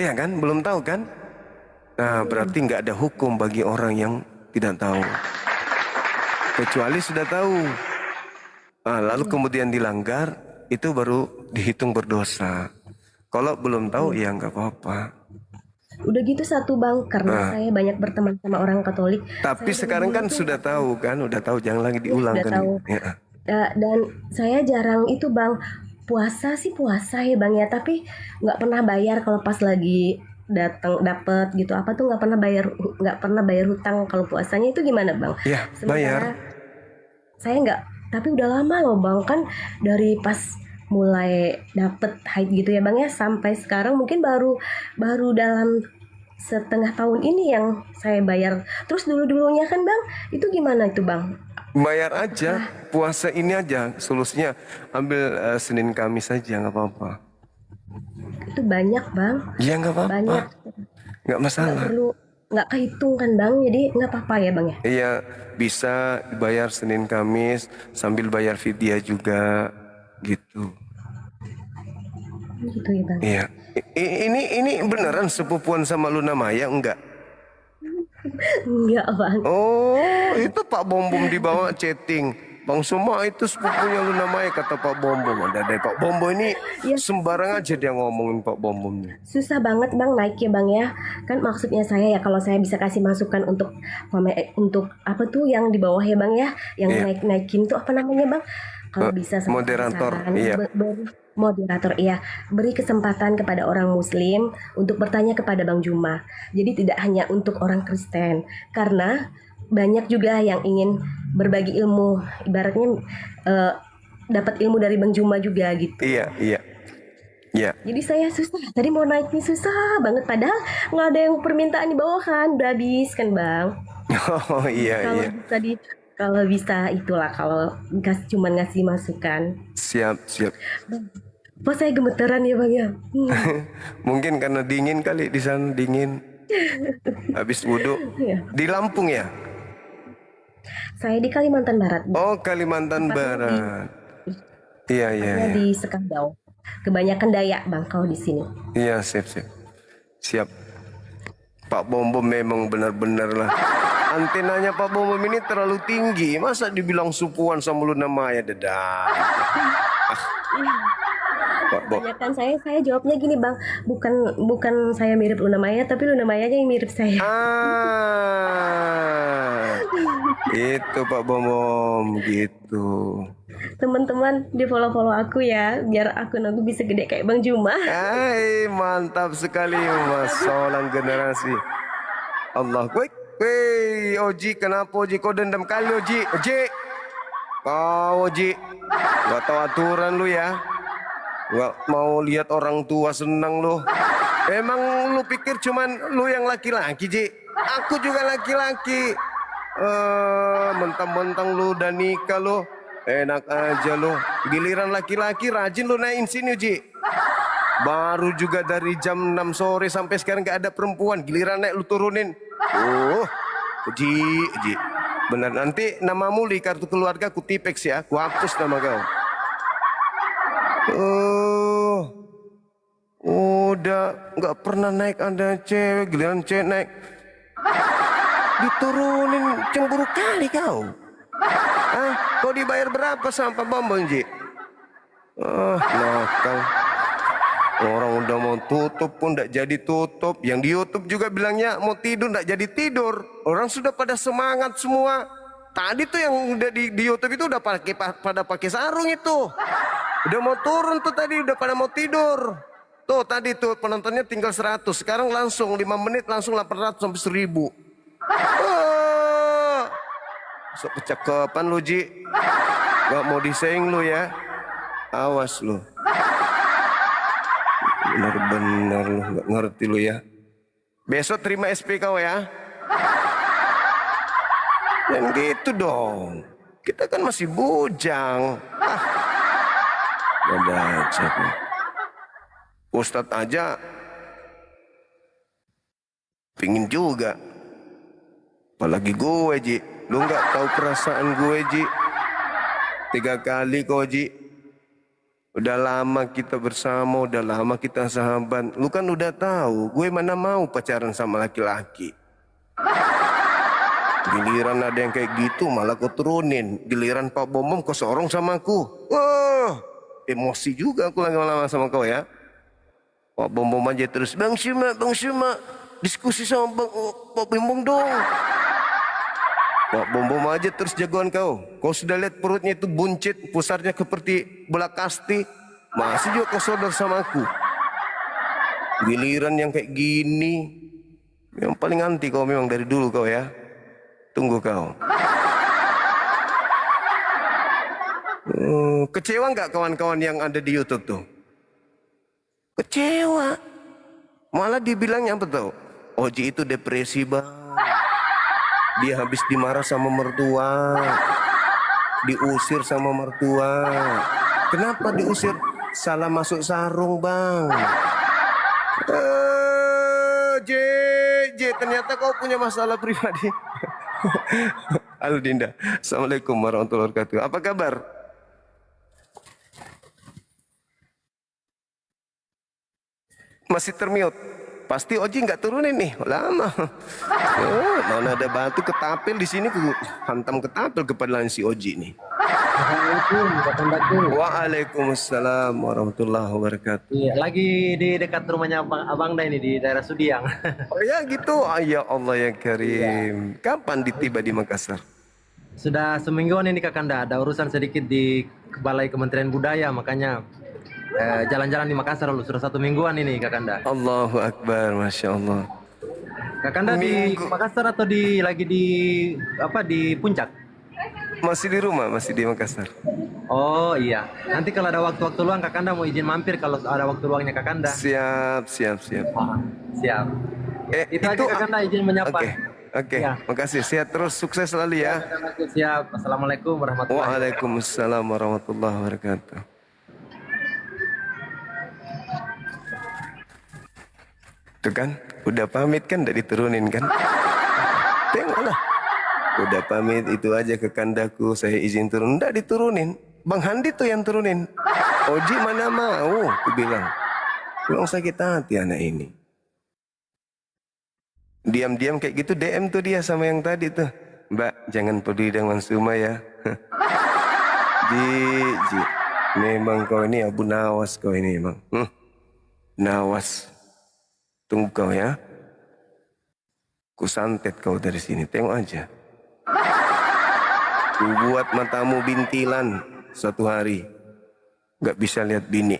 Iya kan? Belum tahu kan? Nah, berarti nggak ada hukum bagi orang yang tidak tahu. Kecuali sudah tahu. Lalu kemudian dilanggar, itu baru dihitung berdosa. Kalau belum tahu, ya nggak apa-apa. Udah gitu satu Bang, karena saya banyak berteman sama orang Katolik. Tapi sekarang kan sudah tahu kan, udah tahu, jangan lagi diulang Sudah kan. tahu. Ya. Dan saya jarang itu Bang, puasa ya Bang ya, tapi nggak pernah bayar kalau pas lagi dapet gitu apa tuh, nggak pernah bayar hutang kalau puasanya. Itu gimana Bang? Ya, bayar. Saya nggak, tapi udah lama loh Bang, kan dari pas mulai dapet haid gitu ya Bang ya, sampai sekarang mungkin baru dalam setengah tahun ini yang saya bayar. Terus dulunya kan Bang, itu gimana itu Bang? Bayar aja, puasa ini aja solusinya, ambil Senin Kamis saja, nggak apa-apa. Itu banyak Bang. Iya nggak apa-apa. Banyak. Nggak masalah. Nggak kehitung kan Bang, jadi nggak apa-apa ya Bang ya? Iya, bisa bayar Senin Kamis sambil bayar fidyah juga, gitu. Gitu ya Bang. Iya. Ini beneran sepupuan sama Luna Maya enggak? Enggak Bang. Oh, itu Pak Bom di bawah chatting. Bang Suma itu sepupunya Luna Maya, kata Pak Bom. Ada deh Pak Bom ini sembarang aja dia ngomongin Pak Bom. Susah banget Bang naiknya Bang ya. Kan maksudnya saya ya, kalau saya bisa kasih masukan untuk apa tuh yang di bawah ya Bang ya, yang naikin tuh apa namanya Bang? Kalau bisa moderator, moderator, iya, beri kesempatan kepada orang Muslim untuk bertanya kepada Bang Juma. Jadi tidak hanya untuk orang Kristen, karena banyak juga yang ingin berbagi ilmu, ibaratnya dapat ilmu dari Bang Juma juga gitu. Iya. Jadi saya susah, tadi mau naik nih susah banget, padahal nggak ada yang permintaan di bawah kan, udah habis kan Bang. Oh iya. Kalau bisa itulah, kalau cuma ngasih masukan. Siap. Pas saya gemeteran ya Bang ya. Mungkin karena dingin kali di sana, dingin. Habis wudhu. Di Lampung ya? Saya di Kalimantan Barat. Oh, Kalimantan Barat. Iya. Di Sekadau. Kebanyakan Dayak Bang kalau di sini. Iya, siap. Pak Bom memang benar-benar lah. Antenanya Pak Bomom ini terlalu tinggi. Masa dibilang supuan sama Luna Maya dedak. Kebanyakan saya jawabnya gini bang, bukan saya mirip Luna Maya, tapi Luna Mayanya yang mirip saya. Itu Pak Bomom gitu. Teman-teman di follow aku ya, biar akun aku bisa gede kayak Bang Juma. Hai, mantap sekali Mas Solang generasi. Allah, woi Oji, kenapa Oji kau dendam kali Oji? Oji, gak tahu aturan lu ya. Gak mau lihat orang tua senang lu. Emang lu pikir cuman lu yang laki-laki, Ji? Aku juga laki-laki. Mentang-mentang lu udah nikah lu, enak aja lu. Giliran laki-laki rajin lu naikin sini, Ji. Baru juga dari jam 6 sore sampai sekarang gak ada perempuan. Giliran naik lu turunin. Ji. Benar, nanti namamu di kartu keluarga ku tipex ya. Ku hapus nama kau. Udah nggak pernah naik ada cewek, giliran cewek naik diturunin, cemburu kali kau. Kau dibayar berapa sama Pak Bambang, Ji? Nakal. Orang udah mau tutup pun nggak jadi tutup. Yang di YouTube juga bilangnya mau tidur nggak jadi tidur. Orang sudah pada semangat semua. Tadi tuh yang udah di YouTube itu udah pada pakai sarung itu. Udah mau turun tuh tadi, udah pada mau tidur. Tuh tadi tuh penontonnya tinggal 100. Sekarang langsung 5 menit langsung 800 sampai 1000. Sok kecakapan lu, Ji. Gak mau disaing lu ya. Awas lu. Benar-benar lu gak ngerti lu ya. Besok terima SP kau ya. Dan gitu dong. Kita kan masih bujang. Ada aja tuh. Ustadz aja pingin juga. Apalagi gue, Ji. Lu gak tahu perasaan gue, Ji. 3 kali kok, Ji. Udah lama kita bersama, udah lama kita sahabat. Lu kan udah tahu, gue mana mau pacaran sama laki-laki. Giliran ada yang kayak gitu malah kau turunin. Giliran Pak Bomom kau sorong sama aku. Emosi juga aku lama-lama sama kau ya. Pak Bomom aja terus, Bang Syuma, diskusi sama Pak Bomom dong. Pak Bomom aja terus jagoan kau. Kau sudah lihat perutnya itu buncit, pusarnya seperti bola kasti. Masih juga kau sodor sama aku. Giliran yang kayak gini, yang paling anti kau memang dari dulu kau ya. Tunggu kau. Kecewa nggak kawan-kawan yang ada di YouTube tuh? Kecewa. Malah dibilangnya apa tuh? Oji itu depresi bang. Dia habis dimarah sama mertua. Diusir sama mertua. Kenapa diusir? Salah masuk sarung bang. Ternyata kau punya masalah pribadi. Halo Dinda. Assalamualaikum warahmatullahi wabarakatuh. Apa kabar? Masih termute. Pasti Oji nggak turunin nih, lama. Mana ada batu ketapel di sini, hantam ketapel kepada si Oji nih. Waalaikumsalam warahmatullahi wabarakatuh. Iya, lagi di dekat rumahnya Abang Dah ini di daerah Sudiang. Oh ya gitu, ya Allah ya Karim. Kapan ditiba di Makassar? Sudah semingguan ini Kakanda, ada urusan sedikit di Balai Kementerian Budaya, makanya jalan-jalan di Makassar dulu. Sudah 1 mingguan ini Kakanda. Allahu Akbar, Masya Allah. Kakanda di Makassar atau lagi di Puncak? Masih di rumah, masih di Makassar. Oh iya, nanti kalau ada waktu-waktu luang Kakanda mau izin mampir kalau ada waktu luangnya Kakanda. Siap. Siap. Itu aja Kakanda izin menyapa. Oke. Ya. Makasih. Sehat terus, sukses selalu ya. Siap. Assalamualaikum warahmatullahi wabarakatuh. Waalaikumsalam warahmatullahi wabarakatuh. Tuh kan, udah pamit kan, udah diturunin kan? Tengoklah. Udah pamit itu aja ke kandaku, saya izin turun, enggak diturunin. Bang Handi tuh yang turunin. Oji mana mau, aku bilang. Memang sakit hati anak ini. Diam-diam kayak gitu DM tuh dia sama yang tadi tuh. Mbak, jangan peduli dengan Suma ya. Ji. Memang kau ini Abu Nawas kau ini emang. Nawas. Tunggu kau ya. Ku santet kau dari sini. Tengok aja. Ku buat matamu bintilan suatu hari. Gak bisa lihat bini.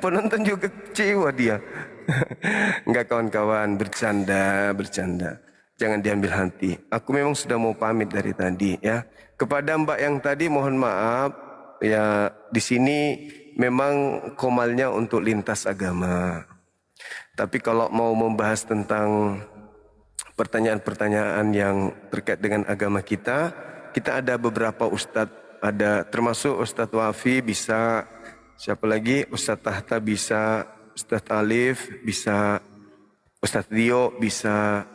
Penonton juga kecewa dia. Enggak kawan-kawan, bercanda. Jangan diambil hati. Aku memang sudah mau pamit dari tadi ya. Kepada Mbak yang tadi mohon maaf ya, di sini memang komalnya untuk lintas agama. Tapi kalau mau membahas tentang pertanyaan-pertanyaan yang terkait dengan agama kita ada beberapa ustadz, ada termasuk Ustadz Wafi bisa, siapa lagi, Ustadz Tahta bisa, Ustadz Alif bisa, Ustadz Dio bisa,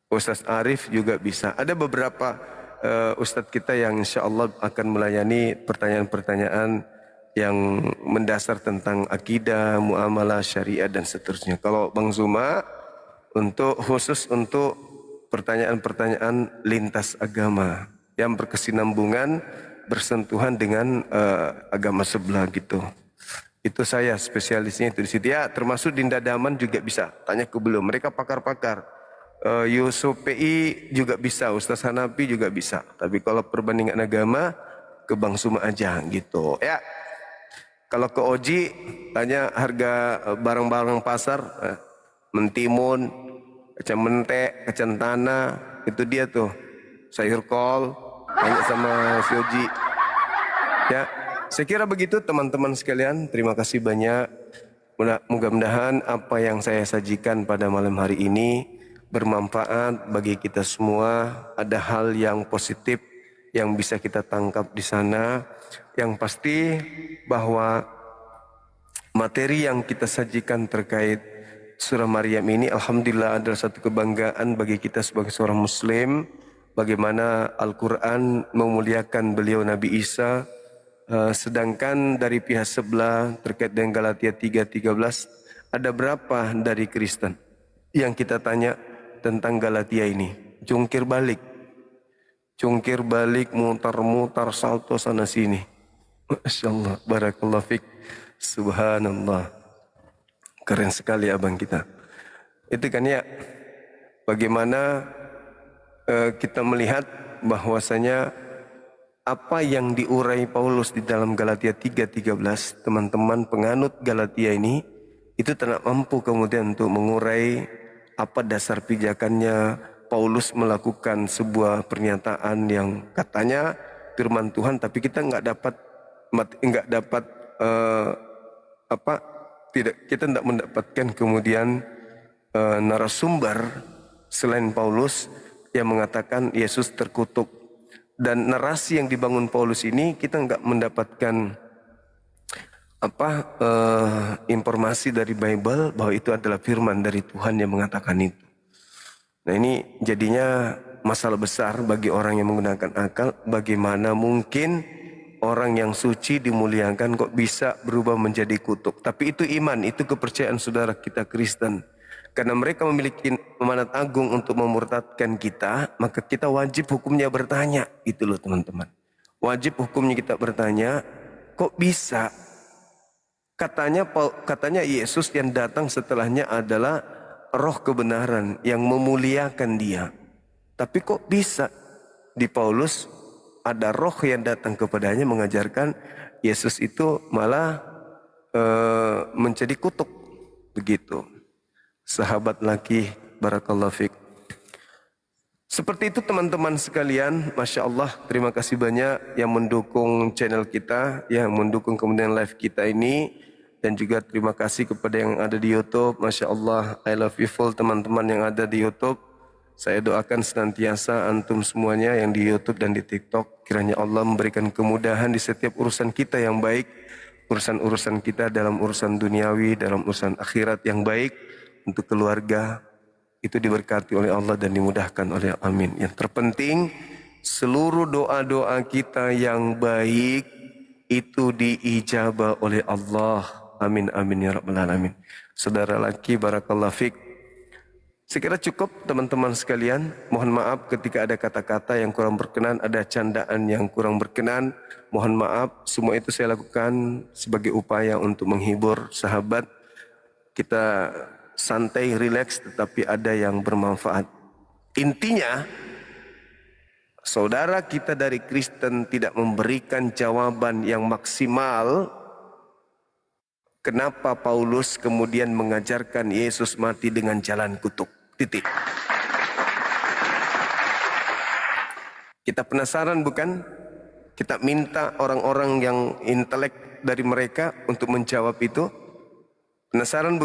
Ustadz Arif juga bisa. Ada beberapa ustadz kita yang insya Allah akan melayani pertanyaan-pertanyaan yang mendasar tentang akidah, muamalah, syariat dan seterusnya. Kalau Bang Zuma khusus untuk pertanyaan-pertanyaan lintas agama yang berkesinambungan, bersentuhan dengan agama sebelah gitu. Itu saya spesialisnya itu di situ ya, termasuk Dinda Daman juga bisa. Tanya ke beliau, mereka pakar-pakar. Yusuf PI juga bisa, Ustaz Hanafi juga bisa. Tapi kalau perbandingan agama ke Bang Suma aja gitu ya. Kalau ke Oji tanya harga barang-barang pasar, mentimun, kacang mentek, kacang tanah, itu dia tuh. Sayur kol, tanya sama si Oji. Ya, saya kira begitu teman-teman sekalian. Terima kasih banyak. Mudah-mudahan apa yang saya sajikan pada malam hari ini bermanfaat bagi kita semua. Ada hal yang positif yang bisa kita tangkap di sana. Yang pasti bahwa materi yang kita sajikan terkait surah Maryam ini alhamdulillah adalah satu kebanggaan bagi kita sebagai seorang muslim. Bagaimana Al-Quran memuliakan beliau Nabi Isa, sedangkan dari pihak sebelah terkait dengan Galatia 3:13 ada berapa dari Kristen yang kita tanya tentang Galatia ini? Jungkir balik, mutar-mutar, salto sana sini. Masya Allah, barakallah fik, subhanallah. Keren sekali abang kita. Itu kan ya, bagaimana kita melihat bahwasanya apa yang diurai Paulus di dalam Galatia 3:13, teman-teman penganut Galatia ini itu tidak mampu kemudian untuk mengurai apa dasar pijakannya Paulus melakukan sebuah pernyataan yang katanya firman Tuhan, tapi kita kita tidak mendapatkan kemudian narasumber selain Paulus yang mengatakan Yesus terkutuk. Dan narasi yang dibangun Paulus ini kita nggak mendapatkan informasi dari Bible bahwa itu adalah firman dari Tuhan yang mengatakan itu. Nah ini jadinya masalah besar bagi orang yang menggunakan akal. Bagaimana mungkin orang yang suci dimuliakan kok bisa berubah menjadi kutuk? Tapi itu iman, itu kepercayaan saudara kita Kristen. Karena mereka memiliki amanat agung untuk memurtadkan kita, maka kita wajib hukumnya bertanya. Itu loh teman-teman. Wajib hukumnya kita bertanya, kok bisa? Katanya Yesus yang datang setelahnya adalah roh kebenaran yang memuliakan dia. Tapi kok bisa di Paulus ada roh yang datang kepadanya mengajarkan Yesus itu malah menjadi kutuk. Begitu. Sahabat laki, barakallahu fik. Seperti itu teman-teman sekalian, Masya Allah, terima kasih banyak yang mendukung channel kita, yang mendukung kemudian live kita ini. Dan juga terima kasih kepada yang ada di YouTube. Masya Allah, I love you full teman-teman yang ada di YouTube. Saya doakan senantiasa antum semuanya yang di YouTube dan di TikTok. Kiranya Allah memberikan kemudahan di setiap urusan kita yang baik. Urusan-urusan kita dalam urusan duniawi, dalam urusan akhirat yang baik. Untuk keluarga itu diberkati oleh Allah dan dimudahkan oleh amin. Yang terpenting seluruh doa-doa kita yang baik itu diijabah oleh Allah. Amin amin ya rabbal alamin. saudara laki, barakallahu fik. Sekira cukup teman-teman sekalian. Mohon maaf ketika ada kata-kata yang kurang berkenan, ada candaan yang kurang berkenan. Mohon maaf, semua itu saya lakukan sebagai upaya untuk menghibur sahabat. Kita santai, rileks, tetapi ada yang bermanfaat. Intinya, saudara kita dari Kristen tidak memberikan jawaban yang maksimal. Kenapa Paulus kemudian mengajarkan Yesus mati dengan jalan kutuk? Titik. Kita penasaran bukan? Kita minta orang-orang yang intelek dari mereka untuk menjawab itu. Penasaran bukan?